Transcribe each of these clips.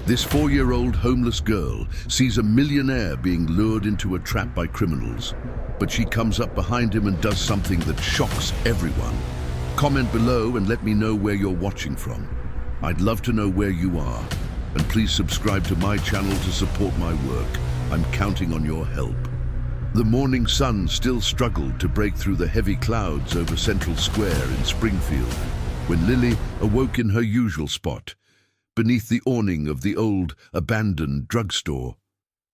This 4-year-old homeless girl sees a millionaire being lured into a trap by criminals, but she comes up behind him and does something that shocks everyone. Comment below and let me know where you're watching from. I'd love to know where you are, and please subscribe to my channel to support my work. I'm counting on your help. The morning sun still struggled to break through the heavy clouds over Central Square in Springfield when Lily awoke in her usual spot, beneath the awning of the old, abandoned drugstore.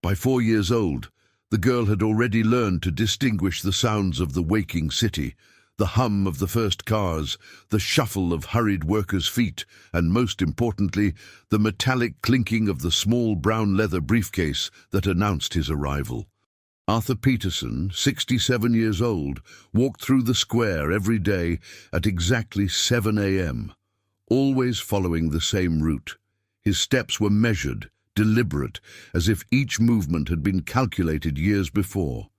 By 4 years old, the girl had already learned to distinguish the sounds of the waking city, the hum of the first cars, the shuffle of hurried workers' feet, and most importantly, the metallic clinking of the small brown leather briefcase that announced his arrival. Arthur Peterson, 67 years old, walked through the square every day at exactly 7 a.m., always following the same route. His steps were measured, deliberate, as if each movement had been calculated years before.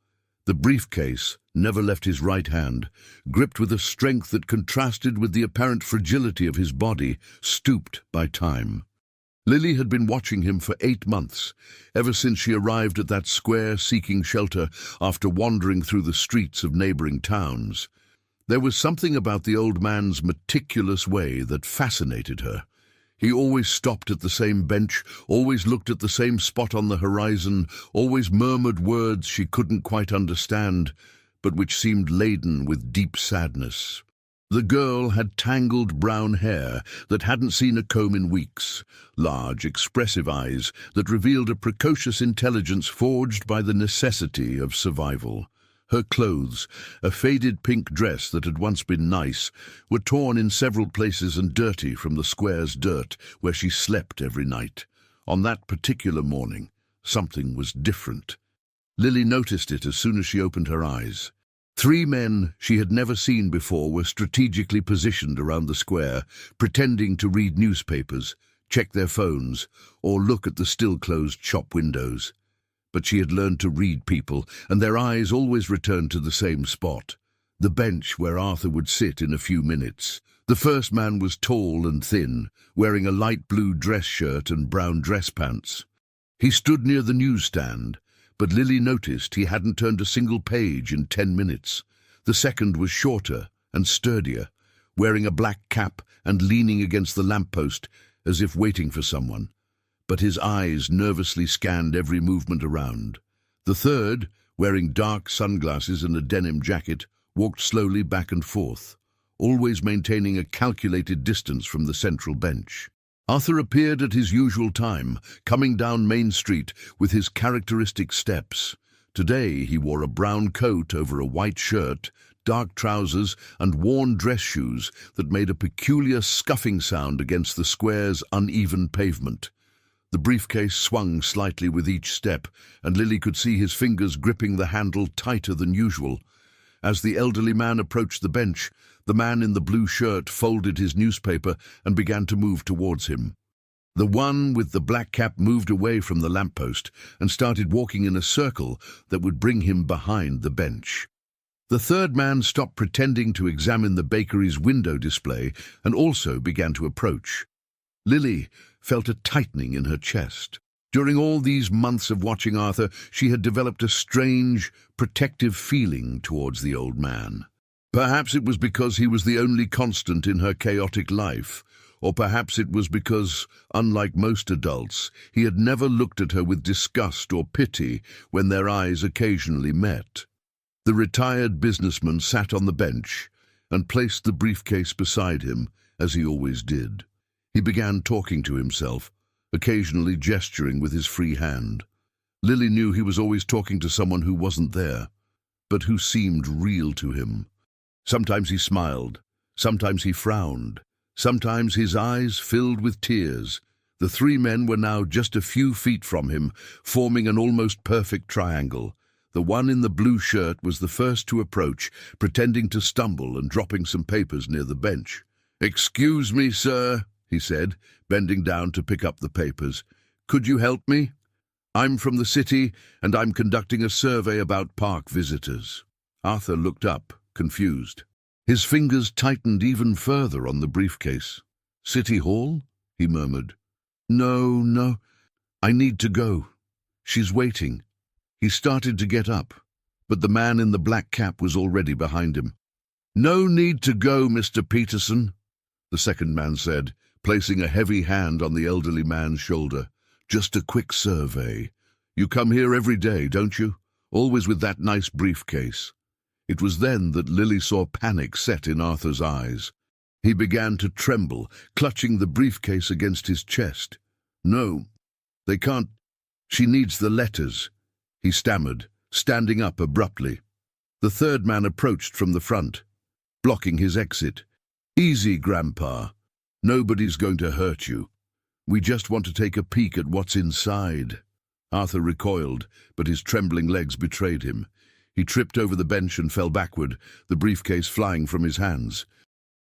The briefcase never left his right hand, gripped with a strength that contrasted with the apparent fragility of his body, stooped by time. Lily had been watching him for 8 months, ever since she arrived at that square seeking shelter after wandering through the streets of neighboring towns. There was something about the old man's meticulous way that fascinated her. He always stopped at the same bench, always looked at the same spot on the horizon, always murmured words she couldn't quite understand, but which seemed laden with deep sadness. The girl had tangled brown hair that hadn't seen a comb in weeks, large, expressive eyes that revealed a precocious intelligence forged by the necessity of survival. Her clothes, a faded pink dress that had once been nice, were torn in several places and dirty from the square's dirt where she slept every night. On that particular morning, something was different. Lily noticed it as soon as she opened her eyes. 3 men she had never seen before were strategically positioned around the square, pretending to read newspapers, check their phones, or look at the still-closed shop windows. But she had learned to read people, and their eyes always returned to the same spot, the bench where Arthur would sit in a few minutes. The first man was tall and thin, wearing a light blue dress shirt and brown dress pants. He stood near the newsstand, but Lily noticed he hadn't turned a single page in 10 minutes. The second was shorter and sturdier, wearing a black cap and leaning against the lamppost as if waiting for someone, but his eyes nervously scanned every movement around. The third, wearing dark sunglasses and a denim jacket, walked slowly back and forth, always maintaining a calculated distance from the central bench. Arthur appeared at his usual time, coming down Main Street with his characteristic steps. Today he wore a brown coat over a white shirt, dark trousers, and worn dress shoes that made a peculiar scuffing sound against the square's uneven pavement. The briefcase swung slightly with each step, and Lily could see his fingers gripping the handle tighter than usual. As the elderly man approached the bench, the man in the blue shirt folded his newspaper and began to move towards him. The one with the black cap moved away from the lamppost and started walking in a circle that would bring him behind the bench. The third man stopped pretending to examine the bakery's window display and also began to approach. Lily felt a tightening in her chest. During all these months of watching Arthur, she had developed a strange, protective feeling towards the old man. Perhaps it was because he was the only constant in her chaotic life, or perhaps it was because, unlike most adults, he had never looked at her with disgust or pity when their eyes occasionally met. The retired businessman sat on the bench and placed the briefcase beside him, as he always did. He began talking to himself, occasionally gesturing with his free hand. Lily knew he was always talking to someone who wasn't there, but who seemed real to him. Sometimes he smiled, sometimes he frowned, sometimes his eyes filled with tears. The 3 men were now just a few feet from him, forming an almost perfect triangle. The one in the blue shirt was the first to approach, pretending to stumble and dropping some papers near the bench. "Excuse me, sir," he said, bending down to pick up the papers. "Could you help me? I'm from the city, and I'm conducting a survey about park visitors." Arthur looked up, confused. His fingers tightened even further on the briefcase. "City Hall?" he murmured. No, no, I need to go. She's waiting. He started to get up, but the man in the black cap was already behind him. No need to go, Mr. Peterson, the second man said, placing a heavy hand on the elderly man's shoulder. Just a quick survey. You come here every day, don't you? Always with that nice briefcase. It was then that Lily saw panic set in Arthur's eyes. He began to tremble, clutching the briefcase against his chest. No, they can't. She needs the letters, he stammered, standing up abruptly. The third man approached from the front, blocking his exit. Easy, Grandpa. Nobody's going to hurt you. We just want to take a peek at what's inside. Arthur recoiled, but his trembling legs betrayed him. He tripped over the bench and fell backward, the briefcase flying from his hands.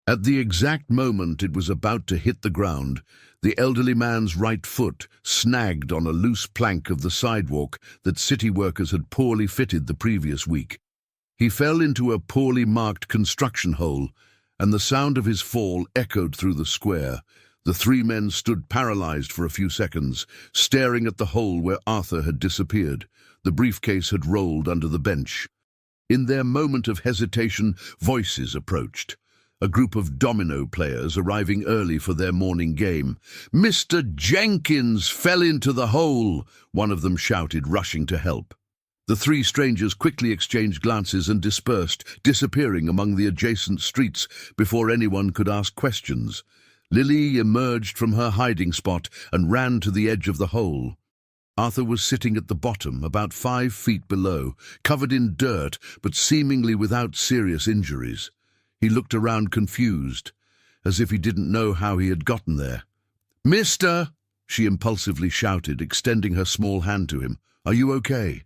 At the exact moment it was about to hit the ground, the elderly man's right foot snagged on a loose plank of the sidewalk that city workers had poorly fitted the previous week. He fell into a poorly marked construction hole, and the sound of his fall echoed through the square. The three men stood paralyzed for a few seconds, staring at the hole where Arthur had disappeared. The briefcase had rolled under the bench. In their moment of hesitation, voices approached. A group of domino players arriving early for their morning game. "Mr. Jenkins fell into the hole," one of them shouted, rushing to help. The three strangers quickly exchanged glances and dispersed, disappearing among the adjacent streets before anyone could ask questions. Lily emerged from her hiding spot and ran to the edge of the hole. Arthur was sitting at the bottom, about 5 feet below, covered in dirt but seemingly without serious injuries. He looked around confused, as if he didn't know how he had gotten there. "Mister!" she impulsively shouted, extending her small hand to him. "Are you okay?"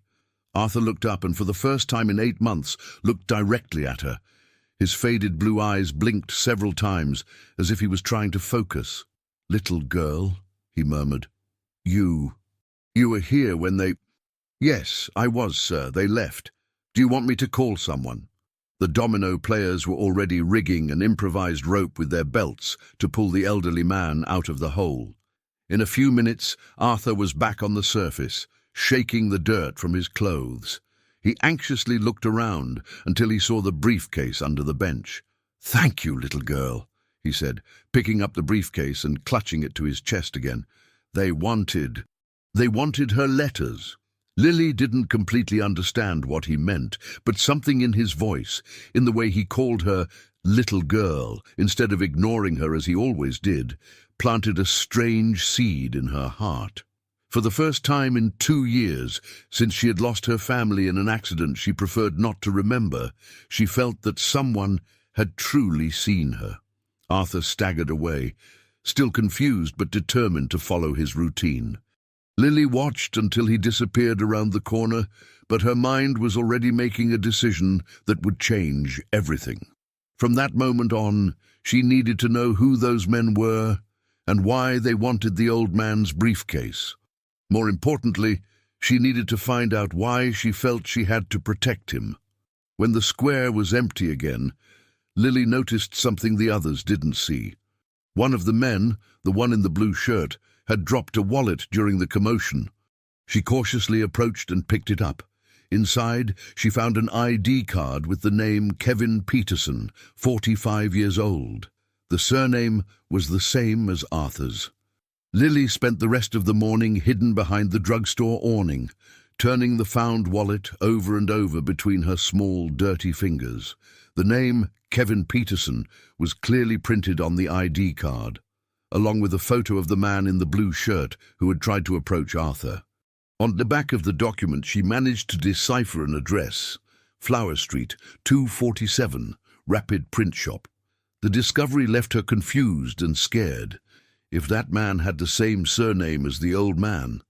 Arthur looked up and for the first time in 8 months looked directly at her. His faded blue eyes blinked several times, as if he was trying to focus. "Little girl," he murmured. You were here when they—" "Yes, I was, sir. They left. Do you want me to call someone?" The domino players were already rigging an improvised rope with their belts to pull the elderly man out of the hole. In a few minutes, Arthur was back on the surface, shaking the dirt from his clothes. He anxiously looked around until he saw the briefcase under the bench. "Thank you, little girl," he said, picking up the briefcase and clutching it to his chest again. They wanted her letters. Lily didn't completely understand what he meant, but something in his voice, in the way he called her little girl, instead of ignoring her as he always did, planted a strange seed in her heart. For the first time in 2 years, since she had lost her family in an accident she preferred not to remember, she felt that someone had truly seen her. Arthur staggered away, still confused but determined to follow his routine. Lily watched until he disappeared around the corner, but her mind was already making a decision that would change everything. From that moment on, she needed to know who those men were and why they wanted the old man's briefcase. More importantly, she needed to find out why she felt she had to protect him. When the square was empty again, Lily noticed something the others didn't see. One of the men, the one in the blue shirt, had dropped a wallet during the commotion. She cautiously approached and picked it up. Inside, she found an ID card with the name Kevin Peterson, 45 years old. The surname was the same as Arthur's. Lily spent the rest of the morning hidden behind the drugstore awning, turning the found wallet over and over between her small, dirty fingers. The name Kevin Peterson was clearly printed on the ID card, along with a photo of the man in the blue shirt who had tried to approach Arthur. On the back of the document she managed to decipher an address: Flower Street, 247, Rapid Print Shop. The discovery left her confused and scared. If that man had the same surname as the old man,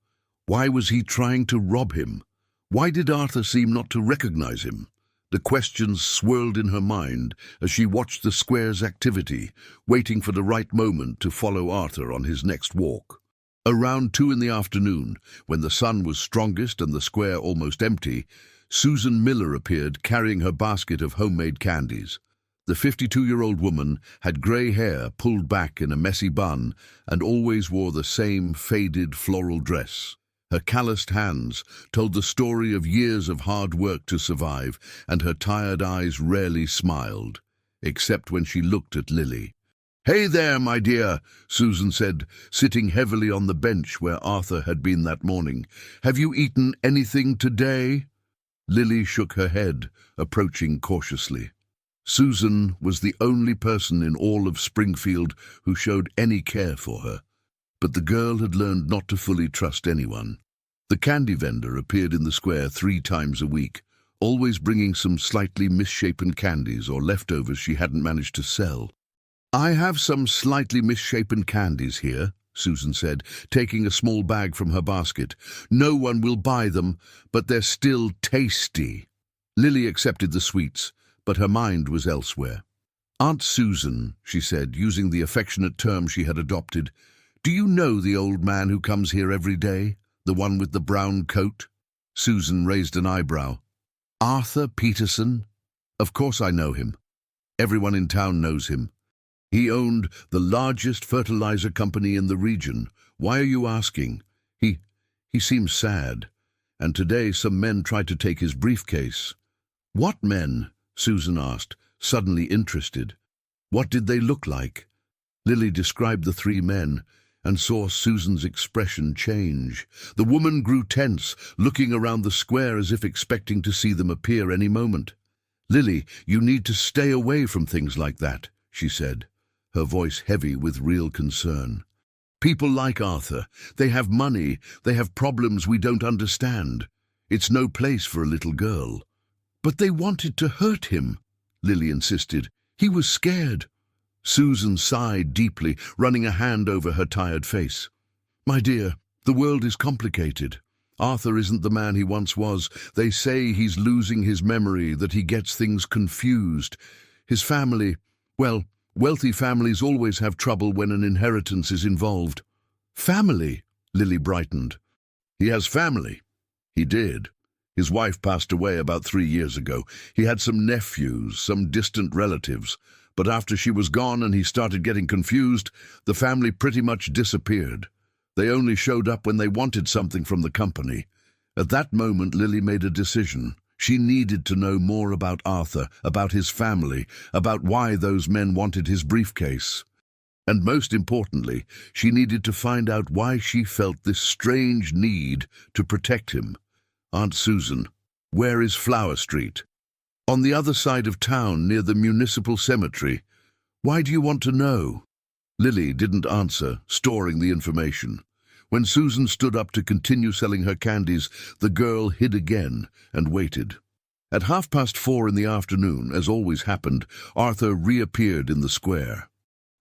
why was he trying to rob him? Why did Arthur seem not to recognize him? The questions swirled in her mind as she watched the square's activity, waiting for the right moment to follow Arthur on his next walk. Around 2 in the afternoon, when the sun was strongest and the square almost empty, Susan Miller appeared carrying her basket of homemade candies. The 52-year-old woman had grey hair pulled back in a messy bun and always wore the same faded floral dress. Her calloused hands told the story of years of hard work to survive, and her tired eyes rarely smiled, except when she looked at Lily. "Hey there, my dear," Susan said, sitting heavily on the bench where Arthur had been that morning. "Have you eaten anything today?" Lily shook her head, approaching cautiously. Susan was the only person in all of Springfield who showed any care for her, but the girl had learned not to fully trust anyone. The candy vendor appeared in the square 3 times a week, always bringing some slightly misshapen candies or leftovers she hadn't managed to sell. "I have some slightly misshapen candies here," Susan said, taking a small bag from her basket. "No one will buy them, but they're still tasty." Lily accepted the sweets, but her mind was elsewhere. "Aunt Susan," she said, using the affectionate term she had adopted, "do you know the old man who comes here every day, the one with the brown coat?" Susan raised an eyebrow. "Arthur Peterson? Of course I know him. Everyone in town knows him. He owned the largest fertilizer company in the region. Why are you asking? He seems sad, and today some men tried to take his briefcase." "What men?" Susan asked, suddenly interested. "What did they look like?" Lily described the 3 men and saw Susan's expression change. The woman grew tense, looking around the square as if expecting to see them appear any moment. "Lily, you need to stay away from things like that," she said, her voice heavy with real concern. "People like Arthur, they have money, they have problems we don't understand. It's no place for a little girl." "But they wanted to hurt him," Lily insisted. "He was scared." Susan sighed deeply, running a hand over her tired face. "My dear, the world is complicated. Arthur isn't the man he once was. They say he's losing his memory, that he gets things confused. His family, well, wealthy families always have trouble when an inheritance is involved." "Family?" Lily brightened. "He has family. He did. His wife passed away about 3 years ago. He had some nephews, some distant relatives, but after she was gone and he started getting confused, the family pretty much disappeared. They only showed up when they wanted something from the company. At that moment, Lily made a decision. She needed to know more about Arthur, about his family, about why those men wanted his briefcase. And most importantly, she needed to find out why she felt this strange need to protect him. "Aunt Susan, where is Flower Street?" "On the other side of town, near the municipal cemetery. Why do you want to know?" Lily didn't answer, storing the information. When Susan stood up to continue selling her candies, the girl hid again and waited. At 4:30 in the afternoon, as always happened, Arthur reappeared in the square.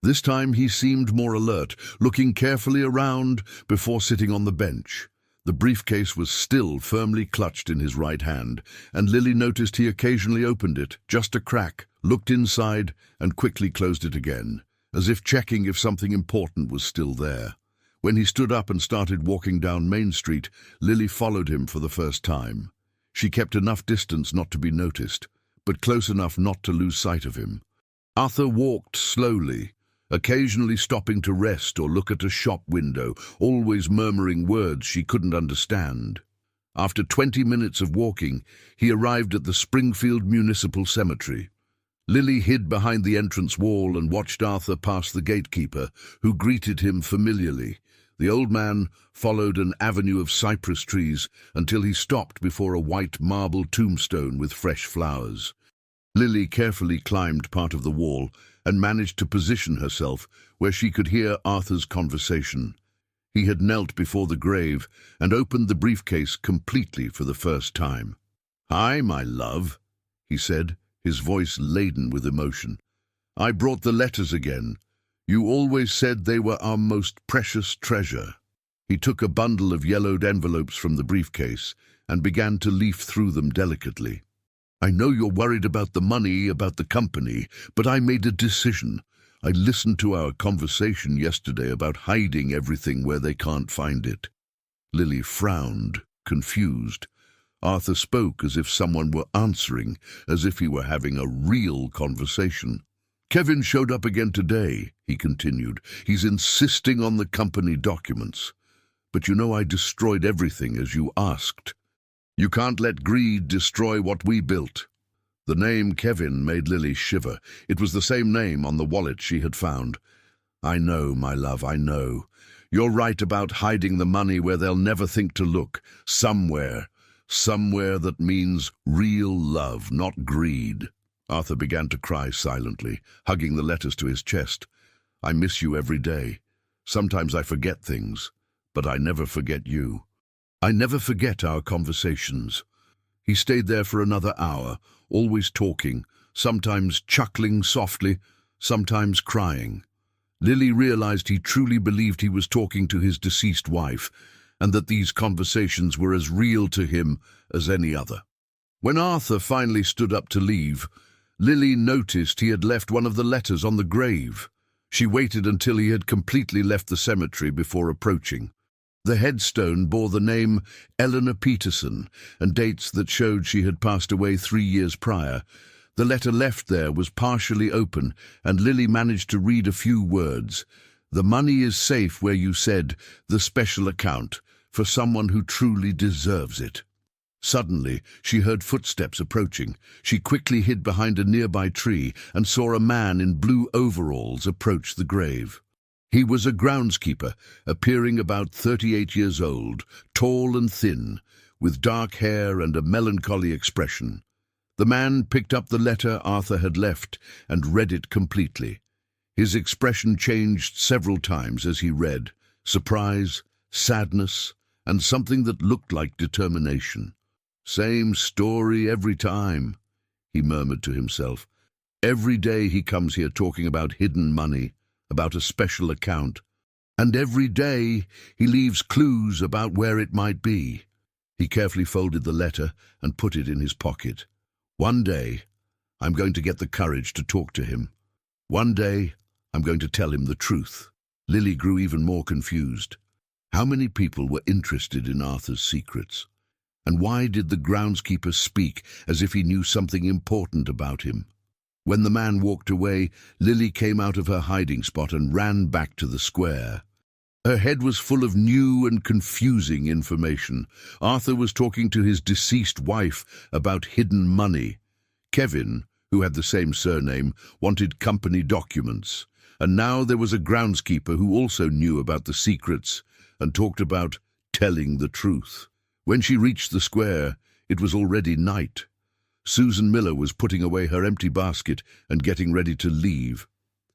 This time he seemed more alert, looking carefully around before sitting on the bench. The briefcase was still firmly clutched in his right hand, and Lily noticed he occasionally opened it, just a crack, looked inside, and quickly closed it again, as if checking if something important was still there. When he stood up and started walking down Main Street, Lily followed him for the first time. She kept enough distance not to be noticed, but close enough not to lose sight of him. Arthur walked slowly, occasionally stopping to rest or look at a shop window, always murmuring words she couldn't understand. After 20 minutes of walking, he arrived at the Springfield Municipal Cemetery. Lily hid behind the entrance wall and watched Arthur pass the gatekeeper, who greeted him familiarly. The old man followed an avenue of cypress trees until he stopped before a white marble tombstone with fresh flowers. Lily carefully climbed part of the wall and managed to position herself where she could hear Arthur's conversation. He had knelt before the grave and opened the briefcase completely for the first time. "Hi, my love," he said, his voice laden with emotion. "I brought the letters again. You always said they were our most precious treasure." He took a bundle of yellowed envelopes from the briefcase and began to leaf through them delicately. "I know you're worried about the money, about the company, but I made a decision. I listened to our conversation yesterday about hiding everything where they can't find it." Lily frowned, confused. Arthur spoke as if someone were answering, as if he were having a real conversation. "Kevin showed up again today," he continued. "He's insisting on the company documents. But you know I destroyed everything as you asked. You can't let greed destroy what we built." The name Kevin made Lily shiver. It was the same name on the wallet she had found. "I know, my love, I know. You're right about hiding the money where they'll never think to look. Somewhere. Somewhere that means real love, not greed." Arthur began to cry silently, hugging the letters to his chest. "I miss you every day. Sometimes I forget things, but I never forget you. I never forget our conversations." He stayed there for another hour, always talking, sometimes chuckling softly, sometimes crying. Lily realized he truly believed he was talking to his deceased wife, and that these conversations were as real to him as any other. When Arthur finally stood up to leave, Lily noticed he had left one of the letters on the grave. She waited until he had completely left the cemetery before approaching. The headstone bore the name Eleanor Peterson and dates that showed she had passed away 3 years prior. The letter left there was partially open, and Lily managed to read a few words. "The money is safe where you said, the special account, for someone who truly deserves it." Suddenly, she heard footsteps approaching. She quickly hid behind a nearby tree and saw a man in blue overalls approach the grave. He was a groundskeeper, appearing about 38 years old, tall and thin, with dark hair and a melancholy expression. The man picked up the letter Arthur had left and read it completely. His expression changed several times as he read, surprise, sadness, and something that looked like determination. "Same story every time," he murmured to himself. "Every day he comes here talking about hidden money, about a special account, and every day he leaves clues about where it might be." He carefully folded the letter and put it in his pocket. "One day, I'm going to get the courage to talk to him. One day, I'm going to tell him the truth." Lily grew even more confused. How many people were interested in Arthur's secrets? And why did the groundskeeper speak as if he knew something important about him? When the man walked away, Lily came out of her hiding spot and ran back to the square. Her head was full of new and confusing information. Arthur was talking to his deceased wife about hidden money. Kevin, who had the same surname, wanted company documents. And now there was a groundskeeper who also knew about the secrets and talked about telling the truth. When she reached the square, it was already night. Susan Miller was putting away her empty basket and getting ready to leave.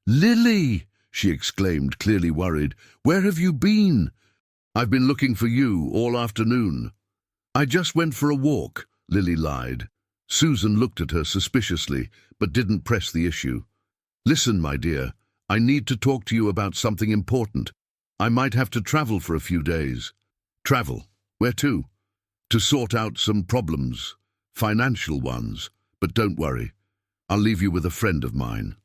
"Lily!" she exclaimed, clearly worried. "Where have you been?" "I've been looking for you all afternoon." "I just went for a walk," Lily lied. Susan looked at her suspiciously, but didn't press the issue. "Listen, my dear, I need to talk to you about something important. I might have to travel for a few days." "Travel? Where to?" "To sort out some problems, financial ones, but don't worry. I'll leave you with a friend of mine."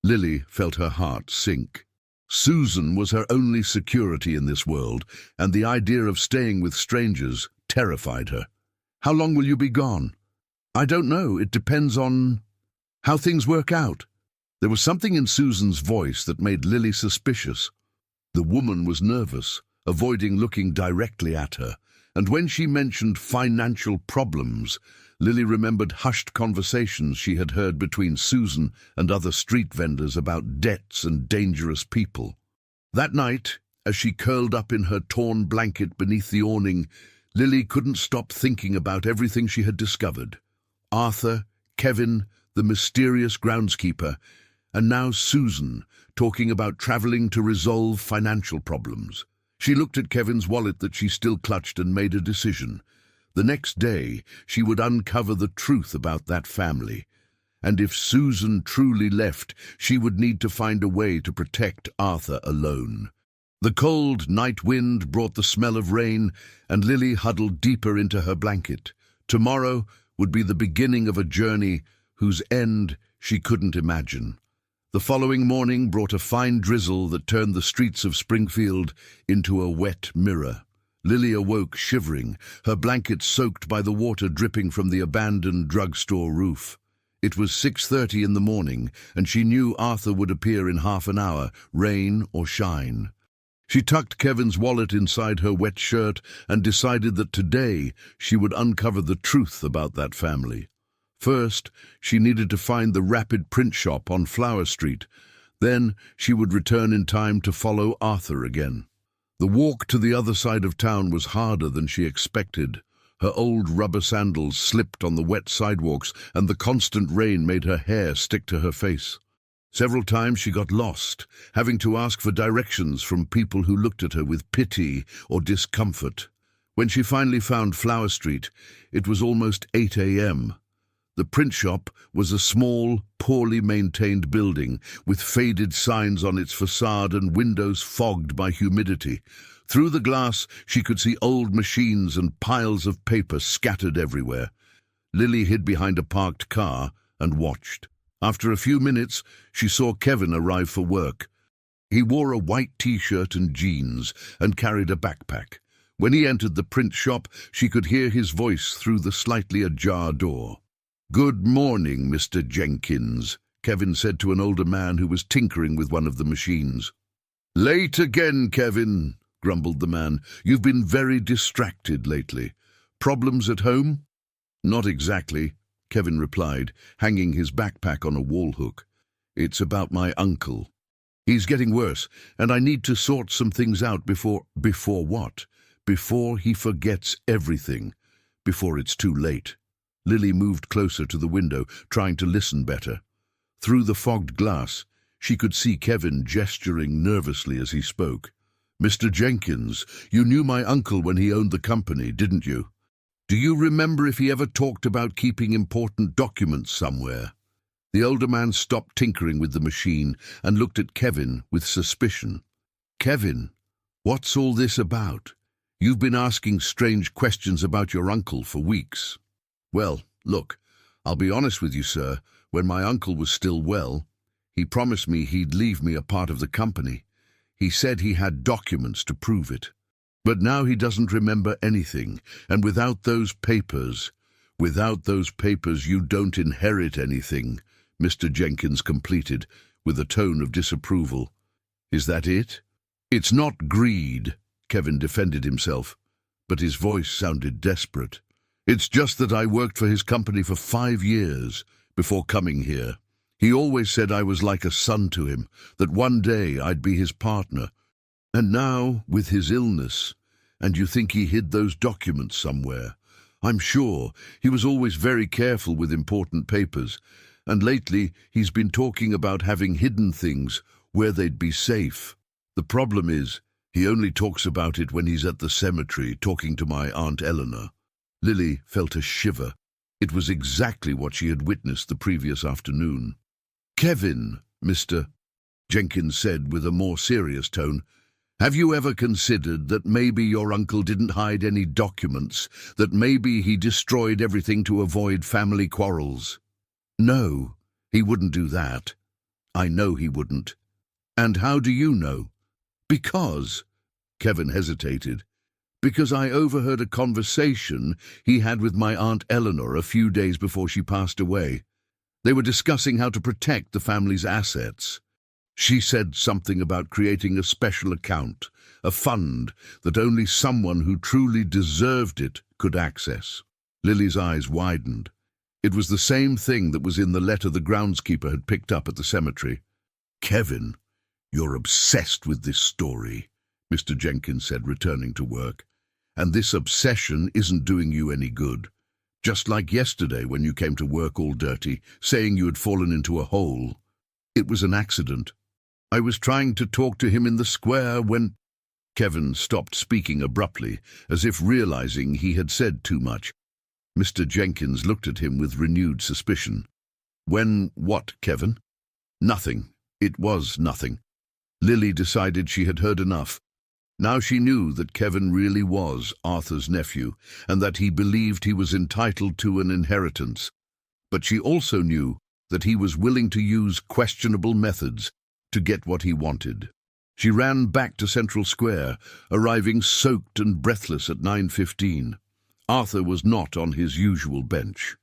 Lily felt her heart sink. Susan was her only security in this world, and the idea of staying with strangers terrified her. "How long will you be gone?" "I don't know. It depends on how things work out." There was something in Susan's voice that made Lily suspicious. The woman was nervous, avoiding looking directly at her. And when she mentioned financial problems, Lily remembered hushed conversations she had heard between Susan and other street vendors about debts and dangerous people. That night, as she curled up in her torn blanket beneath the awning, Lily couldn't stop thinking about everything she had discovered. Arthur, Kevin, the mysterious groundskeeper, and now Susan, talking about traveling to resolve financial problems. She looked at Kevin's wallet that she still clutched and made a decision. The next day, she would uncover the truth about that family. And if Susan truly left, she would need to find a way to protect Arthur alone. The cold night wind brought the smell of rain, and Lily huddled deeper into her blanket. Tomorrow would be the beginning of a journey whose end she couldn't imagine. The following morning brought a fine drizzle that turned the streets of Springfield into a wet mirror. Lily awoke shivering, her blanket soaked by the water dripping from the abandoned drugstore roof. It was 6:30 in the morning, and she knew Arthur would appear in half an hour, rain or shine. She tucked Kevin's wallet inside her wet shirt and decided that today she would uncover the truth about that family. First, she needed to find the Rapid print shop on Flower Street. Then she would return in time to follow Arthur again. The walk to the other side of town was harder than she expected. Her old rubber sandals slipped on the wet sidewalks, and the constant rain made her hair stick to her face. Several times she got lost, having to ask for directions from people who looked at her with pity or discomfort. When she finally found Flower Street, it was almost 8 a.m. The print shop was a small, poorly maintained building with faded signs on its facade and windows fogged by humidity. Through the glass, she could see old machines and piles of paper scattered everywhere. Lily hid behind a parked car and watched. After a few minutes, she saw Kevin arrive for work. He wore a white t-shirt and jeans and carried a backpack. When he entered the print shop, she could hear his voice through the slightly ajar door. "Good morning, Mr. Jenkins," Kevin said to an older man who was tinkering with one of the machines. "Late again, Kevin," grumbled the man. "You've been very distracted lately. Problems at home?" "Not exactly," Kevin replied, hanging his backpack on a wall hook. "It's about my uncle. He's getting worse, and I need to sort some things out before what? Before he forgets everything. Before it's too late." Lily moved closer to the window, trying to listen better. Through the fogged glass, she could see Kevin gesturing nervously as he spoke. "Mr. Jenkins, you knew my uncle when he owned the company, didn't you? Do you remember if he ever talked about keeping important documents somewhere?" The older man stopped tinkering with the machine and looked at Kevin with suspicion. "Kevin, what's all this about? You've been asking strange questions about your uncle for weeks." "Well, look, I'll be honest with you, sir. When my uncle was still well, he promised me he'd leave me a part of the company. He said he had documents to prove it. But now he doesn't remember anything, and without those papers, you don't inherit anything," Mr. Jenkins completed, with a tone of disapproval. "Is that it?" "It's not greed," Kevin defended himself, but his voice sounded desperate. "It's just that I worked for his company for 5 years before coming here. He always said I was like a son to him, that one day I'd be his partner. And now, with his illness, and you think he hid those documents somewhere? I'm sure he was always very careful with important papers, and lately he's been talking about having hidden things where they'd be safe. The problem is, he only talks about it when he's at the cemetery talking to my Aunt Eleanor." Lily felt a shiver. It was exactly what she had witnessed the previous afternoon. "Kevin," Mr. Jenkins said with a more serious tone, "have you ever considered that maybe your uncle didn't hide any documents, that maybe he destroyed everything to avoid family quarrels?" "No, he wouldn't do that. I know he wouldn't." "And how do you know?" "Because," Kevin hesitated, "because I overheard a conversation he had with my Aunt Eleanor a few days before she passed away. They were discussing how to protect the family's assets. She said something about creating a special account, a fund that only someone who truly deserved it could access." Lily's eyes widened. It was the same thing that was in the letter the groundskeeper had picked up at the cemetery. "Kevin, you're obsessed with this story," Mr. Jenkins said, returning to work. "And this obsession isn't doing you any good. Just like yesterday when you came to work all dirty, saying you had fallen into a hole. It was an accident. I was trying to talk to him in the square when—" Kevin stopped speaking abruptly, as if realizing he had said too much. Mr. Jenkins looked at him with renewed suspicion. "When what, Kevin?" "Nothing. It was nothing." Lily decided she had heard enough. Now she knew that Kevin really was Arthur's nephew, and that he believed he was entitled to an inheritance. But she also knew that he was willing to use questionable methods to get what he wanted. She ran back to Central Square, arriving soaked and breathless at 9:15. Arthur was not on his usual bench.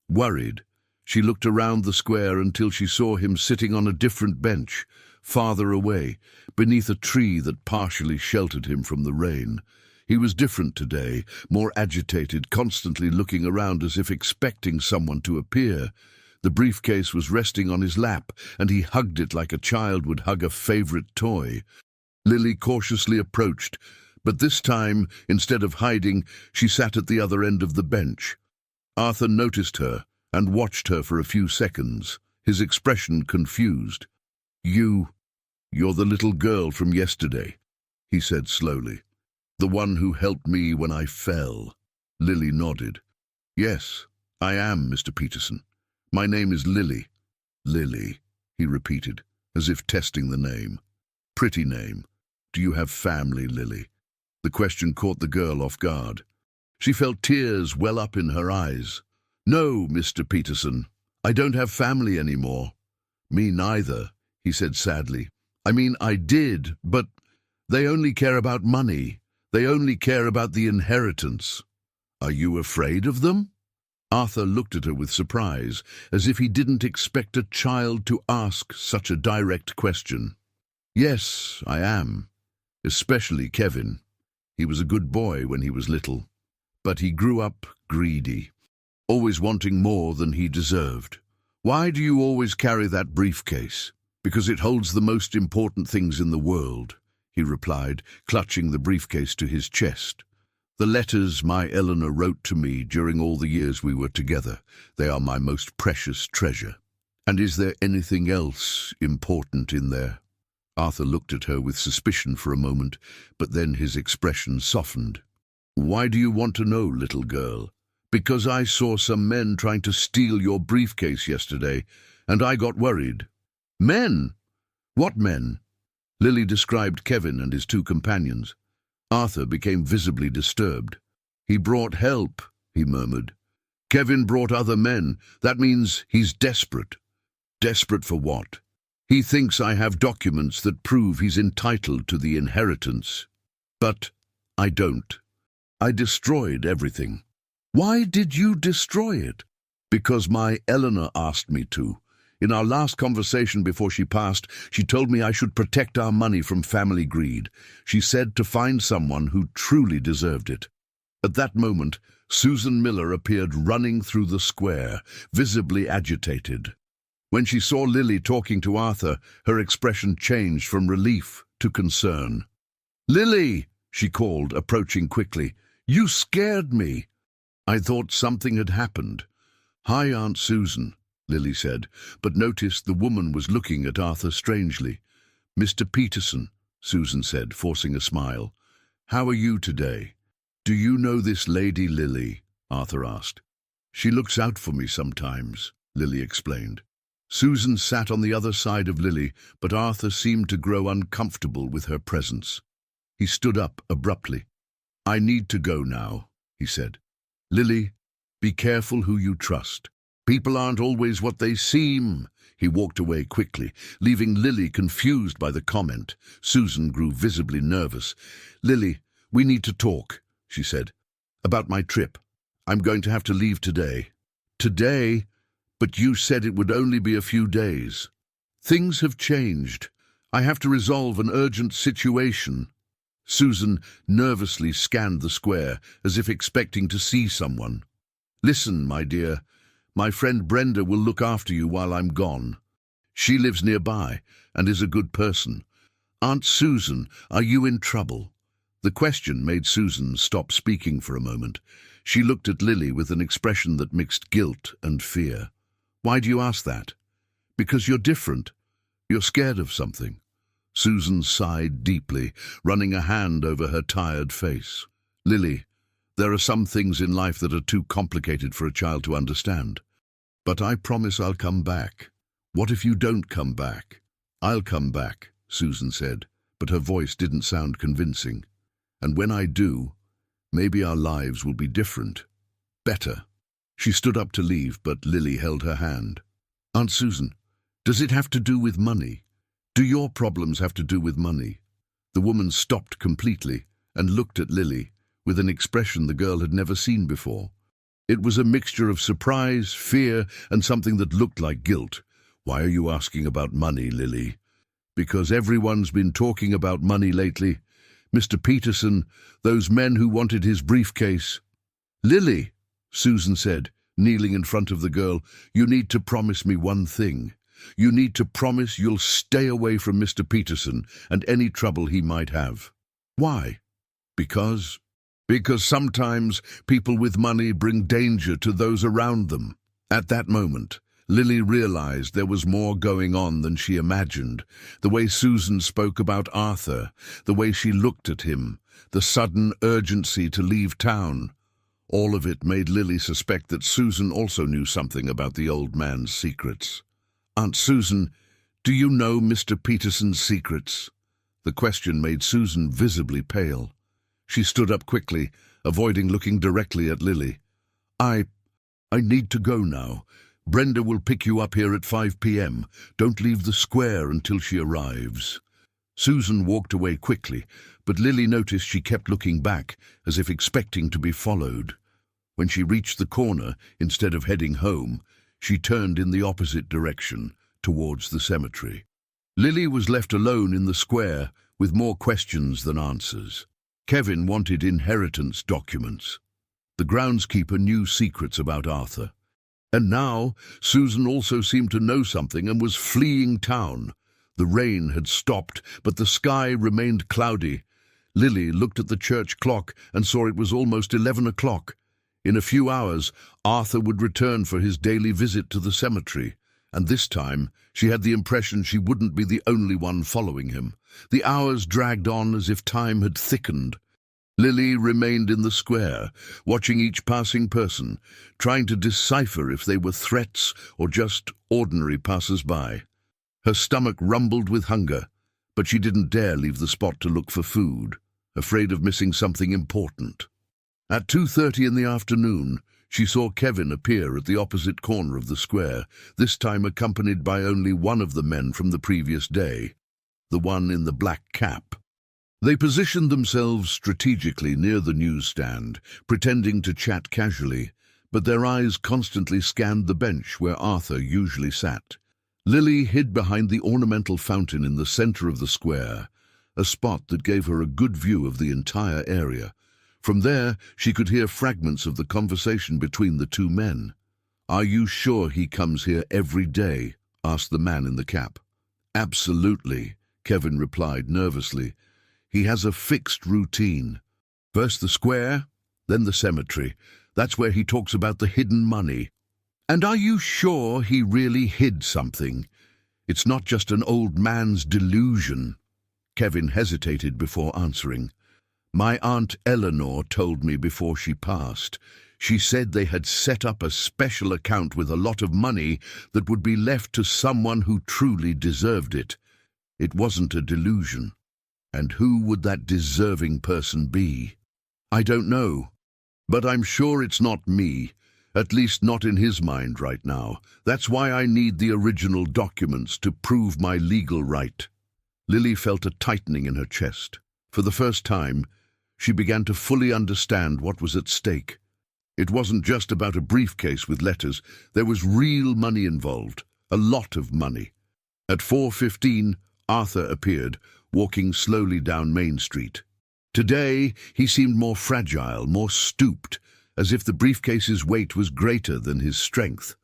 Worried, she looked around the square until she saw him sitting on a different bench, farther away, beneath a tree that partially sheltered him from the rain. He was different today, more agitated, constantly looking around as if expecting someone to appear. The briefcase was resting on his lap, and he hugged it like a child would hug a favorite toy. Lily cautiously approached, but this time, instead of hiding, she sat at the other end of the bench. Arthur noticed her and watched her for a few seconds, his expression confused. You're the little girl from yesterday," he said slowly. "The one who helped me when I fell." Lily nodded. "Yes, I am, Mr. Peterson. My name is Lily." "Lily," he repeated, as if testing the name. "Pretty name. Do you have family, Lily?" The question caught the girl off guard. She felt tears well up in her eyes. "No, Mr. Peterson, I don't have family anymore." "Me neither," he said sadly. "I mean, I did, but they only care about money. They only care about the inheritance." "Are you afraid of them?" Arthur looked at her with surprise, as if he didn't expect a child to ask such a direct question. "Yes, I am. Especially Kevin. He was a good boy when he was little, but he grew up greedy, always wanting more than he deserved." "Why do you always carry that briefcase?" "Because it holds the most important things in the world," he replied, clutching the briefcase to his chest. "The letters my Eleanor wrote to me during all the years we were together, they are my most precious treasure." "And is there anything else important in there?" Arthur looked at her with suspicion for a moment, but then his expression softened. "Why do you want to know, little girl?" "Because I saw some men trying to steal your briefcase yesterday, and I got worried." "Men? What men?" Lily described Kevin and his two companions. Arthur became visibly disturbed. "He brought help," he murmured. "Kevin brought other men. That means he's desperate." "Desperate for what?" "He thinks I have documents that prove he's entitled to the inheritance. But I don't. I destroyed everything." "Why did you destroy it?" "Because my Eleanor asked me to. In our last conversation before she passed, she told me I should protect our money from family greed. She said to find someone who truly deserved it." At that moment, Susan Miller appeared running through the square, visibly agitated. When she saw Lily talking to Arthur, her expression changed from relief to concern. "Lily," she called, approaching quickly, "you scared me." "I thought something had happened." "Hi, Aunt Susan," Lily said, but noticed the woman was looking at Arthur strangely. "Mr. Peterson," Susan said, forcing a smile. "How are you today?" "Do you know this lady, Lily?" Arthur asked. "She looks out for me sometimes," Lily explained. Susan sat on the other side of Lily, but Arthur seemed to grow uncomfortable with her presence. He stood up abruptly. "I need to go now," he said. "Lily, be careful who you trust. People aren't always what they seem." He walked away quickly, leaving Lily confused by the comment. Susan grew visibly nervous. "Lily, we need to talk," she said. "About my trip. I'm going to have to leave today." "Today? But you said it would only be a few days." "Things have changed. I have to resolve an urgent situation." Susan nervously scanned the square, as if expecting to see someone. "Listen, my dear. My friend Brenda will look after you while I'm gone. She lives nearby and is a good person. Aunt Susan, are you in trouble?" The question made Susan stop speaking for a moment. She looked at Lily with an expression that mixed guilt and fear. "Why do you ask that?" "Because you're different. You're scared of something." Susan sighed deeply, running a hand over her tired face. "Lily, there are some things in life that are too complicated for a child to understand. But I promise I'll come back." "What if you don't come back?" "I'll come back," Susan said, but her voice didn't sound convincing. "And when I do, maybe our lives will be different. Better." She stood up to leave, but Lily held her hand. "Aunt Susan, does it have to do with money? Do your problems have to do with money?" The woman stopped completely and looked at Lily with an expression the girl had never seen before. It was a mixture of surprise, fear, and something that looked like guilt. "Why are you asking about money, Lily?" "Because everyone's been talking about money lately. Mr. Peterson, those men who wanted his briefcase." "Lily," Susan said, kneeling in front of the girl, "you need to promise me one thing. You need to promise you'll stay away from Mr. Peterson and any trouble he might have." "Why?" Because sometimes people with money bring danger to those around them." At that moment, Lily realized there was more going on than she imagined. The way Susan spoke about Arthur, the way she looked at him, the sudden urgency to leave town. All of it made Lily suspect that Susan also knew something about the old man's secrets. "Aunt Susan, do you know Mr. Peterson's secrets?" The question made Susan visibly pale. She stood up quickly, avoiding looking directly at Lily. I need to go now. Brenda will pick you up here at 5 p.m. Don't leave the square until she arrives." Susan walked away quickly, but Lily noticed she kept looking back, as if expecting to be followed. When she reached the corner, instead of heading home, she turned in the opposite direction, towards the cemetery. Lily was left alone in the square, with more questions than answers. Kevin wanted inheritance documents. The groundskeeper knew secrets about Arthur. And now, Susan also seemed to know something and was fleeing town. The rain had stopped, but the sky remained cloudy. Lily looked at the church clock and saw it was almost 11 o'clock. In a few hours, Arthur would return for his daily visit to the cemetery, and this time she had the impression she wouldn't be the only one following him. The hours dragged on as if time had thickened. Lily remained in the square, watching each passing person, trying to decipher if they were threats or just ordinary passers-by. Her stomach rumbled with hunger, but she didn't dare leave the spot to look for food, afraid of missing something important. At 2:30 in the afternoon, she saw Kevin appear at the opposite corner of the square, this time accompanied by only one of the men from the previous day, the one in the black cap. They positioned themselves strategically near the newsstand, pretending to chat casually, but their eyes constantly scanned the bench where Arthur usually sat. Lily hid behind the ornamental fountain in the center of the square, a spot that gave her a good view of the entire area. From there, she could hear fragments of the conversation between the two men. "Are you sure he comes here every day?" asked the man in the cap. "Absolutely," Kevin replied nervously. "He has a fixed routine. First the square, then the cemetery. That's where he talks about the hidden money." "And are you sure he really hid something? It's not just an old man's delusion?" Kevin hesitated before answering. "My Aunt Eleanor told me before she passed. She said they had set up a special account with a lot of money that would be left to someone who truly deserved it. It wasn't a delusion. And who would that deserving person be? I don't know, but I'm sure it's not me, at least not in his mind right now. That's why I need the original documents to prove my legal right." Lily felt a tightening in her chest. For the first time, she began to fully understand what was at stake. It wasn't just about a briefcase with letters. There was real money involved, a lot of money. At 4:15, Arthur appeared, walking slowly down Main Street. Today, he seemed more fragile, more stooped, as if the briefcase's weight was greater than his strength.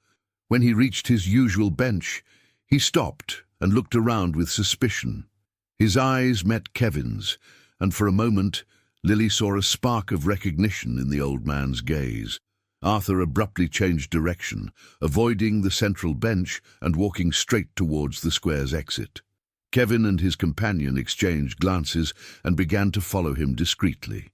When he reached his usual bench, he stopped and looked around with suspicion. His eyes met Kevin's, and for a moment, Lily saw a spark of recognition in the old man's gaze. Arthur abruptly changed direction, avoiding the central bench and walking straight towards the square's exit. Kevin and his companion exchanged glances and began to follow him discreetly.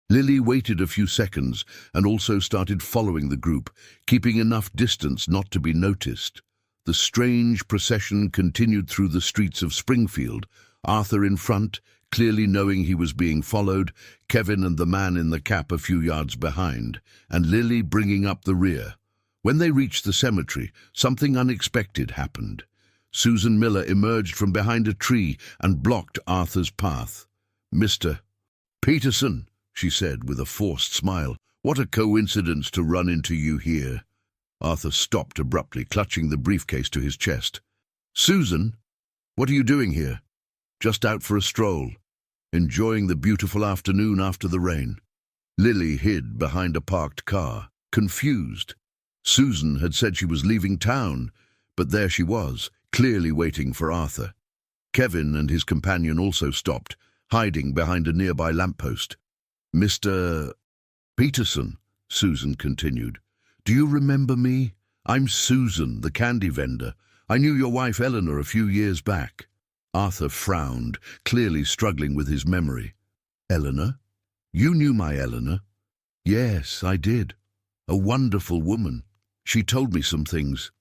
Lily waited a few seconds and also started following the group, keeping enough distance not to be noticed. The strange procession continued through the streets of Springfield, Arthur in front, clearly knowing he was being followed, Kevin and the man in the cap a few yards behind, and Lily bringing up the rear. When they reached the cemetery, something unexpected happened. Susan Miller emerged from behind a tree and blocked Arthur's path. Mr. Peterson, she said with a forced smile. What a coincidence to run into you here. Arthur stopped abruptly, clutching the briefcase to his chest. Susan, what are you doing here? Just out for a stroll, enjoying the beautiful afternoon after the rain. Lily hid behind a parked car, confused. Susan had said she was leaving town, but there she was, clearly waiting for Arthur. Kevin and his companion also stopped, hiding behind a nearby lamppost. Mr. Peterson, Susan continued. Do you remember me? I'm Susan, the candy vendor. I knew your wife Eleanor a few years back. Arthur frowned, clearly struggling with his memory. Eleanor? You knew my Eleanor? Yes, I did. A wonderful woman. She told me some things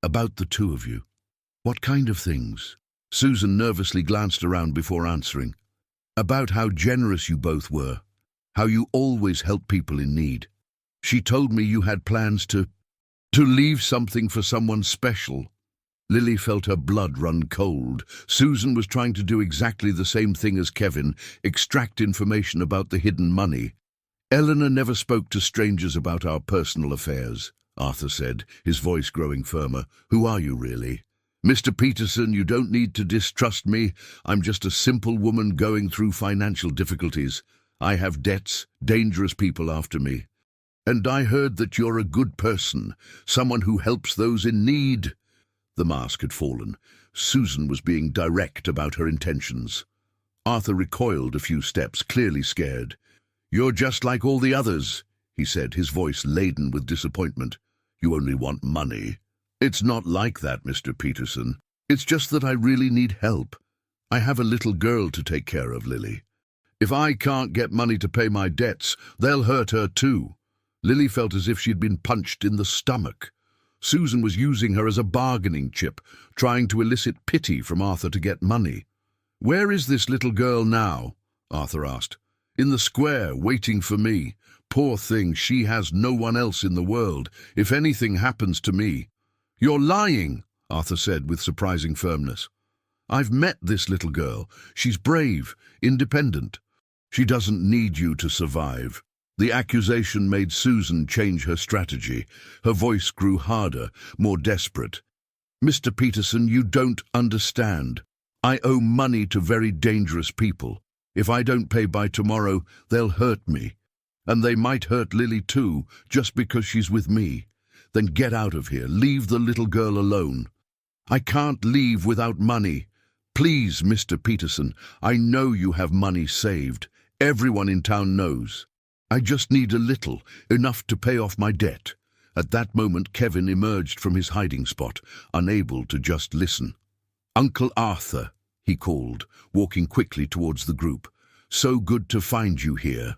about the two of you. What kind of things? Susan nervously glanced around before answering. About how generous you both were. How you always help people in need. She told me you had plans to leave something for someone special. Lily felt her blood run cold. Susan was trying to do exactly the same thing as Kevin, extract information about the hidden money. Eleanor never spoke to strangers about our personal affairs, Arthur said, his voice growing firmer. Who are you really? Mr. Peterson, you don't need to distrust me. I'm just a simple woman going through financial difficulties. I have debts, dangerous people after me. And I heard that you're a good person, someone who helps those in need. The mask had fallen. Susan was being direct about her intentions. Arthur recoiled a few steps, clearly scared. You're just like all the others, he said, his voice laden with disappointment. You only want money. It's not like that, Mr. Peterson. It's just that I really need help. I have a little girl to take care of, Lily. If I can't get money to pay my debts, they'll hurt her too. Lily felt as if she'd been punched in the stomach. Susan was using her as a bargaining chip, trying to elicit pity from Arthur to get money. Where is this little girl now? Arthur asked. In the square, waiting for me. Poor thing, she has no one else in the world. If anything happens to me. You're lying, Arthur said with surprising firmness. I've met this little girl. She's brave, independent. She doesn't need you to survive. The accusation made Susan change her strategy. Her voice grew harder, more desperate. Mr. Peterson, you don't understand. I owe money to very dangerous people. If I don't pay by tomorrow, they'll hurt me. And they might hurt Lily too, just because she's with me. Then get out of here. Leave the little girl alone. I can't leave without money. Please, Mr. Peterson, I know you have money saved. Everyone in town knows. I just need a little, enough to pay off my debt. At that moment, Kevin emerged from his hiding spot, unable to just listen. Uncle Arthur, he called, walking quickly towards the group. So good to find you here.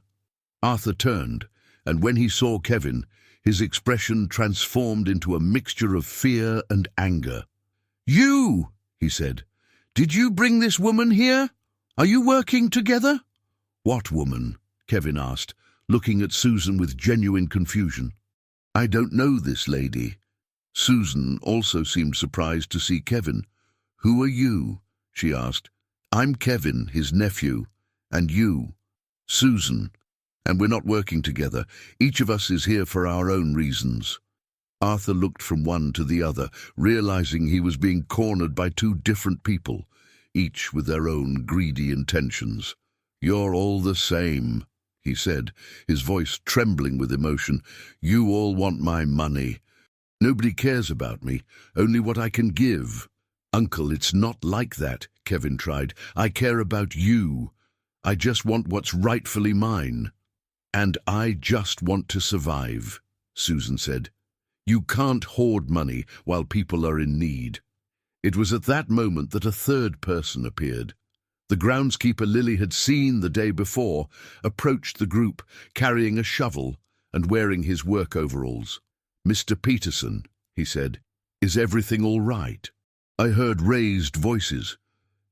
Arthur turned, and when he saw Kevin, his expression transformed into a mixture of fear and anger. You, he said. Did you bring this woman here? Are you working together? What woman? Kevin asked, looking at Susan with genuine confusion. I don't know this lady. Susan also seemed surprised to see Kevin. Who are you? She asked. I'm Kevin, his nephew. And you? Susan. And we're not working together. Each of us is here for our own reasons. Arthur looked from one to the other, realizing he was being cornered by two different people, each with their own greedy intentions. You're all the same, he said, his voice trembling with emotion. You all want my money. Nobody cares about me, only what I can give. Uncle, it's not like that, Kevin tried. I care about you. I just want what's rightfully mine. And I just want to survive, Susan said. You can't hoard money while people are in need. It was at that moment that a third person appeared. The groundskeeper Lily had seen the day before approached the group, carrying a shovel and wearing his work overalls. Mr. Peterson, he said, is everything all right? I heard raised voices.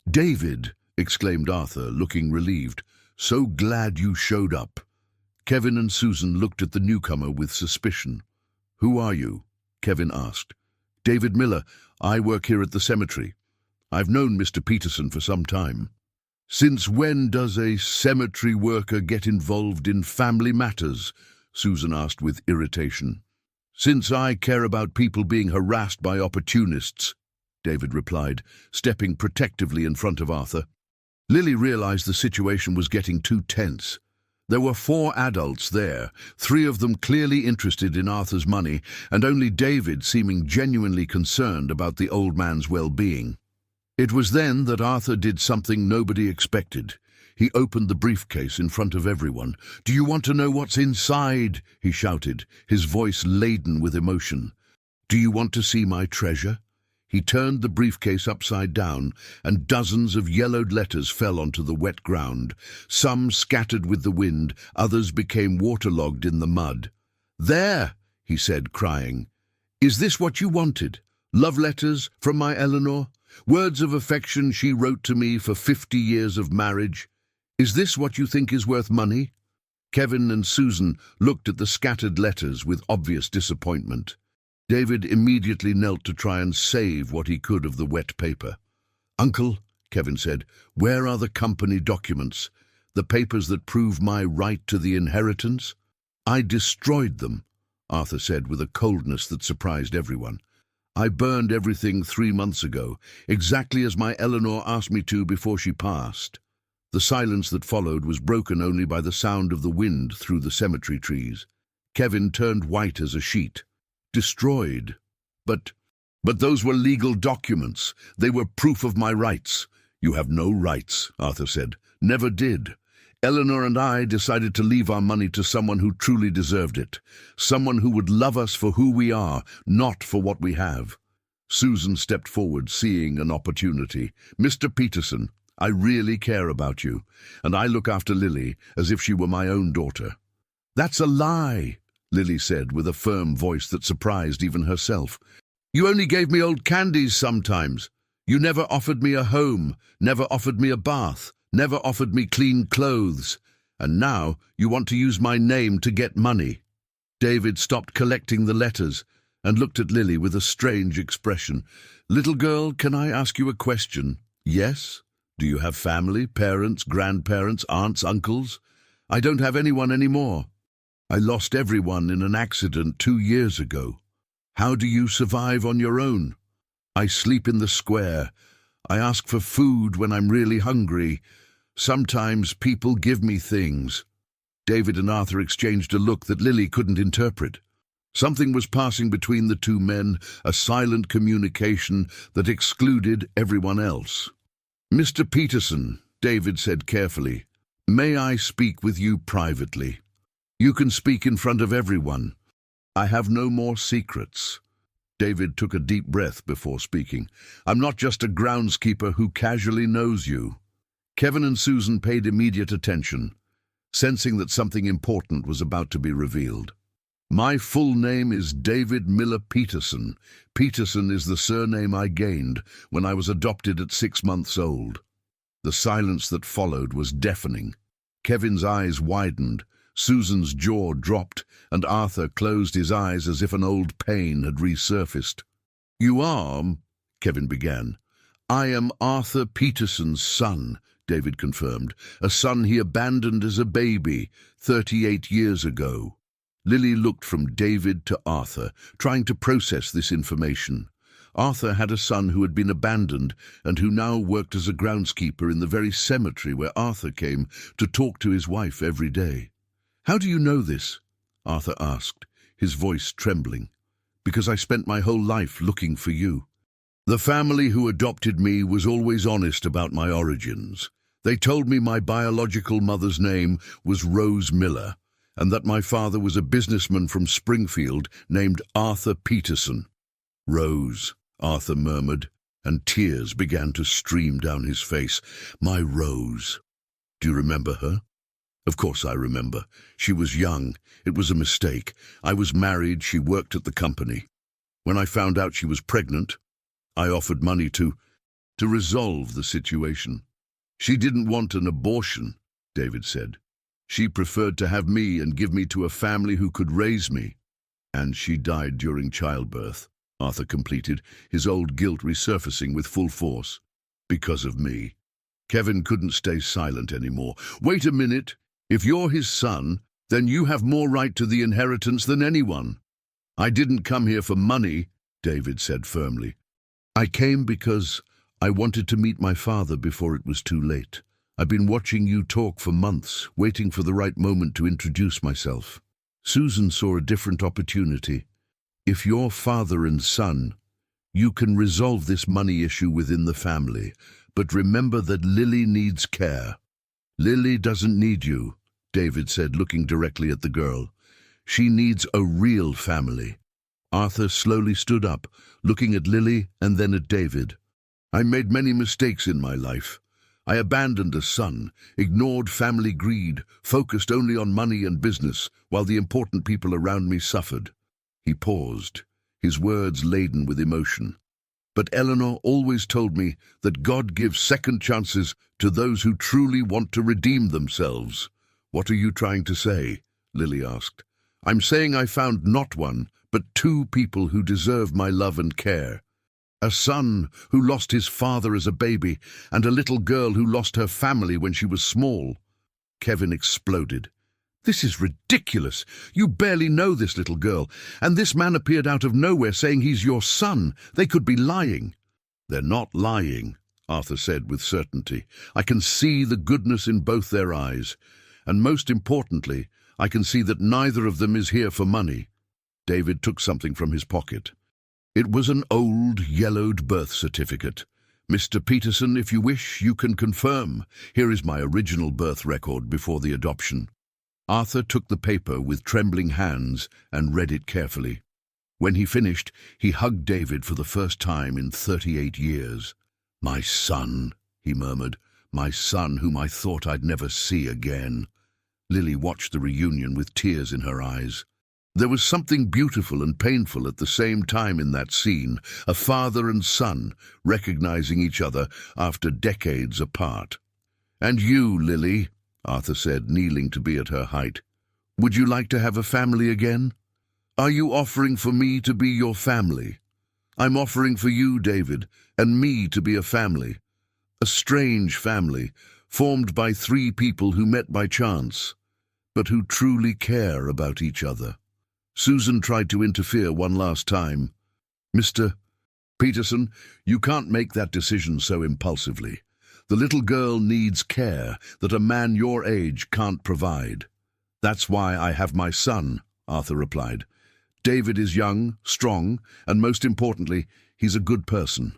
David, exclaimed Arthur, looking relieved. So glad you showed up. Kevin and Susan looked at the newcomer with suspicion. Who are you? Kevin asked. David Miller. I work here at the cemetery. I've known Mr. Peterson for some time. Since when does a cemetery worker get involved in family matters? Susan asked with irritation. Since I care about people being harassed by opportunists, David replied, stepping protectively in front of Arthur. Lily realized the situation was getting too tense. There were 4 adults there, 3 of them clearly interested in Arthur's money, and only David seeming genuinely concerned about the old man's well-being. It was then that Arthur did something nobody expected. He opened the briefcase in front of everyone. "Do you want to know what's inside?" he shouted, his voice laden with emotion. "Do you want to see my treasure?" He turned the briefcase upside down, and dozens of yellowed letters fell onto the wet ground. Some scattered with the wind, others became waterlogged in the mud. "There," he said, crying. "Is this what you wanted? Love letters from my Eleanor? Words of affection she wrote to me for 50 years of marriage? Is this what you think is worth money?" Kevin and Susan looked at the scattered letters with obvious disappointment. David immediately knelt to try and save what he could of the wet paper. "Uncle," Kevin said, "where are the company documents? The papers that prove my right to the inheritance?" "I destroyed them," Arthur said with a coldness that surprised everyone. "I burned everything 3 months ago, exactly as my Eleanor asked me to before she passed." The silence that followed was broken only by the sound of the wind through the cemetery trees. Kevin turned white as a sheet. "Destroyed? But those were legal documents. They were proof of my rights." "You have no rights," Arthur said. "Never did. Eleanor and I decided to leave our money to someone who truly deserved it. Someone who would love us for who we are, not for what we have." Susan stepped forward, seeing an opportunity. "Mr. Peterson, I really care about you, and I look after Lily as if she were my own daughter." "That's a lie," Lily said with a firm voice that surprised even herself. "You only gave me old candies sometimes. You never offered me a home, never offered me a bath, never offered me clean clothes. And now you want to use my name to get money." David stopped collecting the letters and looked at Lily with a strange expression. "Little girl, can I ask you a question?" "Yes? Do you have family, parents, grandparents, aunts, uncles?" "I don't have anyone anymore. I lost everyone in an accident 2 years ago." "How do you survive on your own?" "I sleep in the square. I ask for food when I'm really hungry. Sometimes people give me things." David and Arthur exchanged a look that Lily couldn't interpret. Something was passing between the 2 men, a silent communication that excluded everyone else. "Mr. Peterson," David said carefully, "may I speak with you privately?" "You can speak in front of everyone. I have no more secrets." David took a deep breath before speaking. "I'm not just a groundskeeper who casually knows you." Kevin and Susan paid immediate attention, sensing that something important was about to be revealed. "My full name is David Miller Peterson. Peterson is the surname I gained when I was adopted at 6 months old." The silence that followed was deafening. Kevin's eyes widened, Susan's jaw dropped, and Arthur closed his eyes as if an old pain had resurfaced. "You are," Kevin began. "I am Arthur Peterson's son," David confirmed, "a son he abandoned as a baby 38 years ago." Lily looked from David to Arthur, trying to process this information. Arthur had a son who had been abandoned and who now worked as a groundskeeper in the very cemetery where Arthur came to talk to his wife every day. "How do you know this?" Arthur asked, his voice trembling. "Because I spent my whole life looking for you. The family who adopted me was always honest about my origins. They told me my biological mother's name was Rose Miller, and that my father was a businessman from Springfield named Arthur Peterson." "Rose," Arthur murmured, and tears began to stream down his face. "My Rose. Do you remember her?" "Of course I remember. She was young. It was a mistake. I was married. She worked at the company. When I found out she was pregnant, I offered money to resolve the situation. She didn't want an abortion," David said. "She preferred to have me and give me to a family who could raise me." "And she died during childbirth," Arthur completed, his old guilt resurfacing with full force. "Because of me." Kevin couldn't stay silent anymore. Wait a minute. If you're his son, then you have more right to the inheritance than anyone. I didn't come here for money, David said firmly. I came because I wanted to meet my father before it was too late. I've been watching you talk for months, waiting for the right moment to introduce myself. Susan saw a different opportunity. If you're father and son, you can resolve this money issue within the family, but remember that Lily needs care. Lily doesn't need you, David said, looking directly at the girl. She needs a real family. Arthur slowly stood up, looking at Lily and then at David. I made many mistakes in my life. I abandoned a son, ignored family greed, focused only on money and business, while the important people around me suffered. He paused, his words laden with emotion. But Eleanor always told me that God gives second chances to those who truly want to redeem themselves. What are you trying to say? Lily asked. I'm saying I found not one, but two people who deserve my love and care. A son who lost his father as a baby, and a little girl who lost her family when she was small. Kevin exploded. This is ridiculous. You barely know this little girl, and this man appeared out of nowhere saying he's your son. They could be lying. They're not lying, Arthur said with certainty. I can see the goodness in both their eyes, and most importantly, I can see that neither of them is here for money. David took something from his pocket. It was an old, yellowed birth certificate. Mr. Peterson, if you wish, you can confirm. Here is my original birth record before the adoption. Arthur took the paper with trembling hands and read it carefully. When he finished, he hugged David for the first time in 38 years. My son, he murmured, my son whom I thought I'd never see again. Lily watched the reunion with tears in her eyes. There was something beautiful and painful at the same time in that scene, a father and son recognizing each other after decades apart. And you, Lily, Arthur said, kneeling to be at her height, would you like to have a family again? Are you offering for me to be your family? I'm offering for you, David, and me to be a family. A strange family, formed by three people who met by chance, but who truly care about each other. Susan tried to interfere one last time. Mr. Peterson, you can't make that decision so impulsively. The little girl needs care that a man your age can't provide. That's why I have my son, Arthur replied. David is young, strong, and most importantly, he's a good person.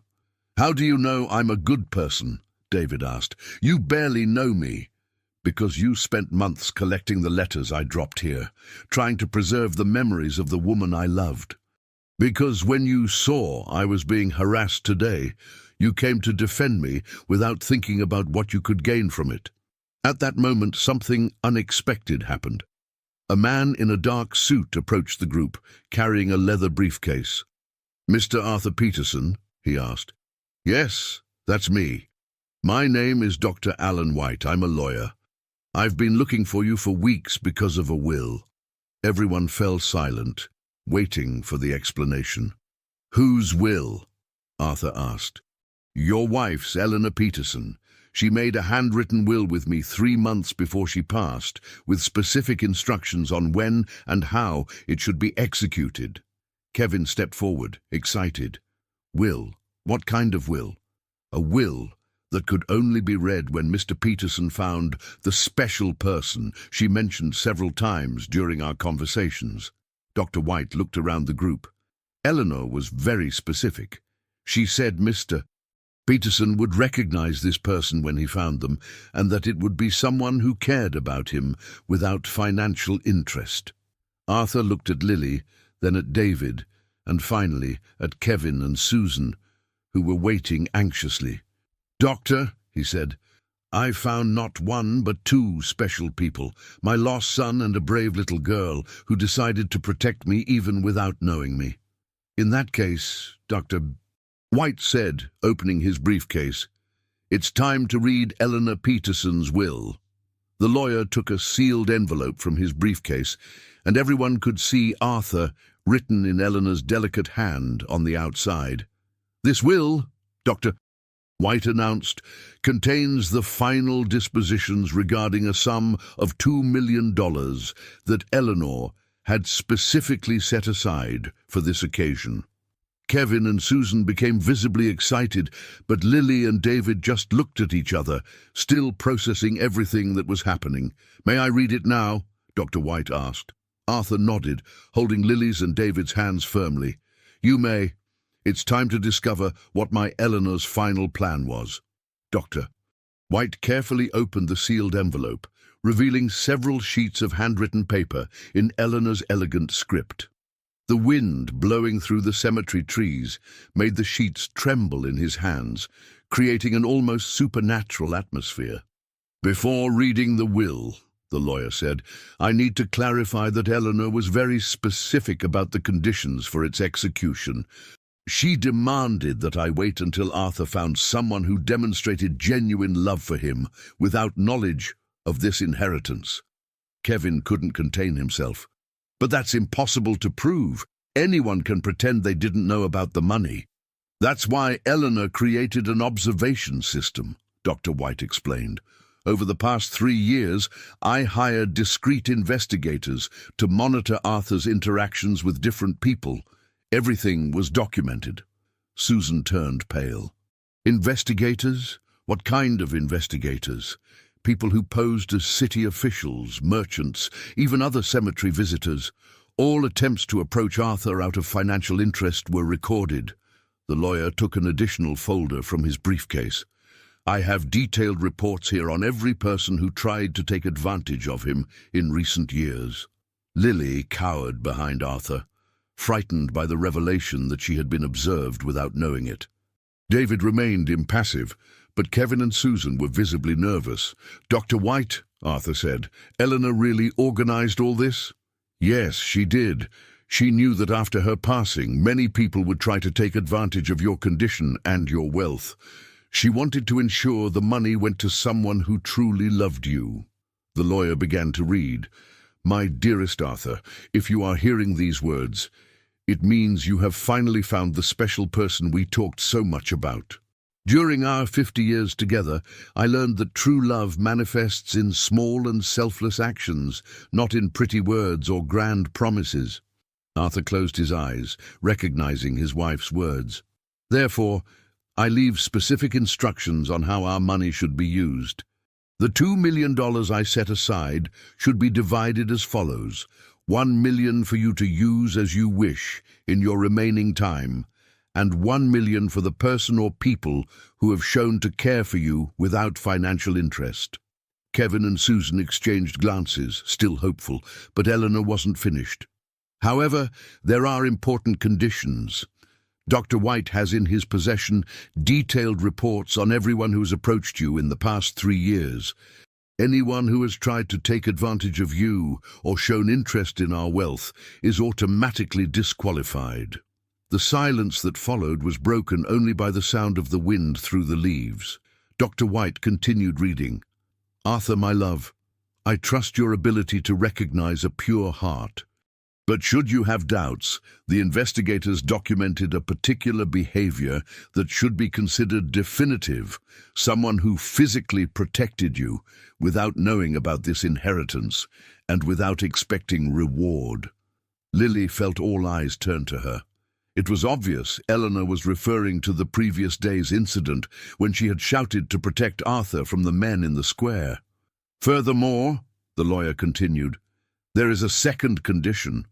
How do you know I'm a good person? David asked. You barely know me. Because you spent months collecting the letters I dropped here, trying to preserve the memories of the woman I loved. Because when you saw I was being harassed today, you came to defend me without thinking about what you could gain from it. At that moment, something unexpected happened. A man in a dark suit approached the group, carrying a leather briefcase. Mr. Arthur Peterson, he asked. Yes, that's me. My name is Dr. Alan White. I'm a lawyer. I've been looking for you for weeks because of a will. Everyone fell silent, waiting for the explanation. Whose will? Arthur asked. Your wife's, Eleanor Peterson. She made a handwritten will with me 3 months before she passed, with specific instructions on when and how it should be executed. Kevin stepped forward, excited. Will? What kind of will? A will that could only be read when Mr. Peterson found the special person she mentioned several times during our conversations. Dr. White looked around the group. Eleanor was very specific. She said Mr. Peterson would recognize this person when he found them, and that it would be someone who cared about him without financial interest. Arthur looked at Lily, then at David, and finally at Kevin and Susan, who were waiting anxiously. Doctor, he said, I found not one but two special people, my lost son and a brave little girl who decided to protect me even without knowing me. In that case, Dr. White said, opening his briefcase, it's time to read Eleanor Peterson's will. The lawyer took a sealed envelope from his briefcase, and everyone could see Arthur written in Eleanor's delicate hand on the outside. This will, Dr. White announced, contains the final dispositions regarding a sum of $2 million that Eleanor had specifically set aside for this occasion. Kevin and Susan became visibly excited, but Lily and David just looked at each other, still processing everything that was happening. "May I read it now?" Dr. White asked. Arthur nodded, holding Lily's and David's hands firmly. "You may. It's time to discover what my Eleanor's final plan was." Doctor. White carefully opened the sealed envelope, revealing several sheets of handwritten paper in Eleanor's elegant script. The wind blowing through the cemetery trees made the sheets tremble in his hands, creating an almost supernatural atmosphere. "Before reading the will," the lawyer said, "I need to clarify that Eleanor was very specific about the conditions for its execution. She demanded that I wait until Arthur found someone who demonstrated genuine love for him without knowledge of this inheritance." Kevin couldn't contain himself. "But that's impossible to prove. Anyone can pretend they didn't know about the money." "That's why Eleanor created an observation system," Dr. White explained. "Over the past 3 years, I hired discreet investigators to monitor Arthur's interactions with different people. Everything was documented." Susan turned pale. "Investigators? What kind of investigators?" "People who posed as city officials, merchants, even other cemetery visitors. All attempts to approach Arthur out of financial interest were recorded." The lawyer took an additional folder from his briefcase. "I have detailed reports here on every person who tried to take advantage of him in recent years." Lily cowered behind Arthur, frightened by the revelation that she had been observed without knowing it. David remained impassive, but Kevin and Susan were visibly nervous. "Dr. White," Arthur said, "Eleanor really organized all this?" "Yes, she did. She knew that after her passing, many people would try to take advantage of your condition and your wealth. She wanted to ensure the money went to someone who truly loved you." The lawyer began to read. "My dearest Arthur, if you are hearing these words, it means you have finally found the special person we talked so much about. During our 50 years together, I learned that true love manifests in small and selfless actions, not in pretty words or grand promises." Arthur closed his eyes, recognizing his wife's words. "Therefore, I leave specific instructions on how our money should be used. The $2 million I set aside should be divided as follows: $1 million for you to use as you wish in your remaining time, and $1 million for the person or people who have shown to care for you without financial interest." Kevin and Susan exchanged glances, still hopeful, but Eleanor wasn't finished. "However, there are important conditions. Dr. White has in his possession detailed reports on everyone who has approached you in the past 3 years. Anyone who has tried to take advantage of you or shown interest in our wealth is automatically disqualified." The silence that followed was broken only by the sound of the wind through the leaves. Dr. White continued reading. "Arthur, my love, I trust your ability to recognize a pure heart. But should you have doubts, the investigators documented a particular behavior that should be considered definitive, someone who physically protected you without knowing about this inheritance and without expecting reward." Lily felt all eyes turn to her. It was obvious Eleanor was referring to the previous day's incident when she had shouted to protect Arthur from the men in the square. "Furthermore," the lawyer continued, "there is a second condition.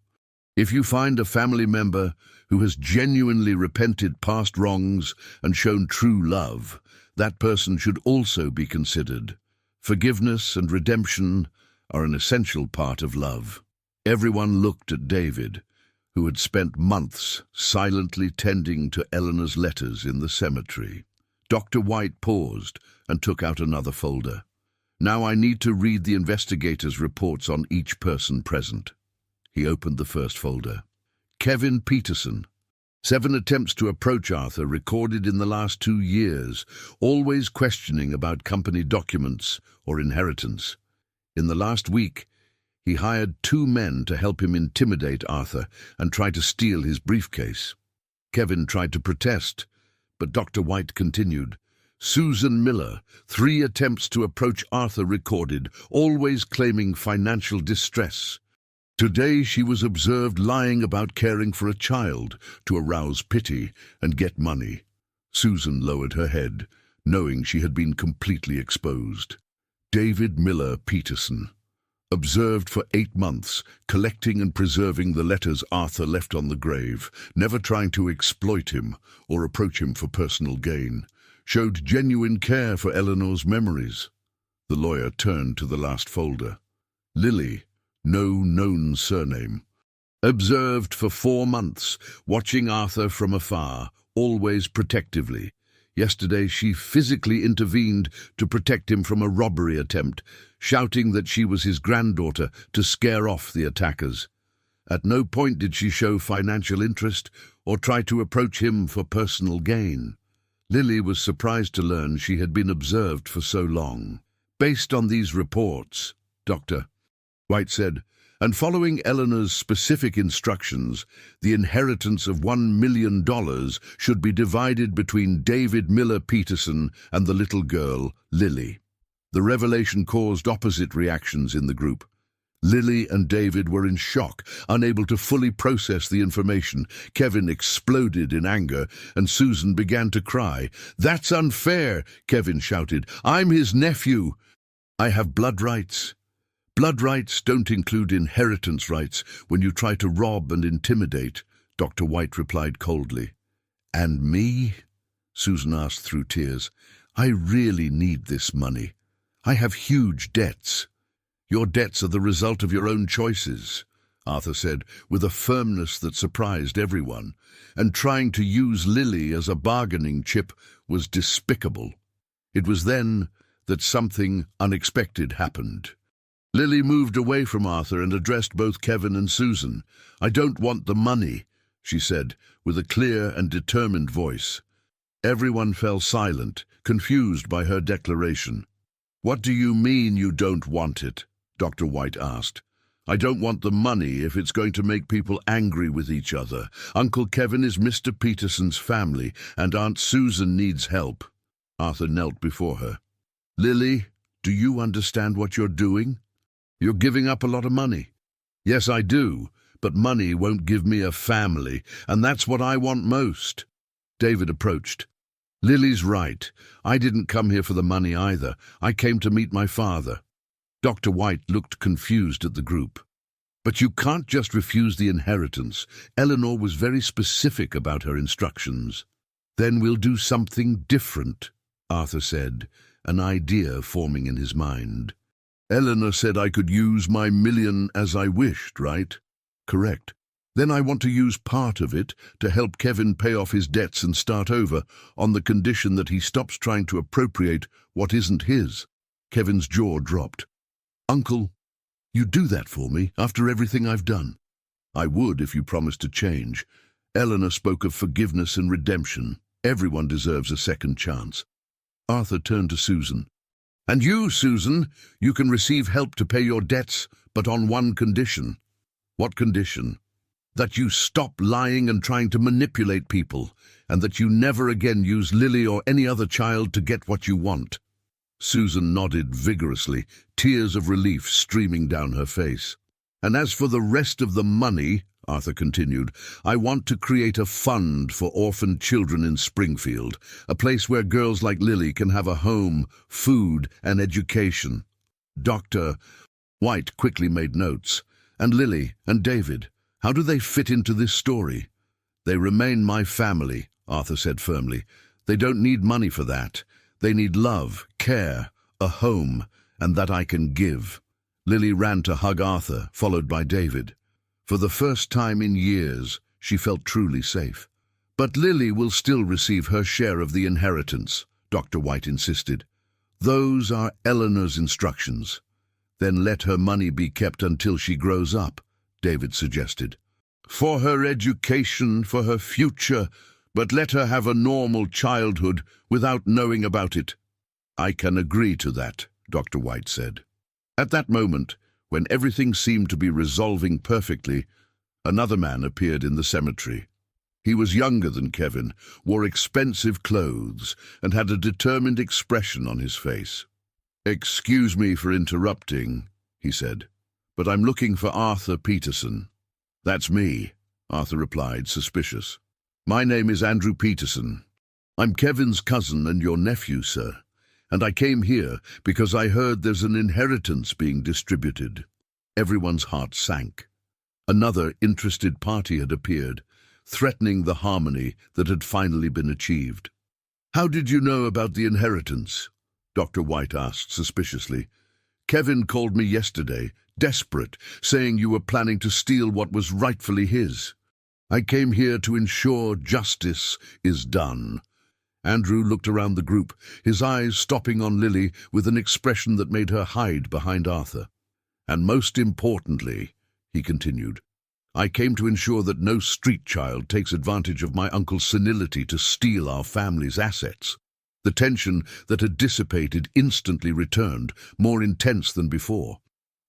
If you find a family member who has genuinely repented past wrongs and shown true love, that person should also be considered. Forgiveness and redemption are an essential part of love." Everyone looked at David, who had spent months silently tending to Eleanor's letters in the cemetery. Dr. White paused and took out another folder. "Now I need to read the investigators' reports on each person present." He opened the first folder. "Kevin Peterson. 7 attempts to approach Arthur recorded in the last 2 years, always questioning about company documents or inheritance. In the last week, he hired 2 men to help him intimidate Arthur and try to steal his briefcase. Kevin tried to protest, but Dr. White continued. Susan Miller, 3 attempts to approach Arthur recorded, always claiming financial distress. Today she was observed lying about caring for a child to arouse pity and get money. Susan lowered her head, knowing she had been completely exposed. David Miller Peterson, observed for 8 months, collecting and preserving the letters Arthur left on the grave, never trying to exploit him or approach him for personal gain, showed genuine care for Eleanor's memories. The lawyer turned to the last folder. Lily, no known surname. Observed for 4 months, watching Arthur from afar, always protectively. Yesterday she physically intervened to protect him from a robbery attempt, shouting that she was his granddaughter to scare off the attackers. At no point did she show financial interest or try to approach him for personal gain. Lily was surprised to learn she had been observed for so long. Based on these reports, Dr. White said, and following Eleanor's specific instructions, the inheritance of $1 million should be divided between David Miller Peterson and the little girl, Lily. The revelation caused opposite reactions in the group. Lily and David were in shock, unable to fully process the information. Kevin exploded in anger, and Susan began to cry. "That's unfair," Kevin shouted. "I'm his nephew. I have blood rights." "Blood rights don't include inheritance rights when you try to rob and intimidate," Dr. White replied coldly. "And me?" Susan asked through tears. "I really need this money. I have huge debts." "Your debts are the result of your own choices," Arthur said, with a firmness that surprised everyone, and trying to use Lily as a bargaining chip was despicable. It was then that something unexpected happened. Lily moved away from Arthur and addressed both Kevin and Susan. "I don't want the money," she said, with a clear and determined voice. Everyone fell silent, confused by her declaration. "What do you mean you don't want it?" Dr. White asked. "I don't want the money if it's going to make people angry with each other. Uncle Kevin is Mr. Peterson's family, and Aunt Susan needs help." Arthur knelt before her. "Lily, do you understand what you're doing? You're giving up a lot of money." "Yes, I do, but money won't give me a family, and that's what I want most." David approached. "Lily's right. I didn't come here for the money either. I came to meet my father." Dr. White looked confused at the group. "But you can't just refuse the inheritance. Eleanor was very specific about her instructions." "Then we'll do something different," Arthur said, an idea forming in his mind. "Eleanor said I could use my million as I wished, right?" "Correct. Then I want to use part of it to help Kevin pay off his debts and start over, on the condition that he stops trying to appropriate what isn't his." Kevin's jaw dropped. "Uncle, you'd do that for me after everything I've done?" "I would if you promised to change. Eleanor spoke of forgiveness and redemption. Everyone deserves a second chance." Arthur turned to Susan. "And you, Susan, you can receive help to pay your debts, but on one condition." "What condition?" "That you stop lying and trying to manipulate people, and that you never again use Lily or any other child to get what you want." Susan nodded vigorously, tears of relief streaming down her face. "And as for the rest of the money," Arthur continued, "I want to create a fund for orphaned children in Springfield, a place where girls like Lily can have a home, food, and education." Dr. White quickly made notes. "And Lily and David, how do they fit into this story?" "They remain my family," Arthur said firmly. "They don't need money for that. They need love, care, a home, and that I can give." Lily ran to hug Arthur, followed by David. For the first time in years, she felt truly safe. "But Lily will still receive her share of the inheritance," Dr. White insisted. "Those are Eleanor's instructions." "Then let her money be kept until she grows up," David suggested. "For her education, for her future, but let her have a normal childhood without knowing about it." "I can agree to that," Dr. White said. At that moment, when everything seemed to be resolving perfectly, another man appeared in the cemetery. He was younger than Kevin, wore expensive clothes, and had a determined expression on his face. "Excuse me for interrupting," he said, "but I'm looking for Arthur Peterson." "That's me," Arthur replied, suspicious. "My name is Andrew Peterson. I'm Kevin's cousin and your nephew, sir, and I came here because I heard there's an inheritance being distributed." Everyone's heart sank. Another interested party had appeared, threatening the harmony that had finally been achieved. "How did you know about the inheritance?" Dr. White asked suspiciously. "Kevin called me yesterday, desperate, saying you were planning to steal what was rightfully his. I came here to ensure justice is done." Andrew looked around the group, his eyes stopping on Lily with an expression that made her hide behind Arthur. "And most importantly," he continued, "I came to ensure that no street child takes advantage of my uncle's senility to steal our family's assets." The tension that had dissipated instantly returned, more intense than before.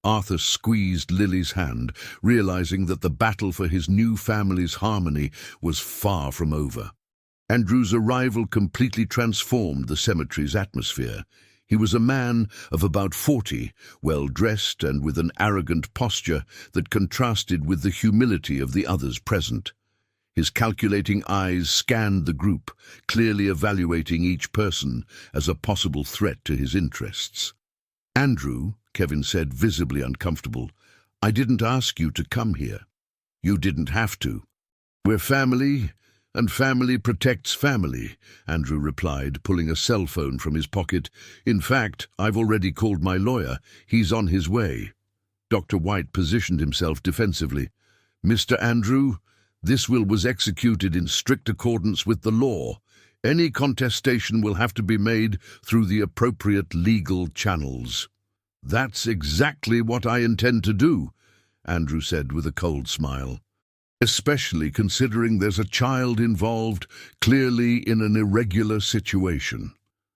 Arthur squeezed Lily's hand, realizing that the battle for his new family's harmony was far from over. Andrew's arrival completely transformed the cemetery's atmosphere. He was a man of about 40, well-dressed and with an arrogant posture that contrasted with the humility of the others present. His calculating eyes scanned the group, clearly evaluating each person as a possible threat to his interests. "Andrew," Kevin said, visibly uncomfortable, "I didn't ask you to come here. You didn't have to. We're family, and family protects family," Andrew replied, pulling a cell phone from his pocket. "In fact, I've already called my lawyer. He's on his way." Dr. White positioned himself defensively. "Mr. Andrew, this will was executed in strict accordance with the law. Any contestation will have to be made through the appropriate legal channels." "That's exactly what I intend to do," Andrew said with a cold smile. "Especially considering there's a child involved, clearly in an irregular situation."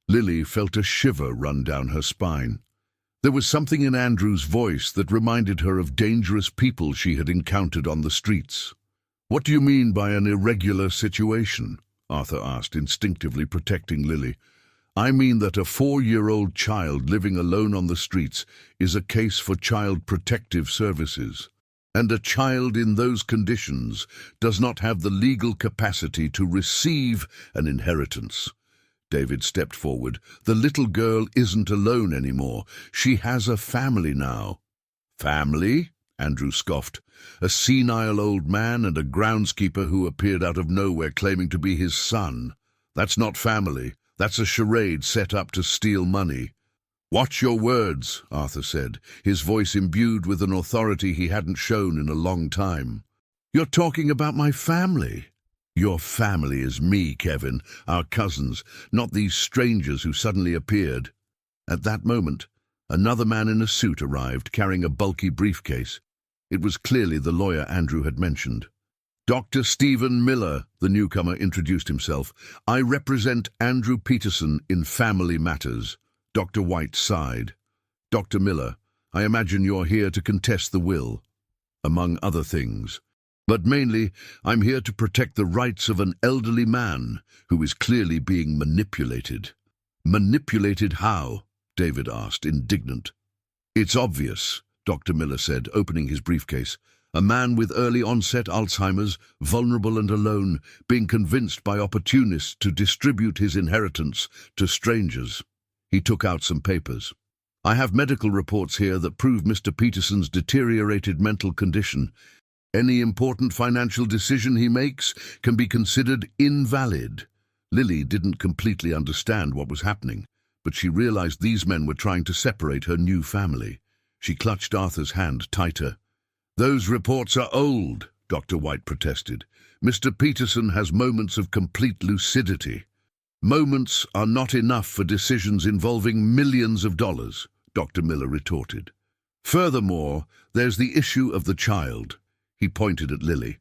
Lily felt a shiver run down her spine. There was something in Andrew's voice that reminded her of dangerous people she had encountered on the streets. "What do you mean by an irregular situation?" Arthur asked, instinctively protecting Lily. "I mean that a 4-year-old child living alone on the streets is a case for Child Protective Services. And a child in those conditions does not have the legal capacity to receive an inheritance." David stepped forward. "The little girl isn't alone anymore. She has a family now." "Family?" Andrew scoffed. "A senile old man and a groundskeeper who appeared out of nowhere claiming to be his son. That's not family. That's a charade set up to steal money." "Watch your words," Arthur said, his voice imbued with an authority he hadn't shown in a long time. "You're talking about my family." "Your family is me, Kevin, our cousins, not these strangers who suddenly appeared." At that moment, another man in a suit arrived, carrying a bulky briefcase. It was clearly the lawyer Andrew had mentioned. "Dr. Stephen Miller," the newcomer introduced himself. "I represent Andrew Peterson in family matters." Dr. White sighed. "Dr. Miller, I imagine you're here to contest the will." "Among other things. But mainly, I'm here to protect the rights of an elderly man who is clearly being manipulated." "Manipulated how?" David asked, indignant. "It's obvious," Dr. Miller said, opening his briefcase. "A man with early-onset Alzheimer's, vulnerable and alone, being convinced by opportunists to distribute his inheritance to strangers." He took out some papers. "I have medical reports here that prove Mr. Peterson's deteriorated mental condition. Any important financial decision he makes can be considered invalid." Lily didn't completely understand what was happening, but she realized these men were trying to separate her new family. She clutched Arthur's hand tighter. "Those reports are old," Dr. White protested. "Mr. Peterson has moments of complete lucidity." "Moments are not enough for decisions involving millions of dollars," Dr. Miller retorted. "Furthermore, there's the issue of the child." He pointed at Lily.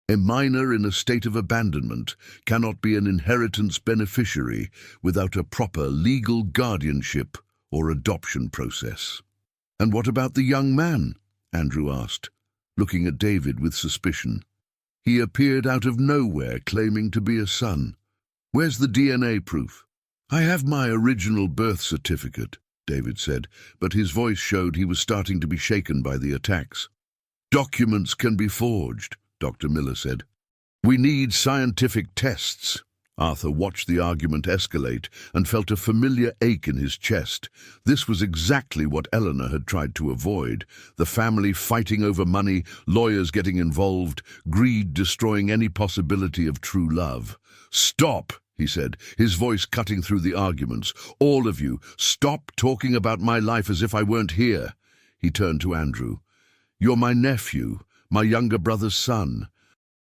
"A minor in a state of abandonment cannot be an inheritance beneficiary without a proper legal guardianship or adoption process." "And what about the young man?" Andrew asked, looking at David with suspicion. He appeared out of nowhere claiming to be a son. Where's the DNA proof? I have my original birth certificate, David said, but his voice showed he was starting to be shaken by the attacks. Documents can be forged, Dr. Miller said. We need scientific tests. Arthur watched the argument escalate and felt a familiar ache in his chest. This was exactly what Eleanor had tried to avoid. The family fighting over money, lawyers getting involved, greed destroying any possibility of true love. Stop, he said, his voice cutting through the arguments. All of you, stop talking about my life as if I weren't here. He turned to Andrew. You're my nephew, my younger brother's son.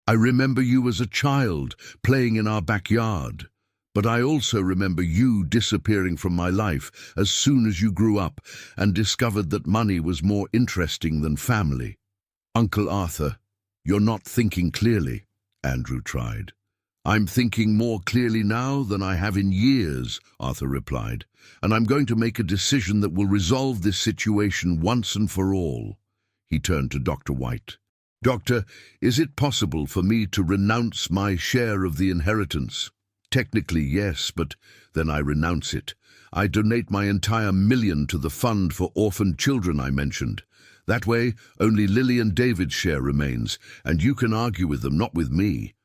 I remember you as a child, playing in our backyard. But I also remember you disappearing from my life as soon as you grew up and discovered that money was more interesting than family. Uncle Arthur, you're not thinking clearly, Andrew tried. I'm thinking more clearly now than I have in years, Arthur replied, and I'm going to make a decision that will resolve this situation once and for all. He turned to Dr. White. Doctor, is it possible for me to renounce my share of the inheritance? Technically, yes, but then I renounce it. I donate my entire $1 million to the fund for orphaned children I mentioned. That way, only Lily and David's share remains, and you can argue with them, not with me.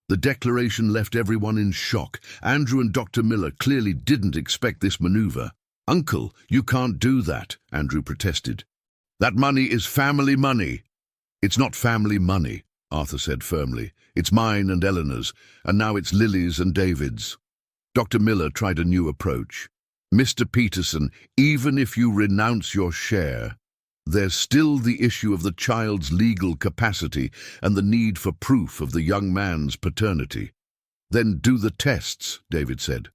The declaration left everyone in shock. Andrew and Dr. Miller clearly didn't expect this maneuver. Uncle, you can't do that, Andrew protested. That money is family money. It's not family money, Arthur said firmly. It's mine and Eleanor's, and now it's Lily's and David's. Dr. Miller tried a new approach. Mr. Peterson, even if you renounce your share, there's still the issue of the child's legal capacity and the need for proof of the young man's paternity. Then do the tests, David said.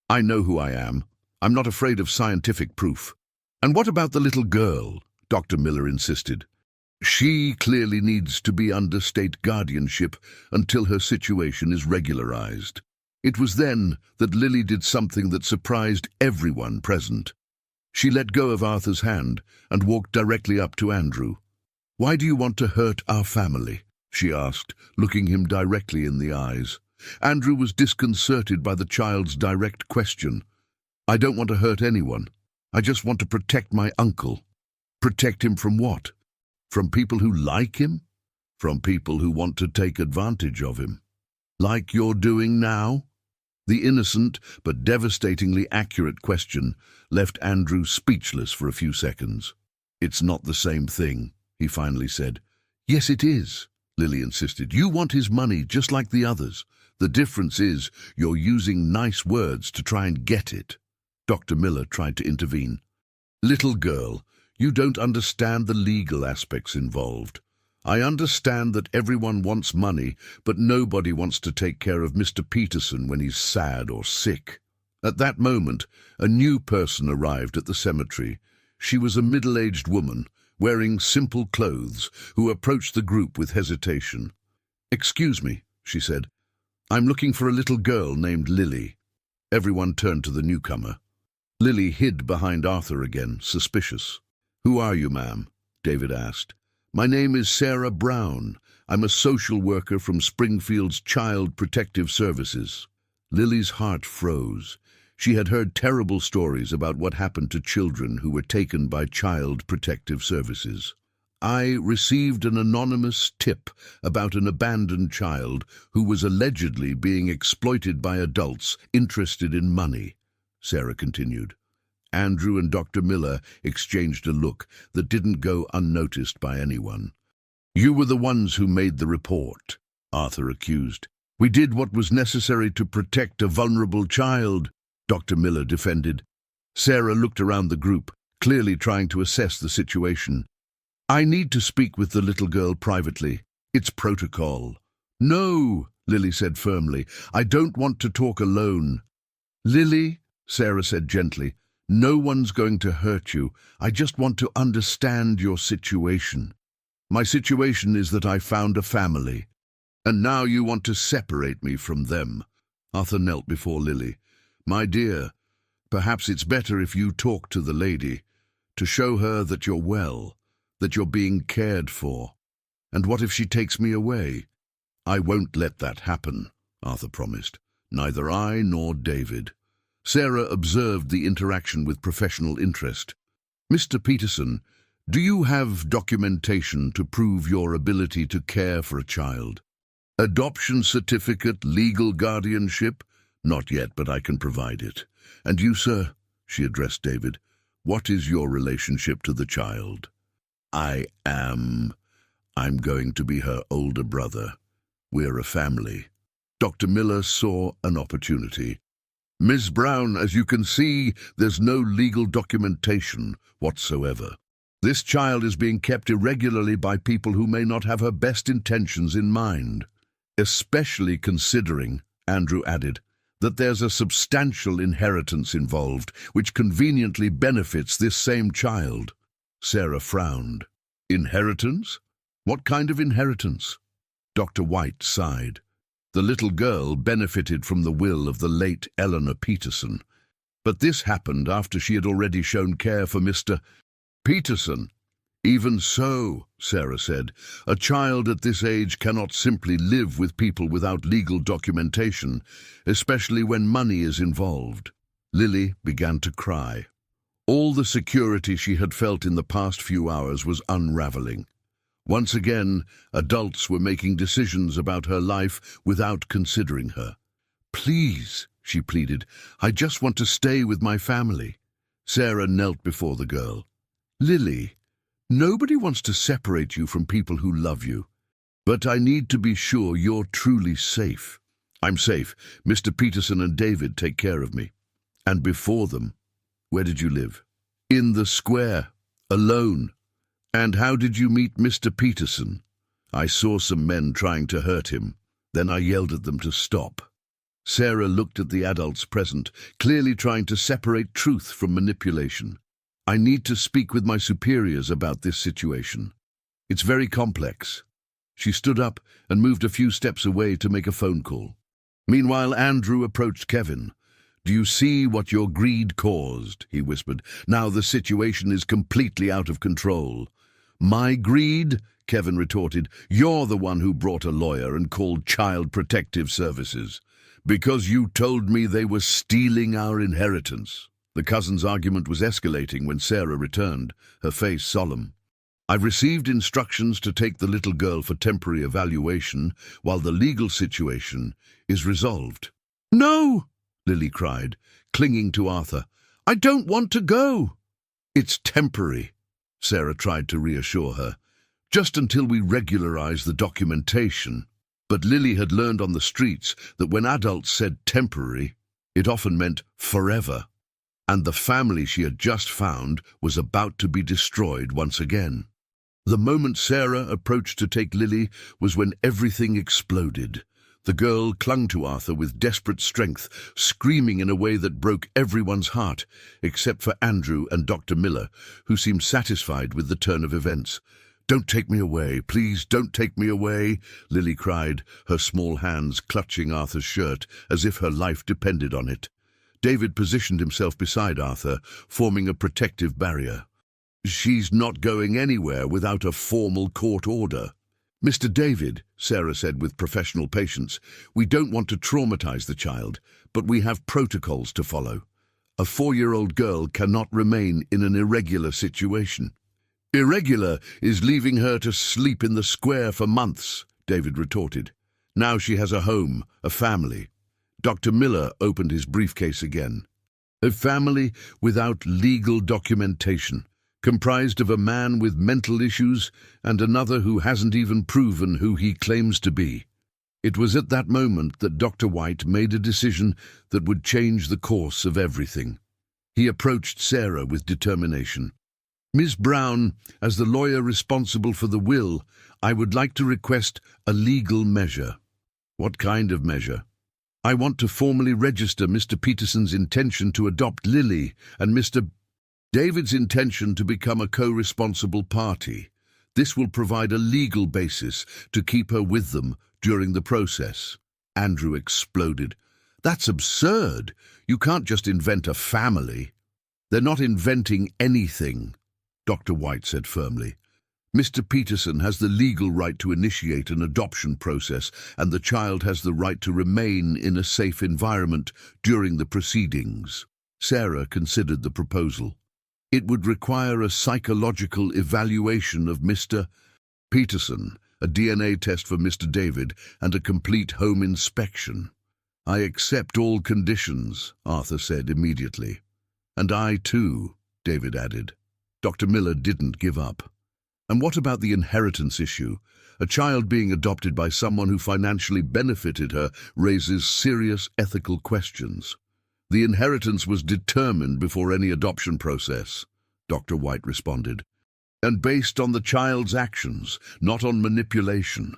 I know who I am. I'm not afraid of scientific proof. And what about the little girl? Dr. Miller insisted. She clearly needs to be under state guardianship until her situation is regularized. It was then that Lily did something that surprised everyone present. She let go of Arthur's hand and walked directly up to Andrew. Why do you want to hurt our family? She asked, looking him directly in the eyes. Andrew was disconcerted by the child's direct question. I don't want to hurt anyone. I just want to protect my uncle. Protect him from what? From people who like him? From people who want to take advantage of him? Like you're doing now? The innocent but devastatingly accurate question left Andrew speechless for a few seconds. It's not the same thing, he finally said. Yes, it is, Lily insisted. You want his money just like the others. The difference is you're using nice words to try and get it. Dr. Miller tried to intervene. Little girl, you don't understand the legal aspects involved. I understand that everyone wants money, but nobody wants to take care of Mr. Peterson when he's sad or sick. At that moment, a new person arrived at the cemetery. She was a middle-aged woman, wearing simple clothes, who approached the group with hesitation. Excuse me, she said. I'm looking for a little girl named Lily. Everyone turned to the newcomer. Lily hid behind Arthur again, suspicious. Who are you, ma'am? David asked. My name is Sarah Brown. I'm a social worker from Springfield's Child Protective Services. Lily's heart froze. She had heard terrible stories about what happened to children who were taken by Child Protective Services. I received an anonymous tip about an abandoned child who was allegedly being exploited by adults interested in money, Sarah continued. Andrew and Dr. Miller exchanged a look that didn't go unnoticed by anyone. You were the ones who made the report, Arthur accused. We did what was necessary to protect a vulnerable child, Dr. Miller defended. Sarah looked around the group, clearly trying to assess the situation. I need to speak with the little girl privately. It's protocol. No, Lily said firmly. I don't want to talk alone. Lily, Sarah said gently, no one's going to hurt you. I just want to understand your situation. My situation is that I found a family, and now you want to separate me from them. Arthur knelt before Lily. My dear, perhaps it's better if you talk to the lady, to show her that you're well, that you're being cared for. And what if she takes me away? I won't let that happen, Arthur promised. Neither I nor David. Sarah observed the interaction with professional interest. Mr. Peterson, do you have documentation to prove your ability to care for a child? Adoption certificate, legal guardianship? Not yet, but I can provide it. And you, sir, she addressed David, what is your relationship to the child? I'm going to be her older brother. We're a family. Dr. Miller saw an opportunity. Ms. Brown, as you can see, there's no legal documentation whatsoever. This child is being kept irregularly by people who may not have her best intentions in mind. Especially considering, Andrew added, that there's a substantial inheritance involved, which conveniently benefits this same child. Sarah frowned. Inheritance? What kind of inheritance? Dr. White sighed. The little girl benefited from the will of the late Eleanor Peterson, but this happened after she had already shown care for Mr. Peterson. Even so, Sarah said, a child at this age cannot simply live with people without legal documentation, especially when money is involved. Lily began to cry. All the security she had felt in the past few hours was unraveling. Once again, adults were making decisions about her life without considering her. Please, she pleaded, I just want to stay with my family. Sarah knelt before the girl. Lily, nobody wants to separate you from people who love you. But I need to be sure you're truly safe. I'm safe. Mr. Peterson and David take care of me. And before them, where did you live? In the square, alone. And how did you meet Mr. Peterson? I saw some men trying to hurt him. Then I yelled at them to stop. Sarah looked at the adults present, clearly trying to separate truth from manipulation. I need to speak with my superiors about this situation. It's very complex. She stood up and moved a few steps away to make a phone call. Meanwhile, Andrew approached Kevin. Do you see what your greed caused? He whispered. Now the situation is completely out of control. My greed? Kevin retorted. You're the one who brought a lawyer and called Child Protective Services. Because you told me they were stealing our inheritance. The cousins' argument was escalating when Sarah returned, her face solemn. I've received instructions to take the little girl for temporary evaluation while the legal situation is resolved. No! Lily cried, clinging to Arthur. I don't want to go. It's temporary, Sarah tried to reassure her. Just until we regularize the documentation. But Lily had learned on the streets that when adults said temporary, it often meant forever. And the family she had just found was about to be destroyed once again. The moment Sarah approached to take Lily was when everything exploded. The girl clung to Arthur with desperate strength, screaming in a way that broke everyone's heart, except for Andrew and Dr. Miller, who seemed satisfied with the turn of events. Don't take me away, please, don't take me away, Lily cried, her small hands clutching Arthur's shirt as if her life depended on it. David positioned himself beside Arthur, forming a protective barrier. She's not going anywhere without a formal court order. Mr. David, Sarah said with professional patience, we don't want to traumatize the child, but we have protocols to follow. A 4-year-old girl cannot remain in an irregular situation. Irregular is leaving her to sleep in the square for months, David retorted. Now she has a home, a family. Dr. Miller opened his briefcase again. A family without legal documentation, comprised of a man with mental issues and another who hasn't even proven who he claims to be. It was at that moment that Dr. White made a decision that would change the course of everything. He approached Sarah with determination. Ms. Brown, as the lawyer responsible for the will, I would like to request a legal measure. What kind of measure? I want to formally register Mr. Peterson's intention to adopt Lily and Mr. David's intention to become a co-responsible party. This will provide a legal basis to keep her with them during the process. Andrew exploded. That's absurd. You can't just invent a family. They're not inventing anything, Dr. White said firmly. Mr. Peterson has the legal right to initiate an adoption process, and the child has the right to remain in a safe environment during the proceedings. Sarah considered the proposal. It would require a psychological evaluation of Mr. Peterson, a DNA test for Mr. David, and a complete home inspection. I accept all conditions, Arthur said immediately. And I too, David added. Dr. Miller didn't give up. And what about the inheritance issue? A child being adopted by someone who financially benefited her raises serious ethical questions. The inheritance was determined before any adoption process, Dr. White responded, and based on the child's actions, not on manipulation.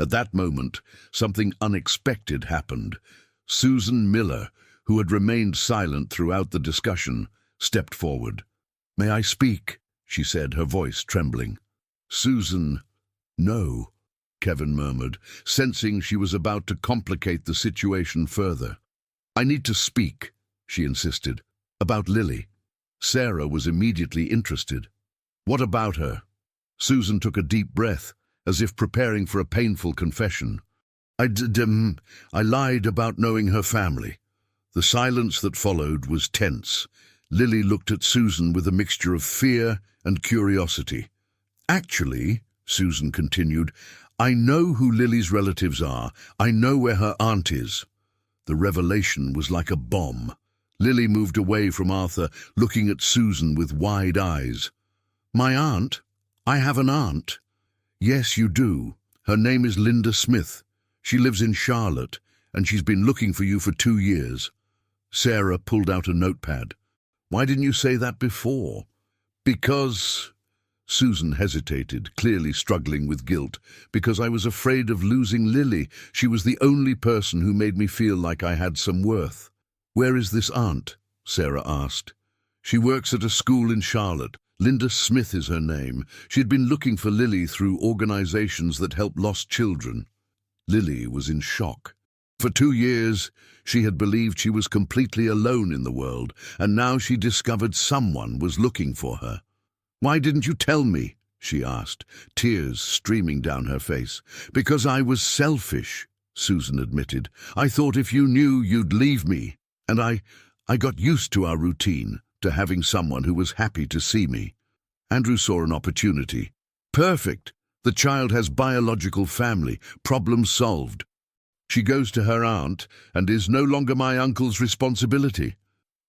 At that moment, something unexpected happened. Susan Miller, who had remained silent throughout the discussion, stepped forward. "May I speak?" she said, her voice trembling. "Susan, no," Kevin murmured, sensing she was about to complicate the situation further. "I need to speak," she insisted, "about Lily." Sarah was immediately interested. "What about her?" Susan took a deep breath, as if preparing for a painful confession. I lied about knowing her family." The silence that followed was tense. Lily looked at Susan with a mixture of fear and curiosity. "Actually," Susan continued, "I know who Lily's relatives are. I know where her aunt is." The revelation was like a bomb. Lily moved away from Arthur, looking at Susan with wide eyes. "My aunt? I have an aunt." "Yes, you do. Her name is Linda Smith. She lives in Charlotte, and she's been looking for you for 2 years. Sarah pulled out a notepad. "Why didn't you say that before?" "Because—" Susan hesitated, clearly struggling with guilt. "Because I was afraid of losing Lily. She was the only person who made me feel like I had some worth." "Where is this aunt?" Sarah asked. "She works at a school in Charlotte. Linda Smith is her name. She'd been looking for Lily through organizations that help lost children." Lily was in shock. For 2 years, she had believed she was completely alone in the world, and now she discovered someone was looking for her. "Why didn't you tell me?" she asked, tears streaming down her face. "Because I was selfish," Susan admitted. "I thought if you knew, you'd leave me. And I got used to our routine, to having someone who was happy to see me." Andrew saw an opportunity. "Perfect! The child has biological family. Problem solved. She goes to her aunt and is no longer my uncle's responsibility."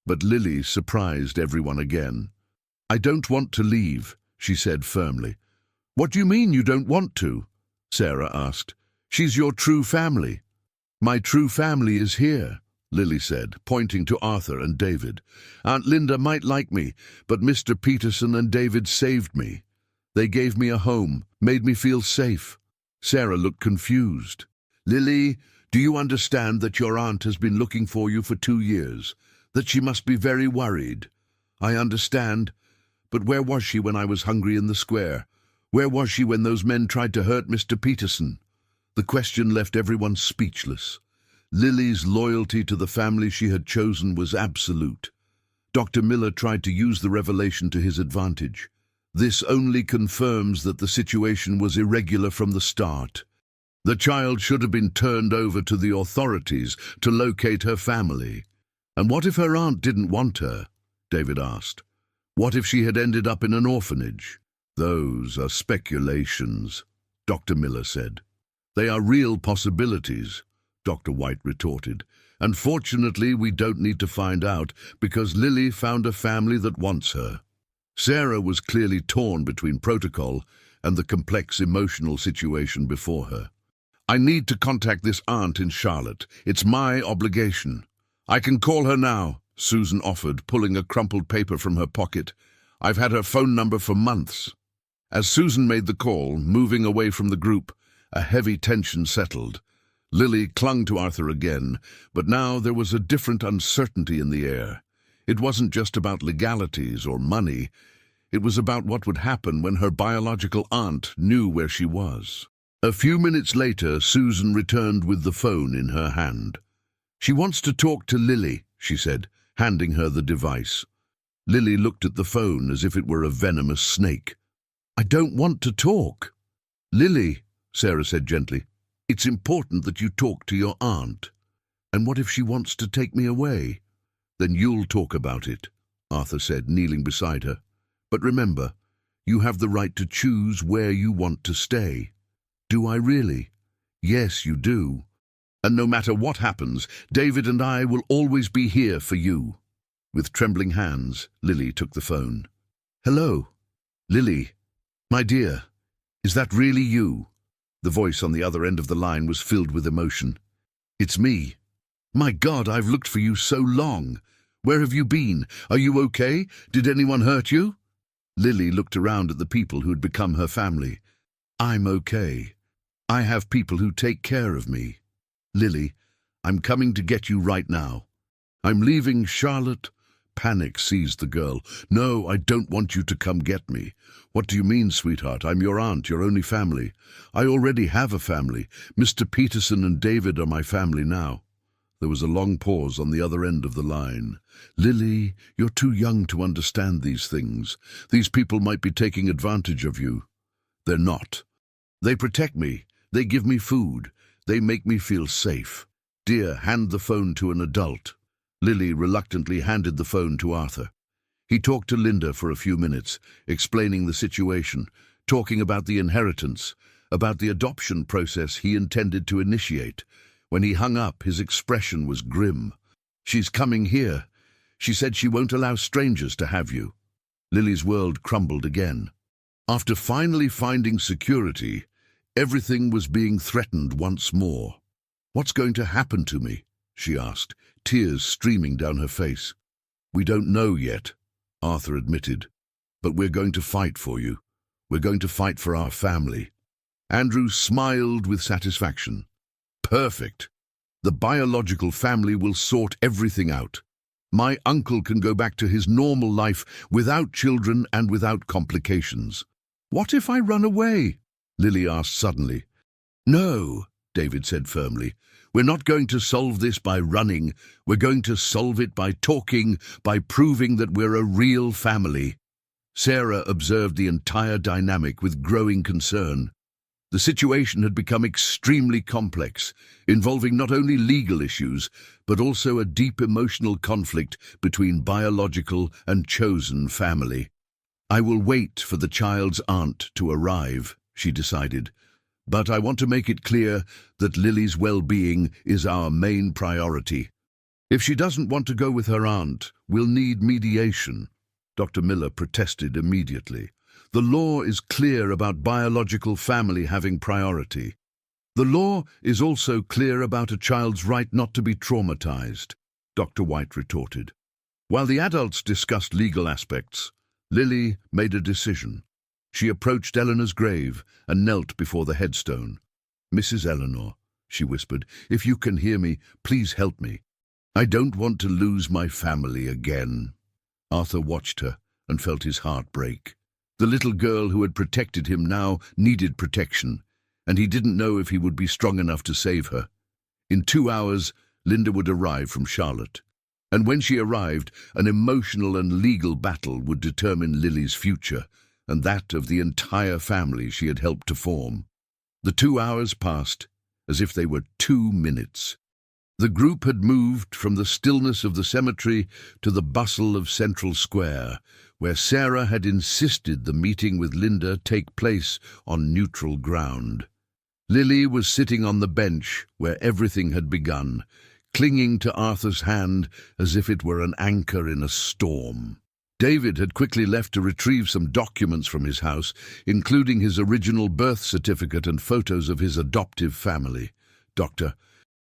But Lily surprised everyone again. "I don't want to leave," she said firmly. "What do you mean you don't want to?" Sarah asked. "She's your true family." "My true family is here," Lily said, pointing to Arthur and David. "Aunt Linda might like me, but Mr. Peterson and David saved me. They gave me a home, made me feel safe." Sarah looked confused. "Lily, do you understand that your aunt has been looking for you for 2 years? That she must be very worried?" "I understand. But where was she when I was hungry in the square? Where was she when those men tried to hurt Mr. Peterson?" The question left everyone speechless. Lily's loyalty to the family she had chosen was absolute. Dr. Miller tried to use the revelation to his advantage. "This only confirms that the situation was irregular from the start. The child should have been turned over to the authorities to locate her family." "And what if her aunt didn't want her?" David asked. "What if she had ended up in an orphanage?" "Those are speculations," Dr. Miller said. "They are real possibilities," Dr. White retorted. "And fortunately, we don't need to find out, because Lily found a family that wants her." Sarah was clearly torn between protocol and the complex emotional situation before her. "I need to contact this aunt in Charlotte. It's my obligation." "I can call her now," Susan offered, pulling a crumpled paper from her pocket. "I've had her phone number for months." As Susan made the call, moving away from the group, a heavy tension settled. Lily clung to Arthur again, but now there was a different uncertainty in the air. It wasn't just about legalities or money. It was about what would happen when her biological aunt knew where she was. A few minutes later, Susan returned with the phone in her hand. "She wants to talk to Lily," she said, handing her the device. Lily looked at the phone as if it were a venomous snake. I don't want to talk. Lily, Sarah said gently, it's important that you talk to your aunt. And what if she wants to take me away? Then you'll talk about it, Arthur said, kneeling beside her. But remember, you have the right to choose where you want to stay. Do I really? Yes, you do. And no matter what happens, David and I will always be here for you. With trembling hands, Lily took the phone. Hello? Lily, my dear, is that really you? The voice on the other end of the line was filled with emotion. It's me. My God, I've looked for you so long. Where have you been? Are you okay? Did anyone hurt you? Lily looked around at the people who had become her family. I'm okay. I have people who take care of me. Lily, I'm coming to get you right now. I'm leaving, Charlotte. Panic seized the girl. No, I don't want you to come get me. What do you mean, sweetheart? I'm your aunt, your only family. I already have a family. Mr. Peterson and David are my family now. There was a long pause on the other end of the line. Lily, you're too young to understand these things. These people might be taking advantage of you. They're not. They protect me. They give me food. They make me feel safe. Dear, hand the phone to an adult. Lily reluctantly handed the phone to Arthur. He talked to Linda for a few minutes, explaining the situation, talking about the inheritance, about the adoption process he intended to initiate. When he hung up, his expression was grim. She's coming here. She said she won't allow strangers to have you. Lily's world crumbled again. After finally finding security, everything was being threatened once more. What's going to happen to me? She asked, tears streaming down her face. We don't know yet, Arthur admitted, but we're going to fight for you. We're going to fight for our family. Andrew smiled with satisfaction. Perfect. The biological family will sort everything out. My uncle can go back to his normal life without children and without complications. What if I run away? Lily asked suddenly. No, David said firmly. We're not going to solve this by running. We're going to solve it by talking, by proving that we're a real family. Sarah observed the entire dynamic with growing concern. The situation had become extremely complex, involving not only legal issues, but also a deep emotional conflict between biological and chosen family. I will wait for the child's aunt to arrive, she decided. But I want to make it clear that Lily's well-being is our main priority. If she doesn't want to go with her aunt, we'll need mediation. Dr. Miller protested immediately. The law is clear about biological family having priority. The law is also clear about a child's right not to be traumatized, Dr. White retorted. While the adults discussed legal aspects, Lily made a decision. She approached Eleanor's grave and knelt before the headstone. Mrs. Eleanor, she whispered, if you can hear me, please help me. I don't want to lose my family again. Arthur watched her and felt his heart break. The little girl who had protected him now needed protection, and he didn't know if he would be strong enough to save her. In 2 hours, Linda would arrive from Charlotte. And when she arrived, an emotional and legal battle would determine Lily's future, and that of the entire family she had helped to form. The 2 hours passed as if they were 2 minutes. The group had moved from the stillness of the cemetery to the bustle of Central Square, where Sarah had insisted the meeting with Linda take place on neutral ground. Lily was sitting on the bench where everything had begun, clinging to Arthur's hand as if it were an anchor in a storm. David had quickly left to retrieve some documents from his house, including his original birth certificate and photos of his adoptive family. Dr.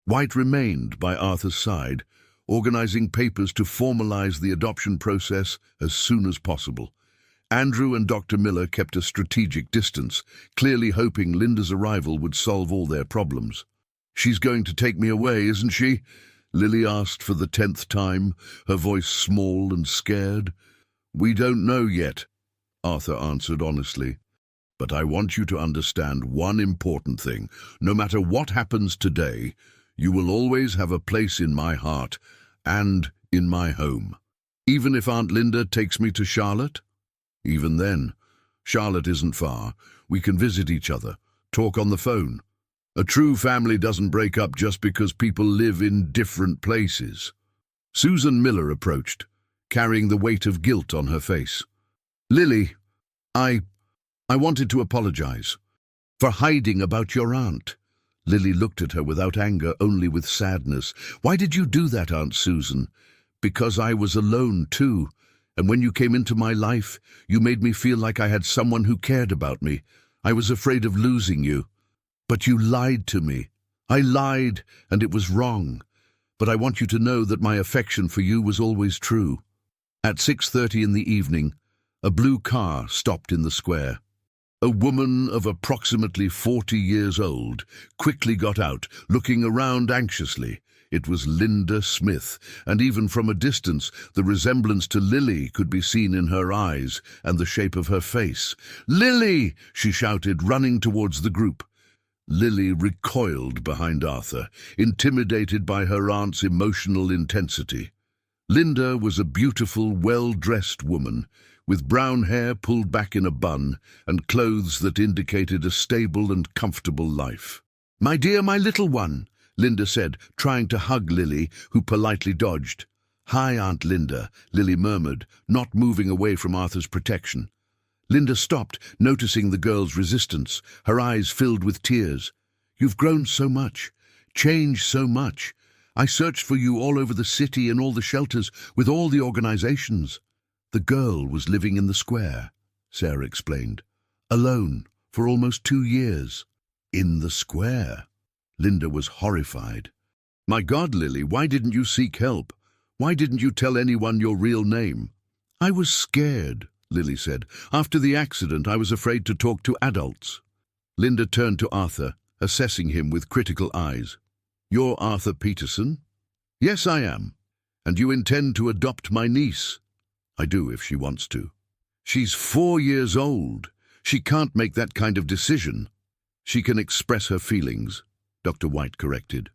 White remained by Arthur's side, organizing papers to formalize the adoption process as soon as possible. Andrew and Dr. Miller kept a strategic distance, clearly hoping Linda's arrival would solve all their problems. She's going to take me away, isn't she? Lily asked for the 10th time, her voice small and scared. We don't know yet, Arthur answered honestly. But I want you to understand one important thing. No matter what happens today, you will always have a place in my heart and in my home. Even if Aunt Linda takes me to Charlotte? Even then, Charlotte isn't far. We can visit each other, talk on the phone. A true family doesn't break up just because people live in different places. Susan Miller approached, carrying the weight of guilt on her face. Lily, I wanted to apologize for hiding about your aunt. Lily looked at her without anger, only with sadness. Why did you do that, Aunt Susan? Because I was alone too, and when you came into my life, you made me feel like I had someone who cared about me. I was afraid of losing you. But you lied to me. I lied, and it was wrong. But I want you to know that my affection for you was always true. At 6:30 in the evening, a blue car stopped in the square. A woman of approximately 40 years old quickly got out, looking around anxiously. It was Linda Smith, and even from a distance, the resemblance to Lily could be seen in her eyes and the shape of her face. "Lily!" she shouted, running towards the group. Lily recoiled behind Arthur, intimidated by her aunt's emotional intensity. Linda was a beautiful, well-dressed woman, with brown hair pulled back in a bun and clothes that indicated a stable and comfortable life. "My dear, my little one," Linda said, trying to hug Lily, who politely dodged. "Hi, Aunt Linda," Lily murmured, not moving away from Arthur's protection. Linda stopped, noticing the girl's resistance, her eyes filled with tears. "You've grown so much, changed so much. I searched for you all over the city and all the shelters, with all the organizations." "The girl was living in the square," Sarah explained. "Alone, for almost 2 years." "In the square?" Linda was horrified. "My God, Lily, why didn't you seek help? Why didn't you tell anyone your real name?" "I was scared," Lily said. "After the accident, I was afraid to talk to adults." Linda turned to Arthur, assessing him with critical eyes. "You're Arthur Peterson?" "Yes, I am. And you intend to adopt my niece?" "I do, if she wants to." "She's 4 years old. She can't make that kind of decision." "She can express her feelings," Dr. White corrected.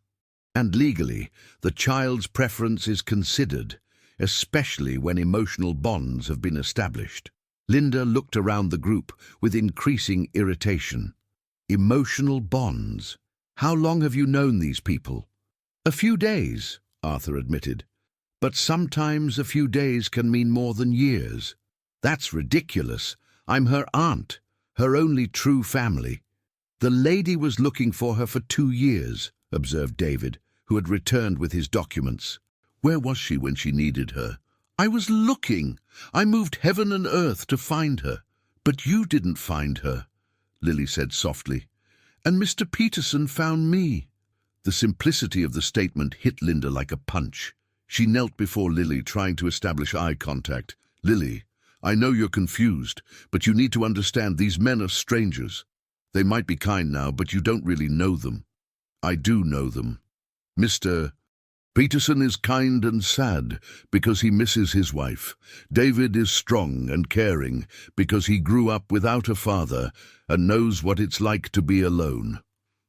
"And legally, the child's preference is considered, especially when emotional bonds have been established." Linda looked around the group with increasing irritation. "Emotional bonds? How long have you known these people?" "A few days," Arthur admitted. "But sometimes a few days can mean more than years." "That's ridiculous. I'm her aunt, her only true family." "The lady was looking for her for 2 years, observed David, who had returned with his documents. "Where was she when she needed her?" "I was looking. I moved heaven and earth to find her." "But you didn't find her," Lily said softly. "And Mr. Peterson found me." The simplicity of the statement hit Linda like a punch. She knelt before Lily, trying to establish eye contact. "Lily, I know you're confused, but you need to understand these men are strangers. They might be kind now, but you don't really know them." "I do know them. Mr. Peterson is kind and sad because he misses his wife. David is strong and caring because he grew up without a father and knows what it's like to be alone."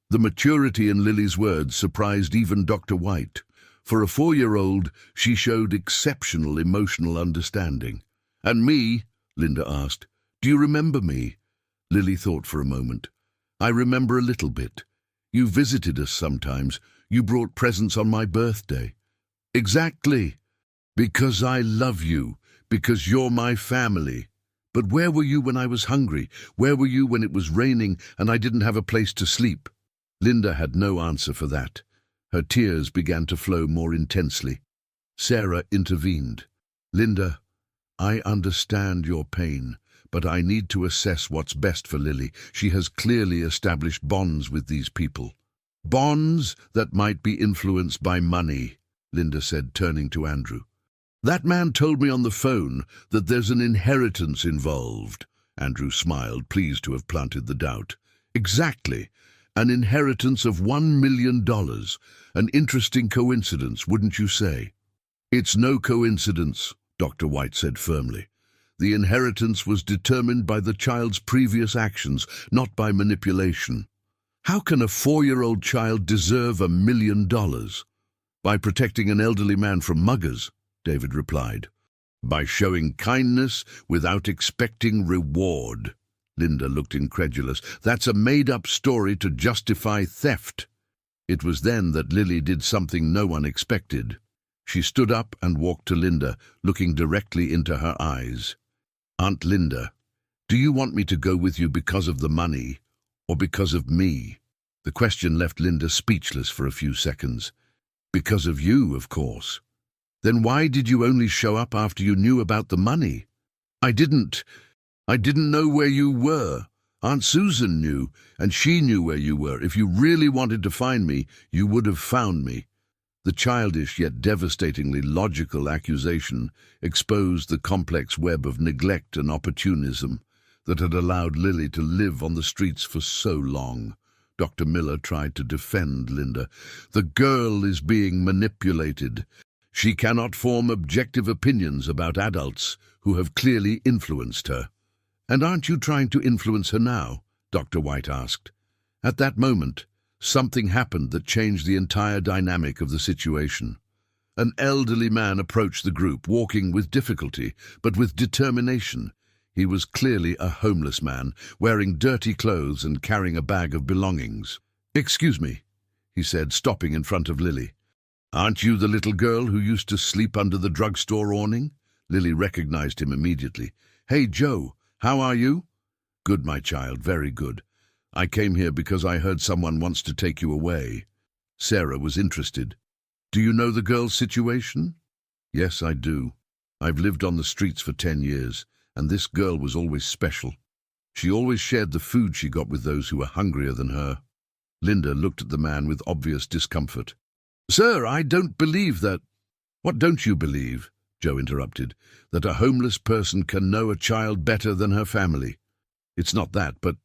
The maturity in Lily's words surprised even Dr. White. For a 4-year-old, she showed exceptional emotional understanding. "And me?" Linda asked. "Do you remember me?" Lily thought for a moment. "I remember a little bit. You visited us sometimes. You brought presents on my birthday." "Exactly. Because I love you. Because you're my family." "But where were you when I was hungry? Where were you when it was raining and I didn't have a place to sleep?" Linda had no answer for that. Her tears began to flow more intensely. Sarah intervened. "Linda, I understand your pain, but I need to assess what's best for Lily. She has clearly established bonds with these people." "Bonds that might be influenced by money," Linda said, turning to Andrew. "That man told me on the phone that there's an inheritance involved." Andrew smiled, pleased to have planted the doubt. "Exactly. An inheritance of $1 million. An interesting coincidence, wouldn't you say?" "It's no coincidence," Dr. White said firmly. "The inheritance was determined by the child's previous actions, not by manipulation." "How can a 4-year-old child deserve $1 million?" "By protecting an elderly man from muggers," David replied. "By showing kindness without expecting reward." Linda looked incredulous. That's a made-up story to justify theft. It was then that Lily did something no one expected. She stood up and walked to Linda, looking directly into her eyes. Aunt Linda, do you want me to go with you because of the money, or because of me? The question left Linda speechless for a few seconds. Because of you, of course. Then why did you only show up after you knew about the money? I didn't know where you were. Aunt Susan knew, and she knew where you were. If you really wanted to find me, you would have found me. The childish yet devastatingly logical accusation exposed the complex web of neglect and opportunism that had allowed Lily to live on the streets for so long. Dr. Miller tried to defend Linda. The girl is being manipulated. She cannot form objective opinions about adults who have clearly influenced her. And aren't you trying to influence her now? Dr. White asked. At that moment, something happened that changed the entire dynamic of the situation. An elderly man approached the group, walking with difficulty, but with determination. He was clearly a homeless man, wearing dirty clothes and carrying a bag of belongings. Excuse me, he said, stopping in front of Lily. Aren't you the little girl who used to sleep under the drugstore awning? Lily recognized him immediately. Hey, Joe, how are you? Good, my child, very good. I came here because I heard someone wants to take you away. Sarah was interested. Do you know the girl's situation? Yes, I do. I've lived on the streets for 10 years. And this girl was always special. She always shared the food she got with those who were hungrier than her. Linda looked at the man with obvious discomfort. Sir, I don't believe that. What don't you believe? Joe interrupted. That a homeless person can know a child better than her family. It's not that, but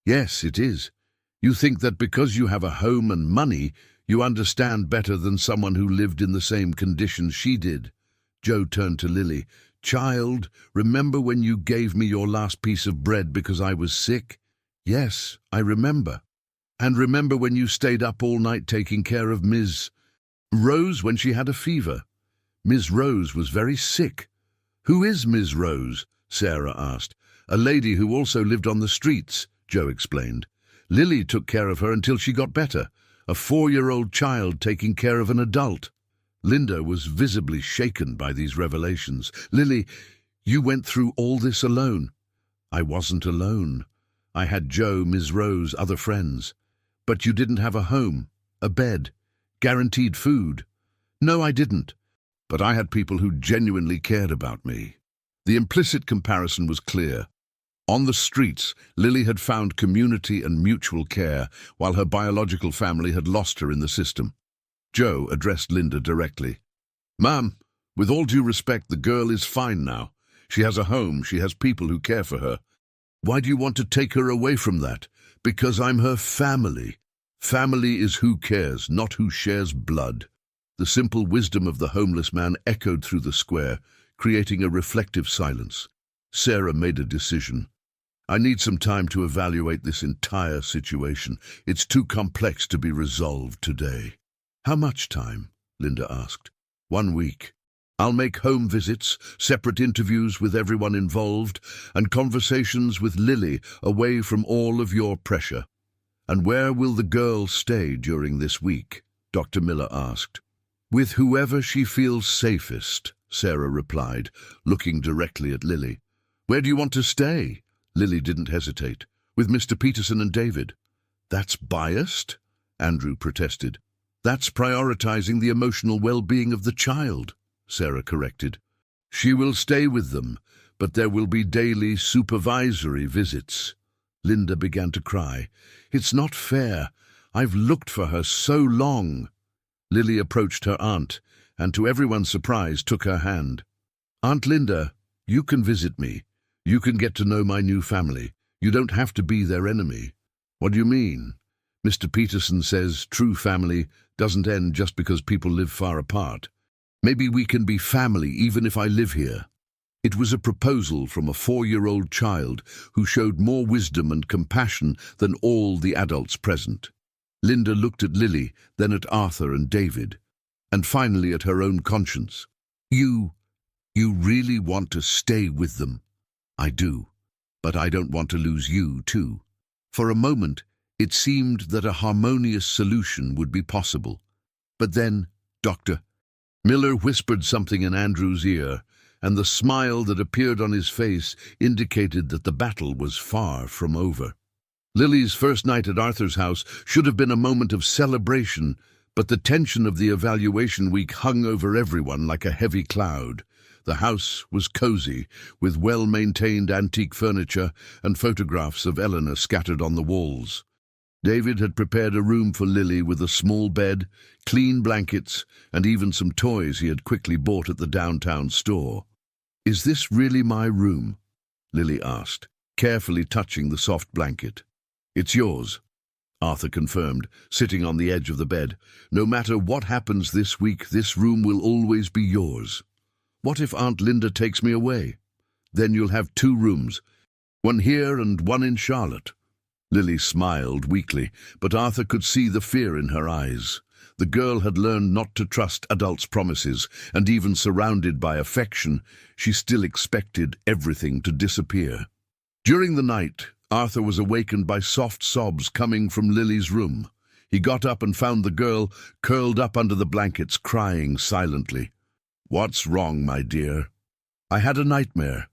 yes, it is. You think that because you have a home and money, you understand better than someone who lived in the same conditions she did. Joe turned to Lily. Child, remember when you gave me your last piece of bread because I was sick? Yes, I remember. And remember when you stayed up all night taking care of Ms. Rose when she had a fever? Ms. Rose was very sick. Who is Ms. Rose? Sarah asked. A lady who also lived on the streets, Joe explained. Lily took care of her until she got better. A 4-year-old child taking care of an adult. Linda was visibly shaken by these revelations. Lily, you went through all this alone. I wasn't alone. I had Joe, Ms. Rose, other friends. But you didn't have a home, a bed, guaranteed food. No, I didn't. But I had people who genuinely cared about me. The implicit comparison was clear. On the streets, Lily had found community and mutual care, while her biological family had lost her in the system. Joe addressed Linda directly. Ma'am, with all due respect, the girl is fine now. She has a home, she has people who care for her. Why do you want to take her away from that? Because I'm her family. Family is who cares, not who shares blood. The simple wisdom of the homeless man echoed through the square, creating a reflective silence. Sarah made a decision. I need some time to evaluate this entire situation. It's too complex to be resolved today. How much time? Linda asked. 1 week. I'll make home visits, separate interviews with everyone involved, and conversations with Lily away from all of your pressure. And where will the girl stay during this week? Dr. Miller asked. With whoever she feels safest, Sarah replied, looking directly at Lily. Where do you want to stay? Lily didn't hesitate. With Mr. Peterson and David. That's biased? Andrew protested. That's prioritizing the emotional well-being of the child, Sarah corrected. She will stay with them, but there will be daily supervisory visits. Linda began to cry. It's not fair. I've looked for her so long. Lily approached her aunt, and to everyone's surprise took her hand. Aunt Linda, you can visit me. You can get to know my new family. You don't have to be their enemy. What do you mean? Mr. Peterson says true family doesn't end just because people live far apart. Maybe we can be family even if I live here. It was a proposal from a 4-year-old child who showed more wisdom and compassion than all the adults present. Linda looked at Lily, then at Arthur and David, and finally at her own conscience. You really want to stay with them? I do. But I don't want to lose you, too. For a moment, it seemed that a harmonious solution would be possible. But then, Doctor Miller whispered something in Andrew's ear, and the smile that appeared on his face indicated that the battle was far from over. Lily's first night at Arthur's house should have been a moment of celebration, but the tension of the evaluation week hung over everyone like a heavy cloud. The house was cozy, with well-maintained antique furniture and photographs of Eleanor scattered on the walls. David had prepared a room for Lily with a small bed, clean blankets, and even some toys he had quickly bought at the downtown store. "Is this really my room?" Lily asked, carefully touching the soft blanket. "It's yours," Arthur confirmed, sitting on the edge of the bed. "No matter what happens this week, this room will always be yours. What if Aunt Linda takes me away? Then you'll have 2 rooms, one here and one in Charlotte." Lily smiled weakly, but Arthur could see the fear in her eyes. The girl had learned not to trust adults' promises, and even surrounded by affection, she still expected everything to disappear. During the night, Arthur was awakened by soft sobs coming from Lily's room. He got up and found the girl curled up under the blankets, crying silently. "What's wrong, my dear?" "I had a nightmare.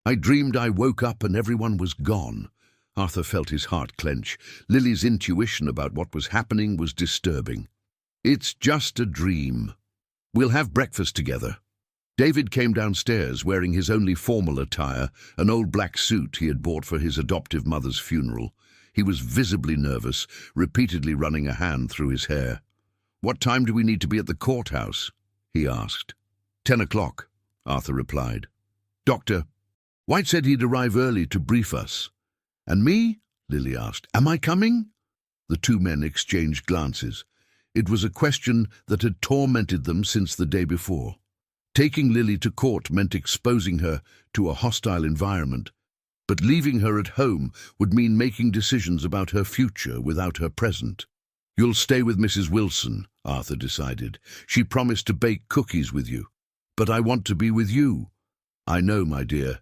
I dreamed I woke up and everyone was gone." Arthur felt his heart clench. Lily's intuition about what was happening was disturbing. "It's just a dream. We'll have breakfast together." David came downstairs wearing his only formal attire, an old black suit he had bought for his adoptive mother's funeral. He was visibly nervous, repeatedly running a hand through his hair. "What time do we need to be at the courthouse?" he asked. 10 o'clock, Arthur replied. "Doctor, White said he'd arrive early to brief us." "And me?" Lily asked. "Am I coming?" The 2 men exchanged glances. It was a question that had tormented them since the day before. Taking Lily to court meant exposing her to a hostile environment, but leaving her at home would mean making decisions about her future without her present. "You'll stay with Mrs. Wilson," Arthur decided. "She promised to bake cookies with you." "But I want to be with you." "I know, my dear.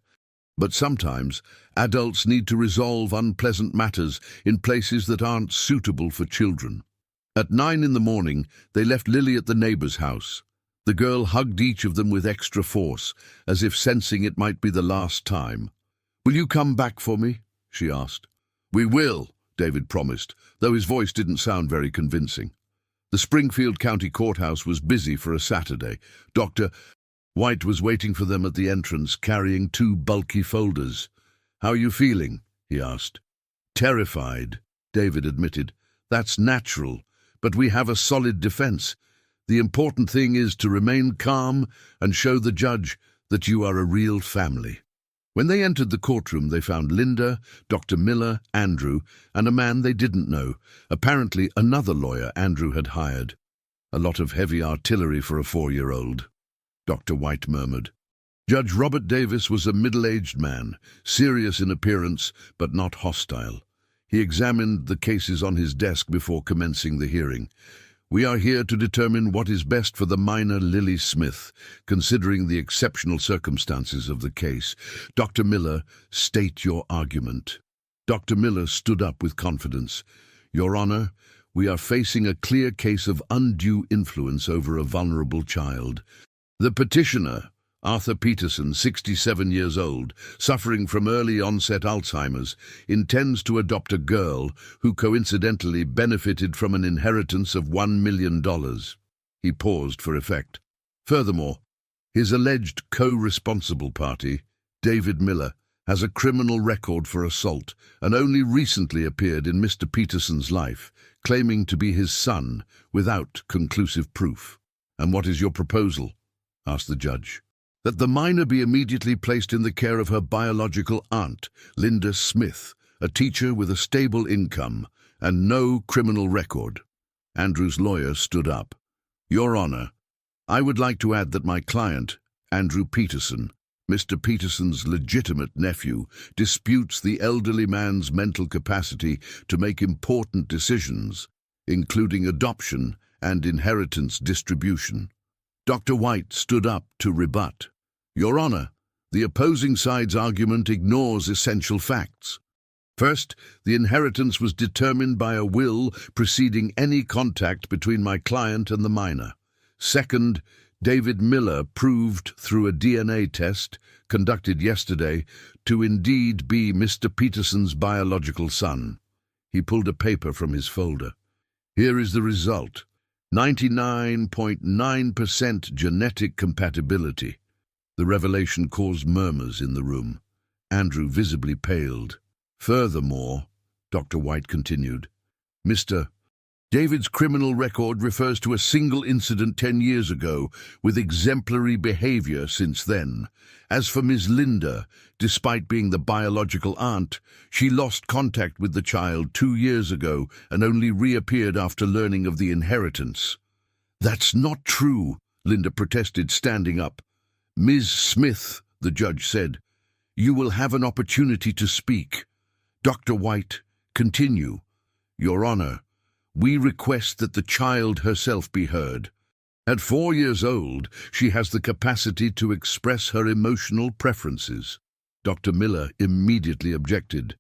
But sometimes adults need to resolve unpleasant matters in places that aren't suitable for children." At 9 in the morning, they left Lily at the neighbor's house. The girl hugged each of them with extra force, as if sensing it might be the last time. "Will you come back for me?" she asked. "We will," David promised, though his voice didn't sound very convincing. The Springfield County Courthouse was busy for a Saturday. Dr. White was waiting for them at the entrance, carrying 2 bulky folders. "How are you feeling?" he asked. "Terrified," David admitted. "That's natural, but we have a solid defense. The important thing is to remain calm and show the judge that you are a real family." When they entered the courtroom, they found Linda, Dr. Miller, Andrew, and a man they didn't know, apparently another lawyer Andrew had hired. "A lot of heavy artillery for a 4-year-old, Dr. White murmured. Judge Robert Davis was a middle-aged man, serious in appearance but not hostile. He examined the cases on his desk before commencing the hearing. "We are here to determine what is best for the minor Lily Smith, considering the exceptional circumstances of the case. Dr. Miller, state your argument." Dr. Miller stood up with confidence. "Your Honor, we are facing a clear case of undue influence over a vulnerable child. The petitioner, Arthur Peterson, 67 years old, suffering from early-onset Alzheimer's, intends to adopt a girl who coincidentally benefited from an inheritance of $1 million. He paused for effect. Furthermore, his alleged co-responsible party, David Miller, has a criminal record for assault and only recently appeared in Mr. Peterson's life, claiming to be his son without conclusive proof. "And what is your proposal?" asked the judge. "That the minor be immediately placed in the care of her biological aunt, Linda Smith, a teacher with a stable income and no criminal record." Andrew's lawyer stood up. "Your Honor, I would like to add that my client, Andrew Peterson, Mr. Peterson's legitimate nephew, disputes the elderly man's mental capacity to make important decisions, including adoption and inheritance distribution." Dr. White stood up to rebut. "Your Honor, The opposing side's argument ignores essential facts. First, the inheritance was determined by a will preceding any contact between my client and the minor. Second, David Miller proved through a DNA test conducted yesterday to indeed be Mr. Peterson's biological son. He pulled a paper from his folder. Here is the result: 99.9% genetic compatibility. The revelation caused murmurs in the room. Andrew visibly paled. Furthermore, Dr. White continued, Mr. David's criminal record refers to a single incident 10 years ago, with exemplary behavior since then. As for Ms. Linda, despite being the biological aunt, she lost contact with the child 2 years ago and only reappeared after learning of the inheritance. That's not true, Linda protested, standing up. Ms. Smith, the judge said, you will have an opportunity to speak. Dr. White, continue. Your Honor, we request that the child herself be heard. At 4 years old, she has the capacity to express her emotional preferences. Dr. Miller immediately objected.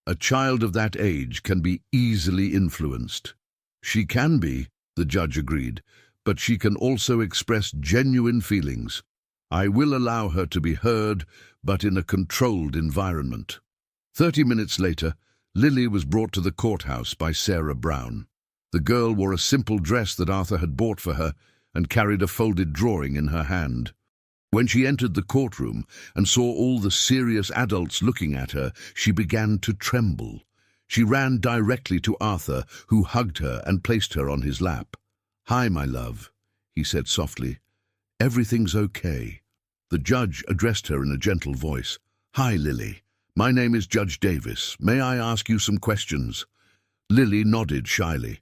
A child of that age can be easily influenced. She can be, the judge agreed, but she can also express genuine feelings. I will allow her to be heard, but in a controlled environment. 30 minutes later, Lily was brought to the courthouse by Sarah Brown. The girl wore a simple dress that Arthur had bought for her and carried a folded drawing in her hand. When she entered the courtroom and saw all the serious adults looking at her, she began to tremble. She ran directly to Arthur, who hugged her and placed her on his lap. "Hi, my love," he said softly. "Everything's okay." The judge addressed her in a gentle voice. "Hi, Lily. My name is Judge Davis. May I ask you some questions?" Lily nodded shyly.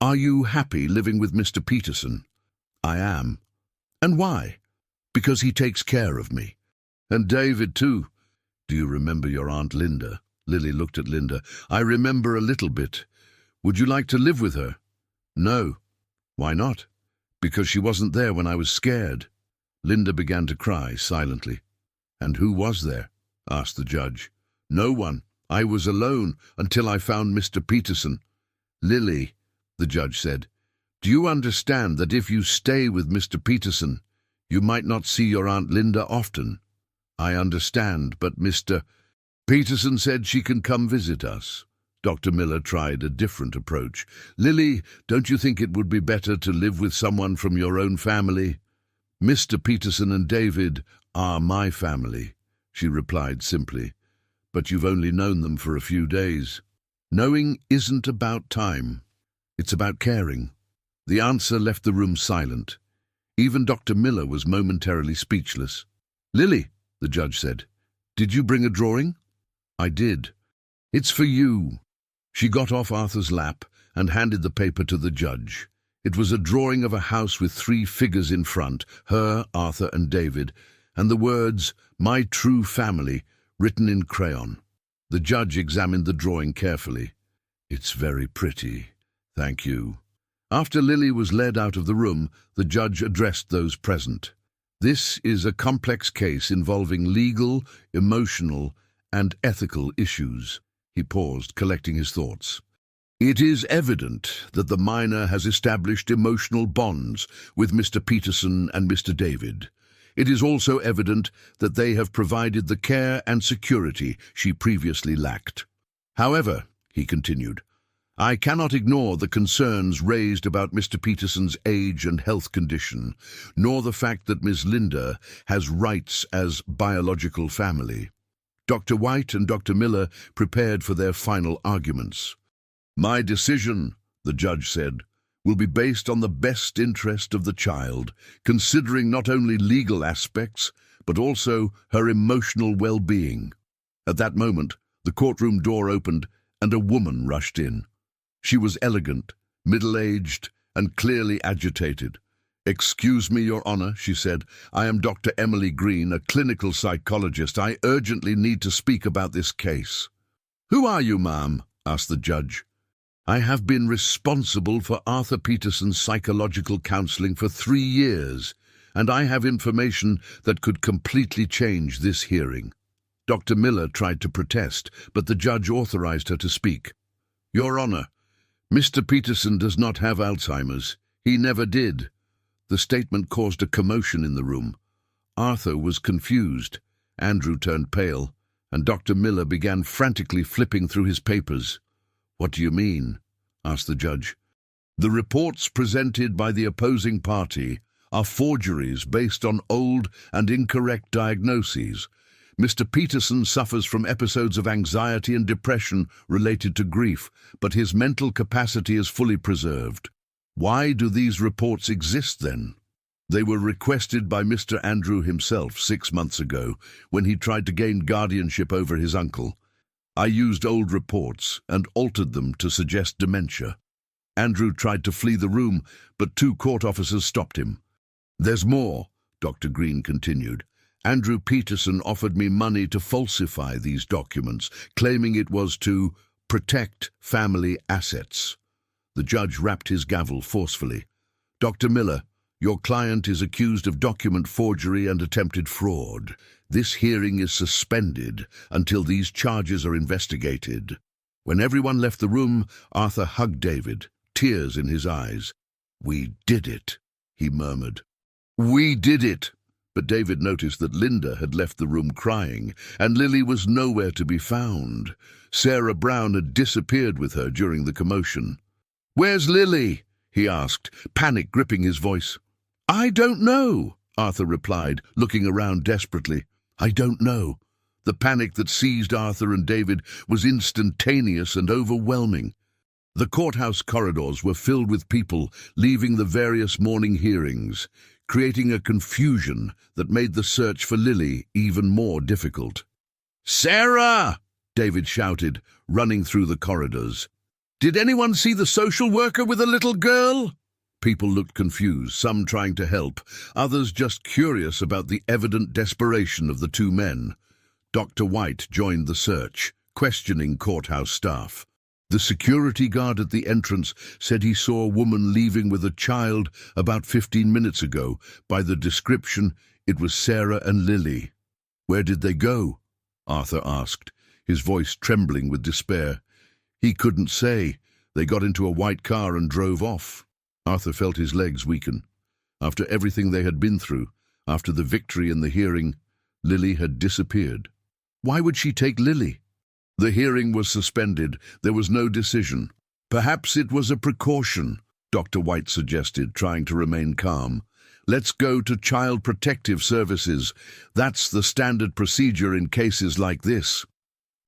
"Are you happy living with Mr. Peterson?" "I am." "And why?" "Because he takes care of me. And David, too." "Do you remember your Aunt Linda?" Lily looked at Linda. "I remember a little bit. Would you like to live with her?" "No." "Why not?" "Because she wasn't there when I was scared." Linda began to cry silently. "And who was there?" asked the judge. "No one. I was alone until I found Mr. Peterson." "Lily," the judge said, "do you understand that if you stay with Mr. Peterson, you might not see your Aunt Linda often?" "I understand, but Mr. Peterson said she can come visit us." Dr. Miller tried a different approach. "Lily, don't you think it would be better to live with someone from your own family?" "Mr. Peterson and David are my family," she replied simply. "But you've only known them for a few days." "Knowing isn't about time. It's about caring." The answer left the room silent. Even Dr. Miller was momentarily speechless. "Lily," the judge said, "did you bring a drawing?" "I did." "It's for you." She got off Arthur's lap and handed the paper to the judge. It was a drawing of a house with 3 figures in front, her, Arthur, and David, and the words, "My True Family," written in crayon. The judge examined the drawing carefully. "It's very pretty. Thank you." After Lily was led out of the room, the judge addressed those present. "This is a complex case involving legal, emotional, and ethical issues." He paused, collecting his thoughts. "It is evident that the minor has established emotional bonds with Mr. Peterson and Mr. David. It is also evident that they have provided the care and security she previously lacked. However," he continued, "I cannot ignore the concerns raised about Mr. Peterson's age and health condition, nor the fact that Ms. Linda has rights as biological family." Dr. White and Dr. Miller prepared for their final arguments. "My decision," the judge said, "will be based on the best interest of the child, considering not only legal aspects, but also her emotional well-being." At that moment, the courtroom door opened and a woman rushed in. She was elegant, middle-aged, and clearly agitated. "Excuse me, Your Honor," she said. "I am Dr. Emily Green, a clinical psychologist. I urgently need to speak about this case." "Who are you, ma'am?" asked the judge. "I have been responsible for Arthur Peterson's psychological counseling for 3 years, and I have information that could completely change this hearing." Dr. Miller tried to protest, but the judge authorized her to speak. "Your Honor, Mr. Peterson does not have Alzheimer's. He never did." The statement caused a commotion in the room. Arthur was confused. Andrew turned pale, and Dr. Miller began frantically flipping through his papers. "What do you mean?" asked the judge. "The reports presented by the opposing party are forgeries based on old and incorrect diagnoses. Mr. Peterson suffers from episodes of anxiety and depression related to grief, but his mental capacity is fully preserved. Why do these reports exist then?" "They were requested by Mr. Andrew himself 6 months ago when he tried to gain guardianship over his uncle. I used old reports and altered them to suggest dementia." Andrew tried to flee the room, but 2 court officers stopped him. "There's more," Dr. Green continued. "Andrew Peterson offered me money to falsify these documents, claiming it was to protect family assets." The judge rapped his gavel forcefully. "Dr. Miller, your client is accused of document forgery and attempted fraud. This hearing is suspended until these charges are investigated." When everyone left the room, Arthur hugged David, tears in his eyes. "We did it," he murmured. "We did it." But David noticed that Linda had left the room crying, and Lily was nowhere to be found. Sarah Brown had disappeared with her during the commotion. "Where's Lily?" he asked, panic gripping his voice. "I don't know," Arthur replied, looking around desperately. "I don't know." The panic that seized Arthur and David was instantaneous and overwhelming. The courthouse corridors were filled with people leaving the various morning hearings, creating a confusion that made the search for Lily even more difficult. "Sarah!" David shouted, running through the corridors. "Did anyone see the social worker with a little girl?" People looked confused, some trying to help, others just curious about the evident desperation of the 2 men. Dr. White joined the search, questioning courthouse staff. The security guard at the entrance said he saw a woman leaving with a child about 15 minutes ago. By the description, it was Sarah and Lily. "Where did they go?" Arthur asked, his voice trembling with despair. He couldn't say. They got into a white car and drove off. Arthur felt his legs weaken. After everything they had been through, after the victory in the hearing, Lily had disappeared. Why would she take Lily? The hearing was suspended. There was no decision. "Perhaps it was a precaution," Dr. White suggested, trying to remain calm. "Let's go to Child Protective Services. That's the standard procedure in cases like this."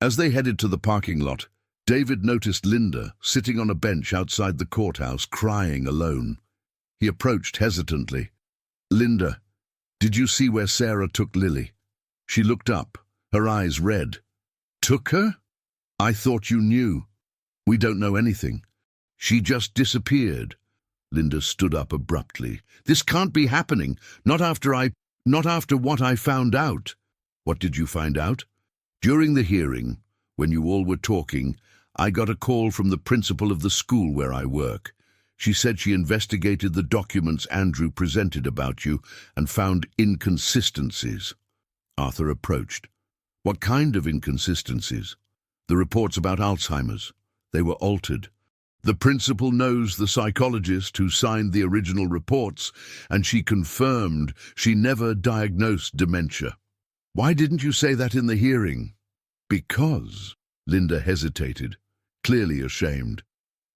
As they headed to the parking lot, David noticed Linda sitting on a bench outside the courthouse, crying alone. He approached hesitantly. "Linda, did you see where Sarah took Lily?" She looked up, her eyes red. "Took her? I thought you knew." "We don't know anything. She just disappeared." Linda stood up abruptly. "This can't be happening. Not after what I found out." "What did you find out?" "During the hearing, when you all were talking, I got a call from the principal of the school where I work. She said she investigated the documents Andrew presented about you and found inconsistencies." Arthur approached. "What kind of inconsistencies?" "The reports about Alzheimer's. They were altered. The principal knows the psychologist who signed the original reports, and she confirmed she never diagnosed dementia." "Why didn't you say that in the hearing?" "Because," Linda hesitated, clearly ashamed,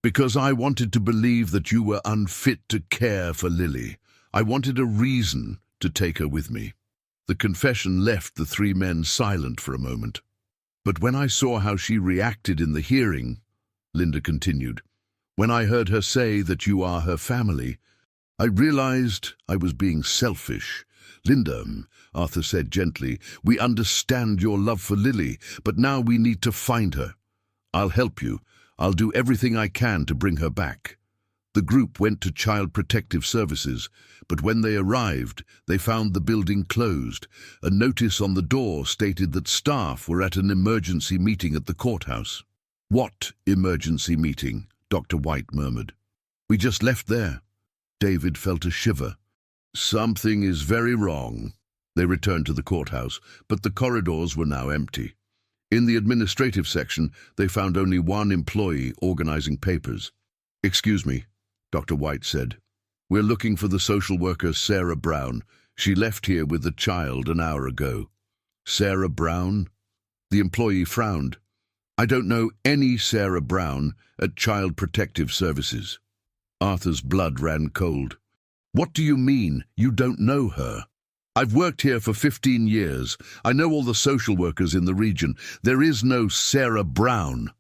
"because I wanted to believe that you were unfit to care for Lily. I wanted a reason to take her with me." The confession left the 3 men silent for a moment. "But when I saw how she reacted in the hearing," Linda continued, "when I heard her say that you are her family, I realized I was being selfish." "Linda," Arthur said gently, "we understand your love for Lily, but now we need to find her. I'll help you. I'll do everything I can to bring her back." The group went to Child Protective Services, but when they arrived, they found the building closed. A notice on the door stated that staff were at an emergency meeting at the courthouse. "What emergency meeting?" Dr. White murmured. "We just left there." David felt a shiver. Something is very wrong. They returned to the courthouse, but the corridors were now empty. In the administrative section, they found only one employee organizing papers. "Excuse me," Dr. White said. "We're looking for the social worker Sarah Brown. She left here with the child an hour ago." "Sarah Brown?" The employee frowned. "I don't know any Sarah Brown at Child Protective Services." Arthur's blood ran cold. "What do you mean, you don't know her?" "I've worked here for 15 years. I know all the social workers in the region. There is no Sarah Brown."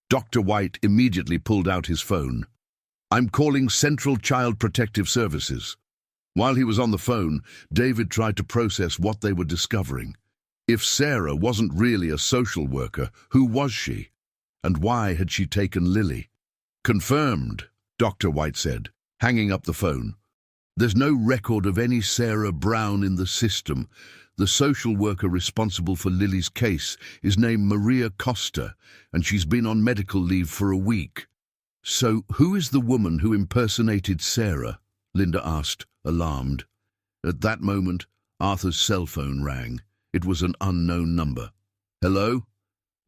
Dr. White immediately pulled out his phone. "I'm calling Central Child Protective Services." While he was on the phone, David tried to process what they were discovering. If Sarah wasn't really a social worker, who was she? And why had she taken Lily? "Confirmed," Dr. White said, hanging up the phone. "There's no record of any Sarah Brown in the system. The social worker responsible for Lily's case is named Maria Costa, and she's been on medical leave for a week." "So who is the woman who impersonated Sarah?" Linda asked, alarmed. At that moment, Arthur's cell phone rang. It was an unknown number. "Hello?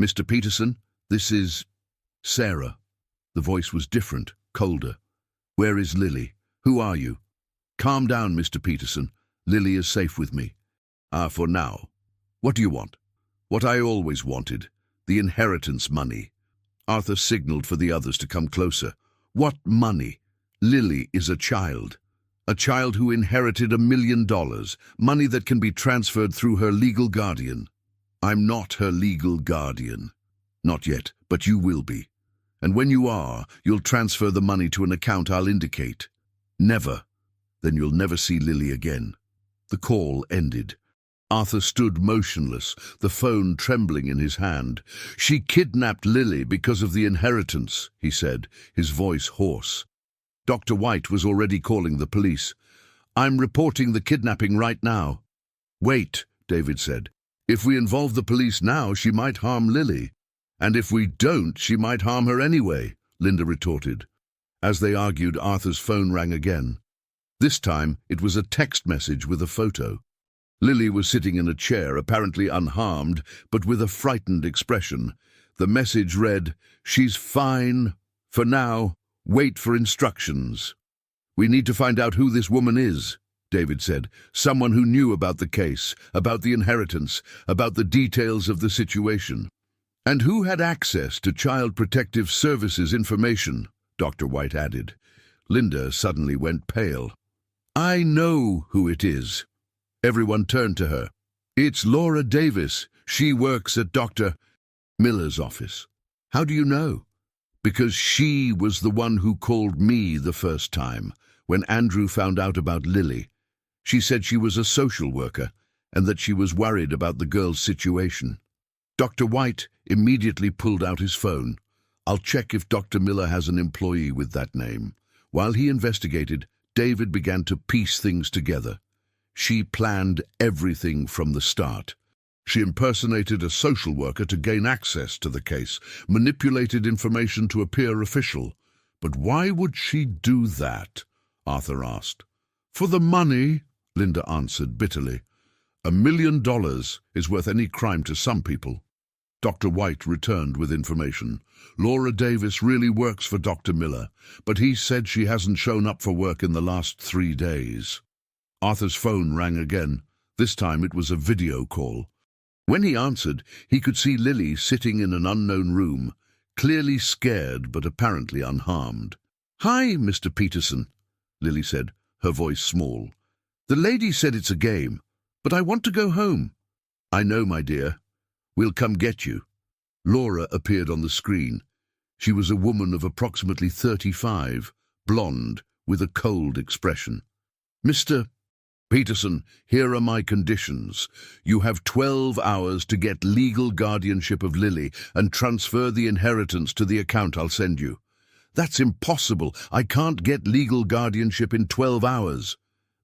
Mr. Peterson? This is Sarah." The voice was different, colder. "Where is Lily? Who are you?" "Calm down, Mr. Peterson. Lily is safe with me." For now. What do you want?" "What I always wanted. The inheritance money." Arthur signaled for the others to come closer. "What money?" "Lily is a child. A child who inherited $1 million, money that can be transferred through her legal guardian." "I'm not her legal guardian." "Not yet, but you will be. And when you are, you'll transfer the money to an account I'll indicate." "Never." "Then you'll never see Lily again." The call ended. Arthur stood motionless, the phone trembling in his hand. "She kidnapped Lily because of the inheritance," he said, his voice hoarse. Dr. White was already calling the police. "I'm reporting the kidnapping right now." "Wait," David said. "If we involve the police now, she might harm Lily. And if we don't, she might harm her anyway," Linda retorted. As they argued, Arthur's phone rang again. This time, it was a text message with a photo. Lily was sitting in a chair, apparently unharmed, but with a frightened expression. The message read, "She's fine. For now, wait for instructions." "We need to find out who this woman is," David said. "Someone who knew about the case, about the inheritance, about the details of the situation." "And who had access to Child Protective Services information," Dr. White added. Linda suddenly went pale. "I know who it is." Everyone turned to her. "It's Laura Davis. She works at Dr. Miller's office." "How do you know?" "Because she was the one who called me the first time, when Andrew found out about Lily. She said she was a social worker, and that she was worried about the girl's situation." Dr. White immediately pulled out his phone. "I'll check if Dr. Miller has an employee with that name." While he investigated, David began to piece things together. She planned everything from the start. She impersonated a social worker to gain access to the case, manipulated information to appear official. "But why would she do that?" Arthur asked. "For the money," Linda answered bitterly. $1 million is worth any crime to some people." Dr. White returned with information. "Laura Davis really works for Dr. Miller, but he said she hasn't shown up for work in the last 3 days." Arthur's phone rang again. This time it was a video call. When he answered, he could see Lily sitting in an unknown room, clearly scared but apparently unharmed. "Hi, Mr. Peterson," Lily said, her voice small. "The lady said it's a game, but I want to go home." "I know, my dear. We'll come get you." Laura appeared on the screen. She was a woman of approximately 35, blonde, with a cold expression. "Mr. Peterson, here are my conditions. You have 12 hours to get legal guardianship of Lily and transfer the inheritance to the account I'll send you." "That's impossible. I can't get legal guardianship in 12 hours.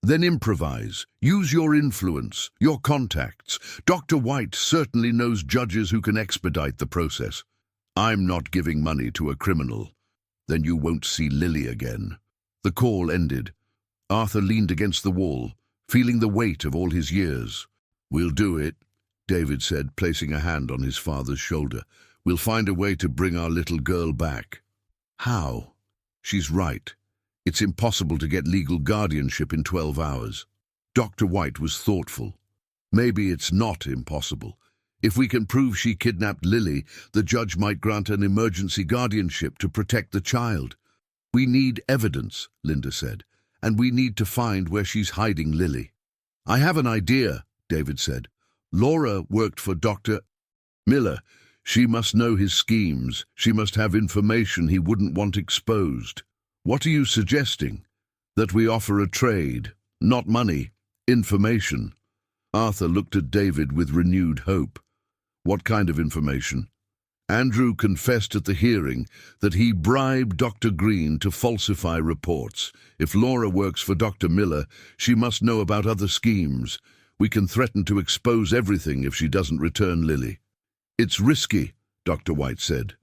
"Then improvise. Use your influence, your contacts. Dr. White certainly knows judges who can expedite the process." "I'm not giving money to a criminal." "Then you won't see Lily again." The call ended. Arthur leaned against the wall, feeling the weight of all his years. "We'll do it," David said, placing a hand on his father's shoulder. "We'll find a way to bring our little girl back." "How?" "She's right. It's impossible to get legal guardianship in 12 hours. Dr. White was thoughtful. "Maybe it's not impossible. If we can prove she kidnapped Lily, the judge might grant an emergency guardianship to protect the child." "We need evidence," Linda said, "and we need to find where she's hiding Lily." "I have an idea," David said. "Laura worked for Dr. Miller. She must know his schemes. She must have information he wouldn't want exposed." "What are you suggesting?" "That we offer a trade. Not money. Information." Arthur looked at David with renewed hope. "What kind of information?" "Andrew confessed at the hearing that he bribed Dr. Green to falsify reports. If Laura works for Dr. Miller, she must know about other schemes. We can threaten to expose everything if she doesn't return Lily." "It's risky," Dr. White said.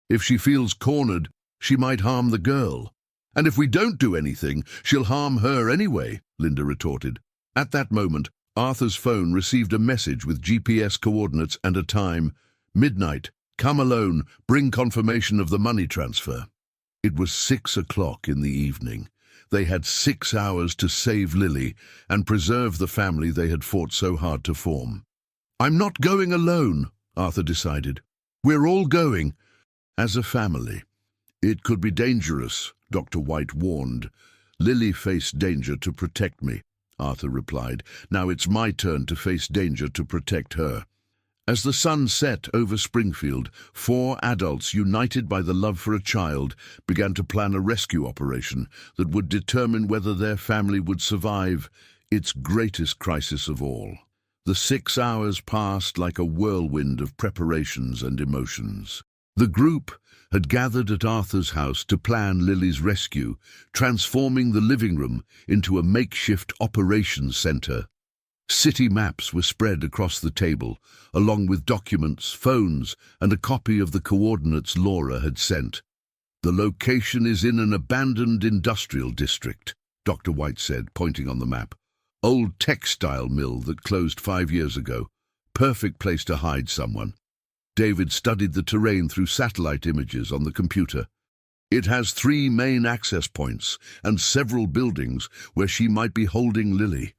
"If she feels cornered, she might harm the girl." "And if we don't do anything, she'll harm her anyway," Linda retorted. At that moment, Arthur's phone received a message with GPS coordinates and a time. "Midnight. Come alone. Bring confirmation of the money transfer." It was 6 o'clock in the evening. They had 6 hours to save Lily and preserve the family they had fought so hard to form. "I'm not going alone," Arthur decided. "We're all going as a family." "It could be dangerous," Dr. White warned. "Lily faced danger to protect me," Arthur replied. "Now it's my turn to face danger to protect her." As the sun set over Springfield, 4 adults, united by the love for a child, began to plan a rescue operation that would determine whether their family would survive its greatest crisis of all. The 6 hours passed like a whirlwind of preparations and emotions. The group had gathered at Arthur's house to plan Lily's rescue, transforming the living room into a makeshift operations center. City maps were spread across the table, along with documents, phones, and a copy of the coordinates Laura had sent. "The location is in an abandoned industrial district," Dr. White said, pointing on the map. "Old textile mill that closed 5 years ago. Perfect place to hide someone." David studied the terrain through satellite images on the computer. "It has 3 main access points and several buildings where she might be holding Lily.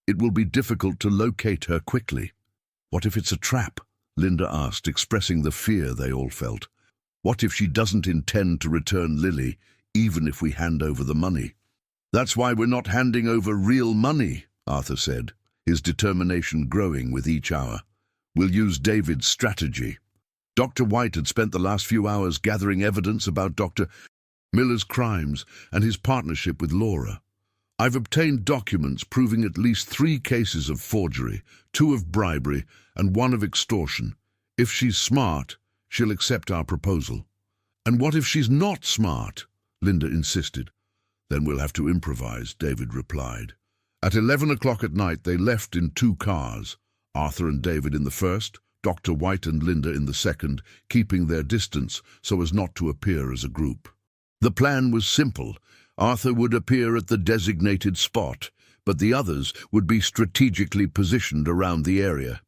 It will be difficult to locate her quickly." "What if it's a trap?" Linda asked, expressing the fear they all felt. "What if she doesn't intend to return Lily, even if we hand over the money?" "That's why we're not handing over real money," Arthur said, his determination growing with each hour. "We'll use David's strategy." Dr. White had spent the last few hours gathering evidence about Dr. Miller's crimes and his partnership with Laura. "I've obtained documents proving at least 3 cases of forgery, 2 of bribery, and 1 of extortion. If she's smart, she'll accept our proposal." "And what if she's not smart?" Linda insisted. "Then we'll have to improvise," David replied. At 11 o'clock at night, they left in 2 cars, Arthur and David in the first, Dr. White and Linda in the second, keeping their distance so as not to appear as a group. The plan was simple. Arthur would appear at the designated spot, but the others would be strategically positioned around the area.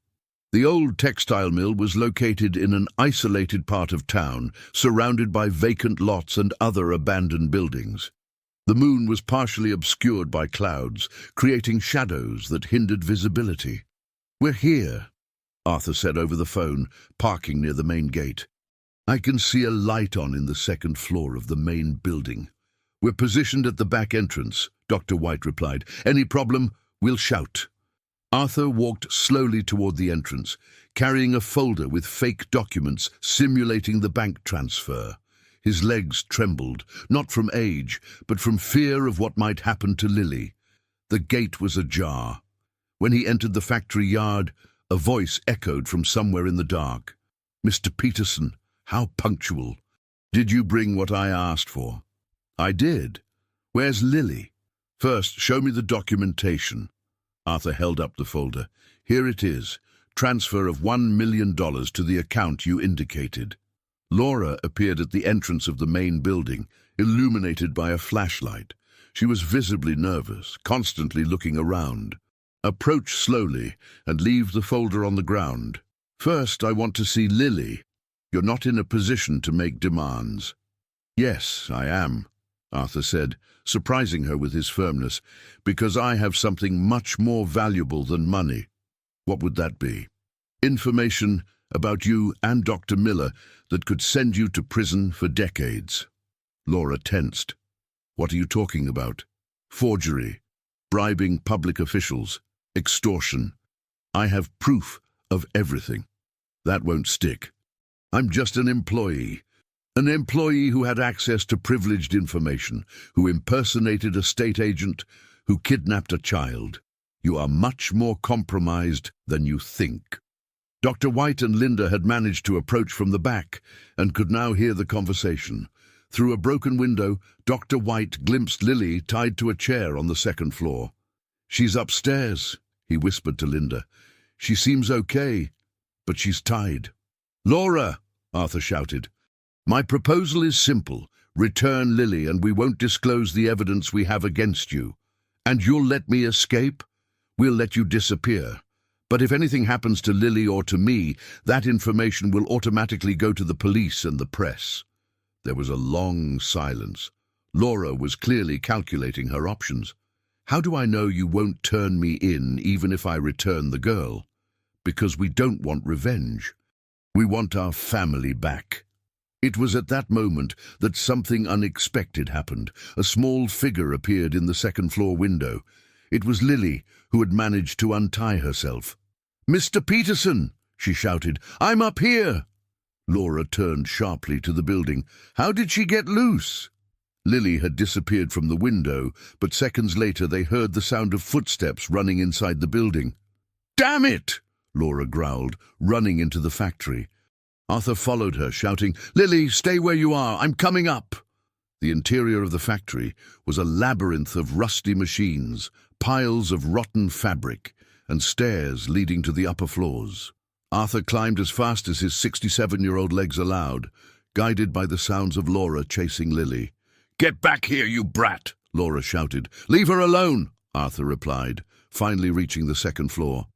The old textile mill was located in an isolated part of town, surrounded by vacant lots and other abandoned buildings. The moon was partially obscured by clouds, creating shadows that hindered visibility. "We're here," Arthur said over the phone, parking near the main gate. "I can see a light on in the 2nd floor of the main building." "We're positioned at the back entrance," Dr. White replied. "Any problem, we'll shout." Arthur walked slowly toward the entrance, carrying a folder with fake documents simulating the bank transfer. His legs trembled, not from age, but from fear of what might happen to Lily. The gate was ajar. When he entered the factory yard, a voice echoed from somewhere in the dark. "Mr. Peterson, how punctual. Did you bring what I asked for?" "I did. Where's Lily?" "First, show me the documentation." Arthur held up the folder. "Here it is. Transfer of $1 million to the account you indicated." Laura appeared at the entrance of the main building, illuminated by a flashlight. She was visibly nervous, constantly looking around. Approach slowly and leave the folder on the ground. First, I want to see Lily. You're not in a position to make demands. Yes, I am, Arthur said, surprising her with his firmness, because I have something much more valuable than money. What would that be? Information about you and Dr. Miller that could send you to prison for decades. Laura tensed. What are you talking about? Forgery, bribing public officials, extortion. I have proof of everything. That won't stick. I'm just an employee who had access to privileged information, who impersonated a state agent, who kidnapped a child. You are much more compromised than you think. Dr. White and Linda had managed to approach from the back and could now hear the conversation. Through a broken window, Dr. White glimpsed Lily tied to a chair on the second floor. She's upstairs, he whispered to Linda. She seems okay, but she's tied. Laura, Arthur shouted. My proposal is simple. Return Lily and we won't disclose the evidence we have against you. And you'll let me escape? We'll let you disappear. But if anything happens to Lily or to me, that information will automatically go to the police and the press. There was a long silence. Laura was clearly calculating her options. How do I know you won't turn me in even if I return the girl? Because we don't want revenge. We want our family back. It was at that moment that something unexpected happened. A small figure appeared in the second-floor window. It was Lily, who had managed to untie herself. Mr. Peterson, she shouted, I'm up here. Laura turned sharply to the building. How did she get loose? Lily had disappeared from the window, but seconds later they heard the sound of footsteps running inside the building. Damn it! Laura growled, running into the factory. Arthur followed her, shouting, Lily, stay where you are, I'm coming up. The interior of the factory was a labyrinth of rusty machines, piles of rotten fabric, and stairs leading to the upper floors. Arthur climbed as fast as his 67-year-old legs allowed, guided by the sounds of Laura chasing Lily. Get back here, you brat, Laura shouted. Leave her alone, Arthur replied, finally reaching the second floor.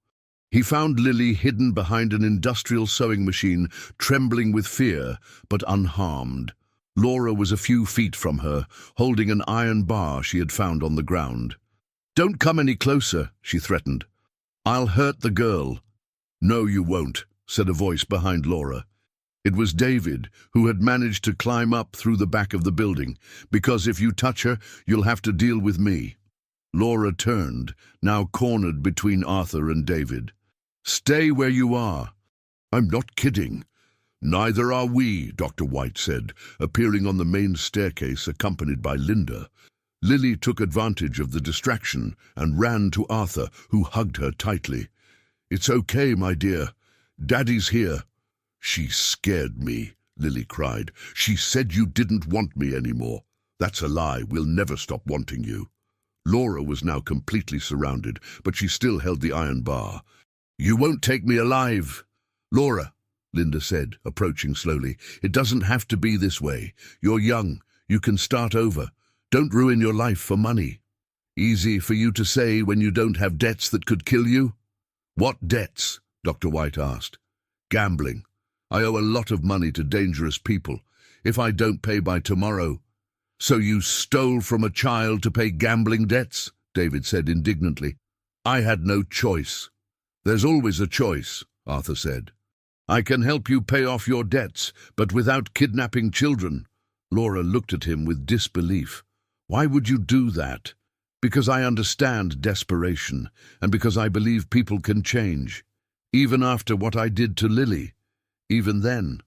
He found Lily hidden behind an industrial sewing machine, trembling with fear, but unharmed. Laura was a few feet from her, holding an iron bar she had found on the ground. Don't come any closer, she threatened. I'll hurt the girl. No, you won't, said a voice behind Laura. It was David, who had managed to climb up through the back of the building, because if you touch her, you'll have to deal with me. Laura turned, now cornered between Arthur and David. Stay where you are. I'm not kidding. Neither are we, Dr. White said, appearing on the main staircase accompanied by Linda. Lily took advantage of the distraction and ran to Arthur, who hugged her tightly. It's okay, my dear. Daddy's here. She scared me, Lily cried. She said you didn't want me anymore. That's a lie. We'll never stop wanting you. Laura was now completely surrounded, but she still held the iron bar. You won't take me alive. Laura, Linda said, approaching slowly, it doesn't have to be this way. You're young. You can start over. Don't ruin your life for money. Easy for you to say when you don't have debts that could kill you? What debts? Dr. White asked. Gambling. I owe a lot of money to dangerous people. If I don't pay by tomorrow. So you stole from a child to pay gambling debts? David said indignantly. I had no choice. There's always a choice, Arthur said. I can help you pay off your debts, but without kidnapping children. Laura looked at him with disbelief. Why would you do that? Because I understand desperation, and because I believe people can change. Even after what I did to Lily. Even then.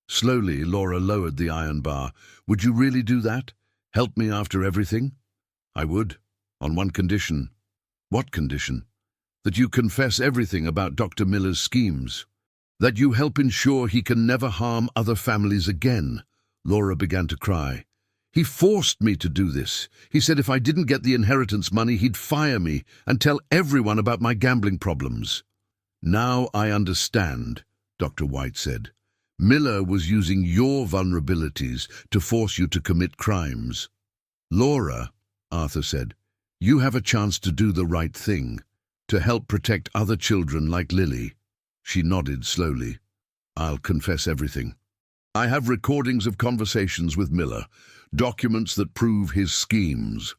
Slowly, Laura lowered the iron bar. Would you really do that? Help me after everything? I would, on one condition. What condition? That you confess everything about Dr. Miller's schemes. That you help ensure he can never harm other families again. Laura began to cry. He forced me to do this. He said if I didn't get the inheritance money, he'd fire me and tell everyone about my gambling problems. Now I understand, Dr. White said. Miller was using your vulnerabilities to force you to commit crimes. Laura, Arthur said. "You have a chance to do the right thing, to help protect other children like Lily." She nodded slowly. "I'll confess everything. I have recordings of conversations with Miller, documents that prove his schemes."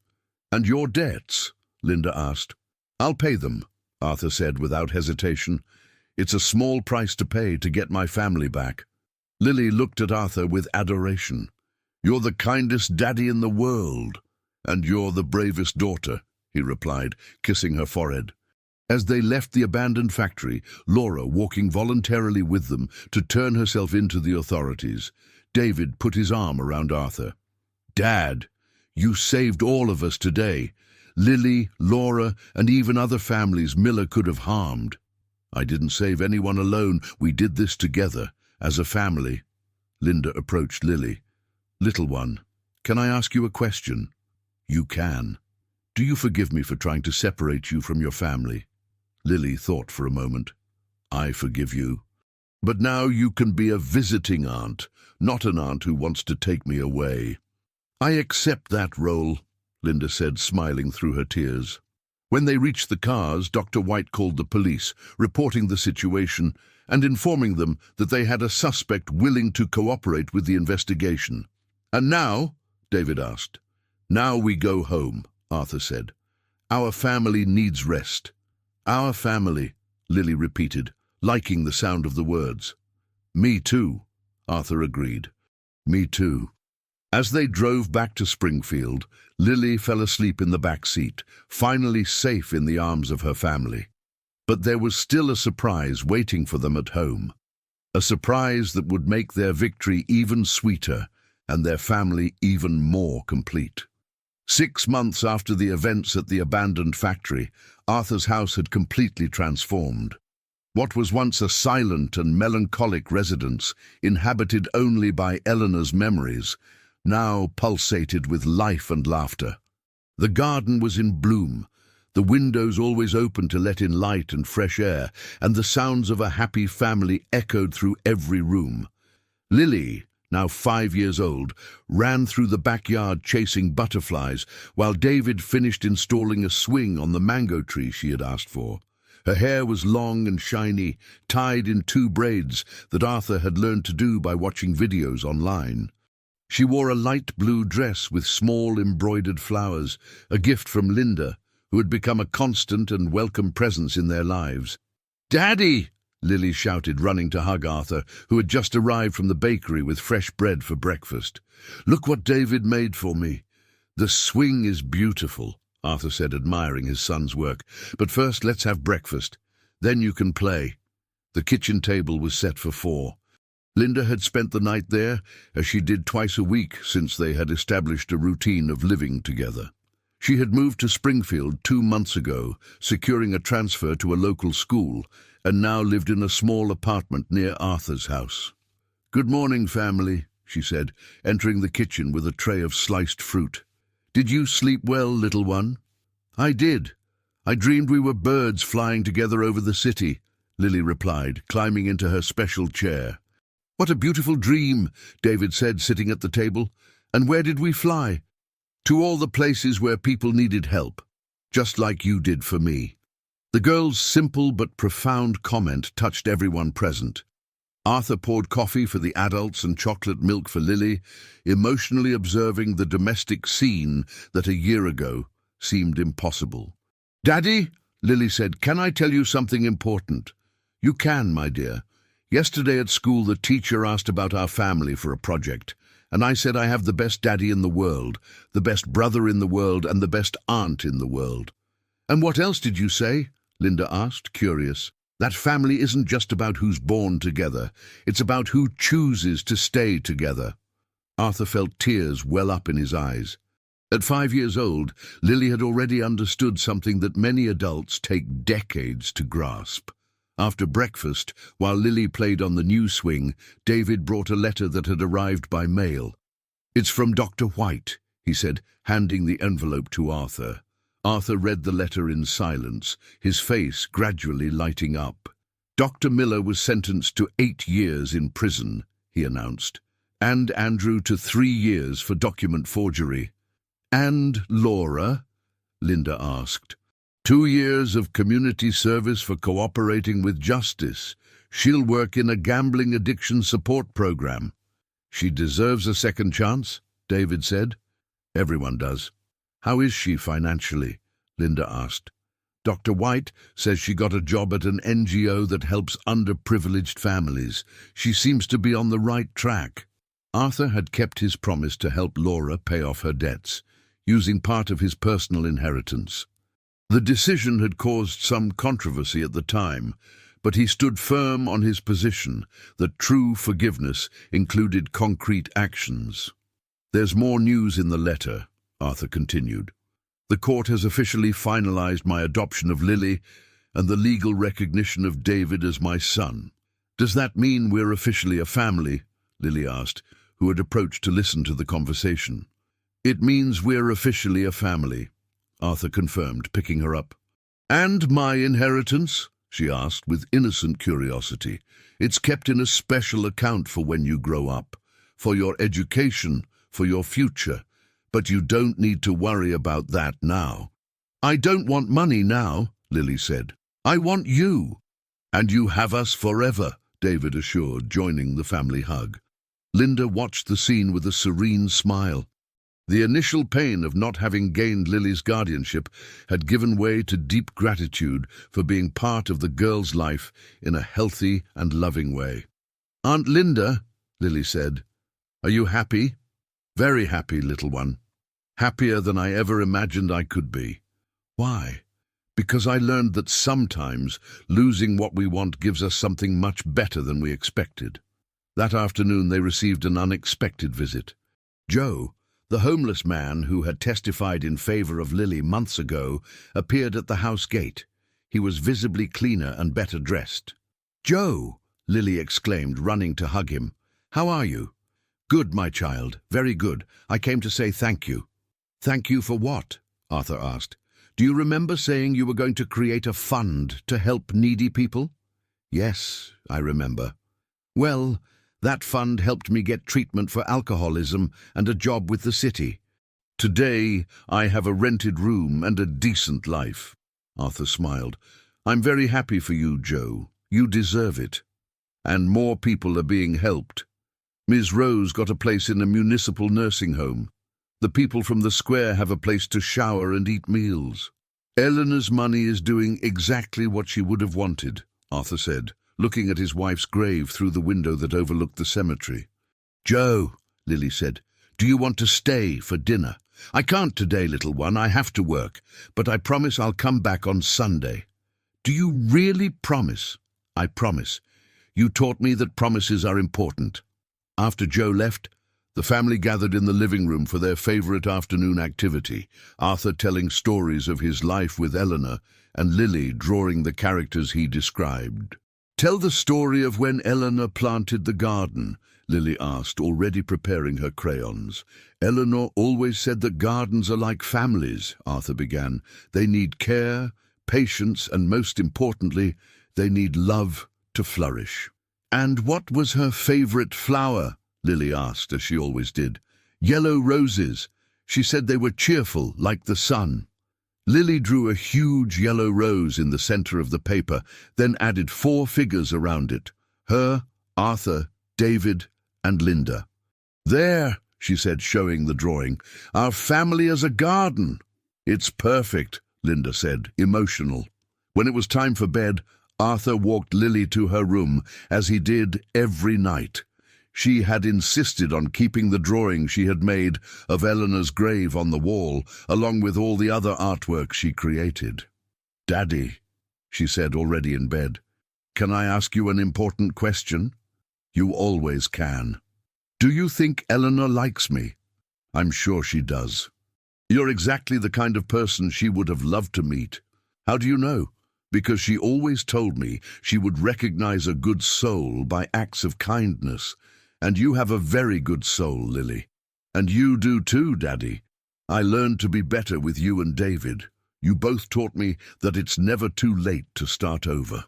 "And your debts?" Linda asked. "I'll pay them," Arthur said without hesitation. "It's a small price to pay to get my family back." Lily looked at Arthur with adoration. "You're the kindest daddy in the world." "And you're the bravest daughter," he replied, kissing her forehead. As they left the abandoned factory, Laura walking voluntarily with them to turn herself into the authorities, David put his arm around Arthur. "Dad, you saved all of us today. Lily, Laura, and even other families Miller could have harmed." "I didn't save anyone alone. We did this together, as a family." Linda approached Lily. "Little one, can I ask you a question?" "You can. Do you forgive me for trying to separate you from your family?" Lily thought for a moment. "I forgive you. But now you can be a visiting aunt, not an aunt who wants to take me away." "I accept that role," Linda said, smiling through her tears. When they reached the cars, Dr. White called the police, reporting the situation and informing them that they had a suspect willing to cooperate with the investigation. "And now?" David asked. "Now we go home," Arthur said. "Our family needs rest." "Our family," Lily repeated, liking the sound of the words. "Me too," Arthur agreed. "Me too." As they drove back to Springfield, Lily fell asleep in the back seat, finally safe in the arms of her family. But there was still a surprise waiting for them at home. A surprise that would make their victory even sweeter and their family even more complete. 6 months after the events at the abandoned factory, Arthur's house had completely transformed. What was once a silent and melancholic residence, inhabited only by Eleanor's memories, now pulsated with life and laughter. The garden was in bloom, the windows always open to let in light and fresh air, and the sounds of a happy family echoed through every room. Lily, now 5 years old, ran through the backyard chasing butterflies, while David finished installing a swing on the mango tree she had asked for. Her hair was long and shiny, tied in 2 braids that Arthur had learned to do by watching videos online. She wore a light blue dress with small embroidered flowers, a gift from Linda, who had become a constant and welcome presence in their lives. "Daddy!" Lily shouted, running to hug Arthur, who had just arrived from the bakery with fresh bread for breakfast. "Look what David made for me." "The swing is beautiful," Arthur said, admiring his son's work. "But first let's have breakfast. Then you can play." The kitchen table was set for 4. Linda had spent the night there, as she did twice a week since they had established a routine of living together. She had moved to Springfield 2 months ago, securing a transfer to a local school, and now lived in a small apartment near Arthur's house. "Good morning, family," she said, entering the kitchen with a tray of sliced fruit. "Did you sleep well, little one?" "I did. I dreamed we were birds flying together over the city," Lily replied, climbing into her special chair. "What a beautiful dream," David said, sitting at the table. "And where did we fly?" "To all the places where people needed help, just like you did for me." The girl's simple but profound comment touched everyone present. Arthur poured coffee for the adults and chocolate milk for Lily, emotionally observing the domestic scene that a year ago seemed impossible. "Daddy," Lily said, "can I tell you something important?" "You can, my dear. Yesterday at school the teacher asked about our family for a project, and I said I have the best daddy in the world, the best brother in the world, and the best aunt in the world." "And what else did you say?" Linda asked, curious. "That family isn't just about who's born together. It's about who chooses to stay together." Arthur felt tears well up in his eyes. At 5 years old, Lily had already understood something that many adults take decades to grasp. After breakfast, while Lily played on the new swing, David brought a letter that had arrived by mail. "It's from Dr. White," he said, handing the envelope to Arthur. Arthur read the letter in silence, his face gradually lighting up. "Dr. Miller was sentenced to 8 years in prison," he announced, "and Andrew to 3 years for document forgery." And Laura? Linda asked. 2 years of community service for cooperating with justice. She'll work in a gambling addiction support program. She deserves a second chance, David said. Everyone does. How is she financially? Linda asked. Dr. White says she got a job at an NGO that helps underprivileged families. She seems to be on the right track. Arthur had kept his promise to help Laura pay off her debts, using part of his personal inheritance. The decision had caused some controversy at the time, but he stood firm on his position that true forgiveness included concrete actions. There's more news in the letter, Arthur continued. The court has officially finalized my adoption of Lily and the legal recognition of David as my son. Does that mean we're officially a family? Lily asked, who had approached to listen to the conversation. It means we're officially a family, Arthur confirmed, picking her up. And my inheritance? She asked with innocent curiosity. It's kept in a special account for when you grow up, for your education, for your future. But you don't need to worry about that now. I don't want money now, Lily said. I want you. And you have us forever, David assured, joining the family hug. Linda watched the scene with a serene smile. The initial pain of not having gained Lily's guardianship had given way to deep gratitude for being part of the girl's life in a healthy and loving way. Aunt Linda, Lily said, are you happy? Very happy, little one. Happier than I ever imagined I could be. Why? Because I learned that sometimes losing what we want gives us something much better than we expected. That afternoon they received an unexpected visit. Joe, the homeless man who had testified in favor of Lily months ago, appeared at the house gate. He was visibly cleaner and better dressed. Joe, Lily exclaimed, running to hug him. How are you? Good, my child, very good. I came to say thank you. Thank you for what? Arthur asked. Do you remember saying you were going to create a fund to help needy people? Yes, I remember. Well, that fund helped me get treatment for alcoholism and a job with the city. Today, I have a rented room and a decent life. Arthur smiled. I'm very happy for you, Joe. You deserve it. And more people are being helped. Ms. Rose got a place in a municipal nursing home. The people from the square have a place to shower and eat meals. Eleanor's money is doing exactly what she would have wanted, Arthur said, looking at his wife's grave through the window that overlooked the cemetery. Joe, Lily said, do you want to stay for dinner? I can't today, little one. I have to work, but I promise I'll come back on Sunday. Do you really promise? I promise. You taught me that promises are important. After Joe left, the family gathered in the living room for their favorite afternoon activity, Arthur telling stories of his life with Eleanor and Lily drawing the characters he described. Tell the story of when Eleanor planted the garden, Lily asked, already preparing her crayons. Eleanor always said that gardens are like families, Arthur began. They need care, patience, and most importantly, they need love to flourish. And what was her favorite flower? Lily asked, as she always did. Yellow roses. She said they were cheerful, like the sun. Lily drew a huge yellow rose in the center of the paper, then added 4 figures around it. Her, Arthur, David, and Linda. There, she said, showing the drawing. Our family as a garden. It's perfect, Linda said, emotional. When it was time for bed, Arthur walked Lily to her room, as he did every night. She had insisted on keeping the drawing she had made of Eleanor's grave on the wall, along with all the other artwork she created. Daddy, she said, already in bed, can I ask you an important question? You always can. Do you think Eleanor likes me? I'm sure she does. You're exactly the kind of person she would have loved to meet. How do you know? Because she always told me she would recognize a good soul by acts of kindness. And you have a very good soul, Lily. And you do too, Daddy. I learned to be better with you and David. You both taught me that it's never too late to start over.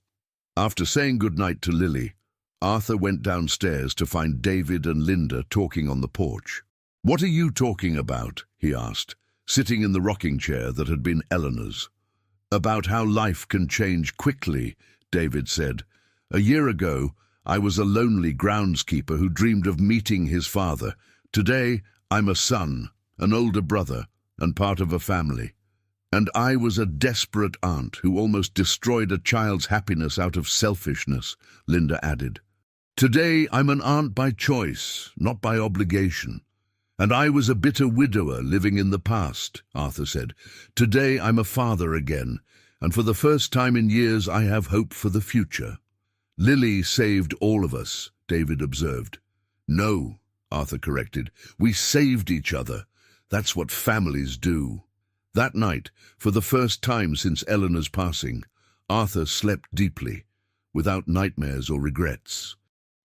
After saying goodnight to Lily, Arthur went downstairs to find David and Linda talking on the porch. What are you talking about? He asked. sitting in the rocking chair that had been Eleanor's. "About how life can change quickly," David said. "A year ago, I was a lonely groundskeeper who dreamed of meeting his father. Today, I'm a son, an older brother, and part of a family. And I was a desperate aunt who almost destroyed a child's happiness out of selfishness," Linda added. "Today, I'm an aunt by choice, not by obligation. And I was a bitter widower living in the past," Arthur said. "Today, I'm a father again, and for the first time in years, I have hope for the future." "Lily saved all of us," David observed. "No," Arthur corrected. "We saved each other. That's what families do." That night, for the first time since Eleanor's passing, Arthur slept deeply, without nightmares or regrets.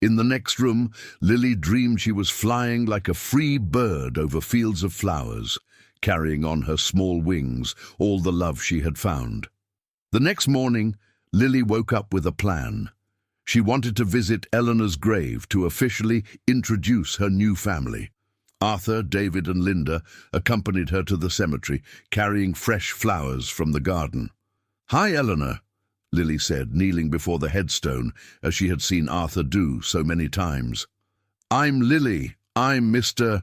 In the next room, Lily dreamed she was flying like a free bird over fields of flowers, carrying on her small wings all the love she had found. The next morning, Lily woke up with a plan. She wanted to visit Eleanor's grave to officially introduce her new family. Arthur, David, and Linda accompanied her to the cemetery, carrying fresh flowers from the garden. "Hi, Eleanor," Lily said, kneeling before the headstone, as she had seen Arthur do so many times. "I'm Lily. I'm Mr.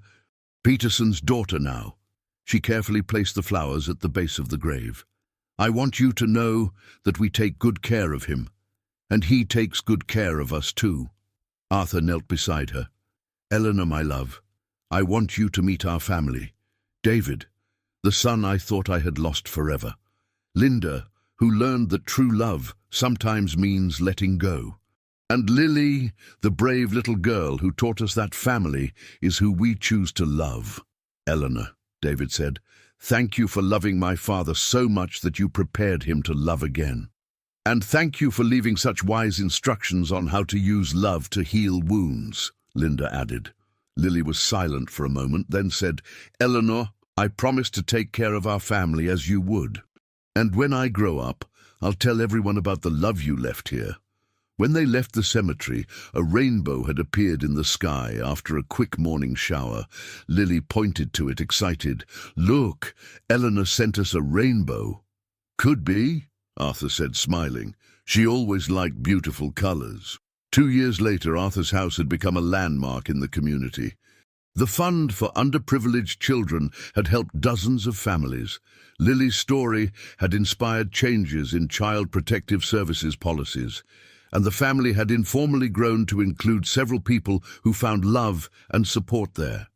Peterson's daughter now." She carefully placed the flowers at the base of the grave. "I want you to know that we take good care of him, and he takes good care of us too." Arthur knelt beside her. "Eleanor, my love, I want you to meet our family. David, the son I thought I had lost forever. Linda, who learned that true love sometimes means letting go. And Lily, the brave little girl who taught us that family is who we choose to love." "Eleanor," David said, "thank you for loving my father so much that you prepared him to love again. And thank you for leaving such wise instructions on how to use love to heal wounds," Linda added. Lily was silent for a moment, then said, "Eleanor, I promise to take care of our family as you would. And when I grow up, I'll tell everyone about the love you left here." When they left the cemetery, a rainbow had appeared in the sky after a quick morning shower. Lily pointed to it, excited. "Look, Eleanor sent us a rainbow." "Could be," Arthur said, smiling. "She always liked beautiful colors." 2 years later, Arthur's house had become a landmark in the community. The Fund for Underprivileged Children had helped dozens of families. Lily's story had inspired changes in Child Protective Services policies, and the family had informally grown to include several people who found love and support there.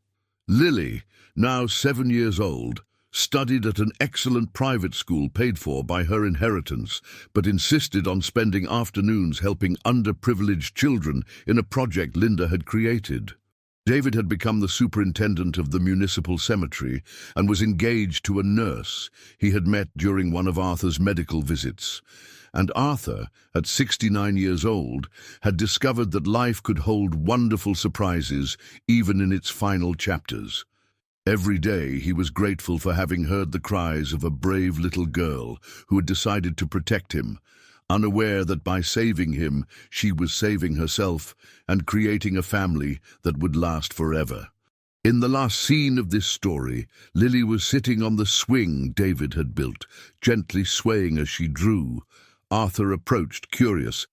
Lily, now 7 years old, studied at an excellent private school paid for by her inheritance, but insisted on spending afternoons helping underprivileged children in a project Linda had created. David had become the superintendent of the municipal cemetery and was engaged to a nurse he had met during one of Arthur's medical visits. And Arthur, at 69 years old, had discovered that life could hold wonderful surprises even in its final chapters. Every day he was grateful for having heard the cries of a brave little girl who had decided to protect him, unaware that by saving him she was saving herself and creating a family that would last forever. In the last scene of this story, Lily was sitting on the swing David had built, gently swaying as she drew. Arthur approached, curious.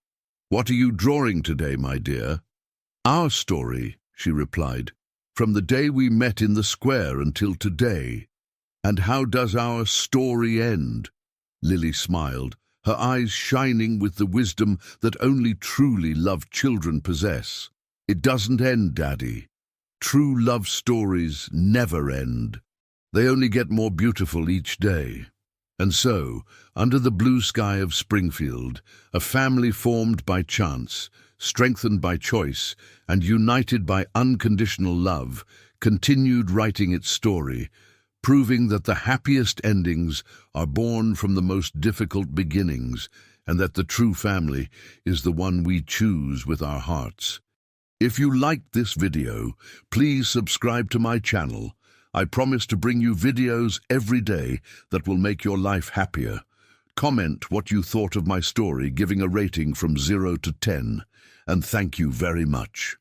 "What are you drawing today, my dear?" "Our story," she replied. "From the day we met in the square until today." "And how does our story end?" Lily smiled, her eyes shining with the wisdom that only truly loved children possess. "It doesn't end, Daddy. True love stories never end. They only get more beautiful each day." And so, under the blue sky of Springfield, a family formed by chance, strengthened by choice, and united by unconditional love, continued writing its story, proving that the happiest endings are born from the most difficult beginnings, and that the true family is the one we choose with our hearts. If you liked this video, please subscribe to my channel. I promise to bring you videos every day that will make your life happier. Comment what you thought of my story, giving a rating from 0 to 10, and thank you very much.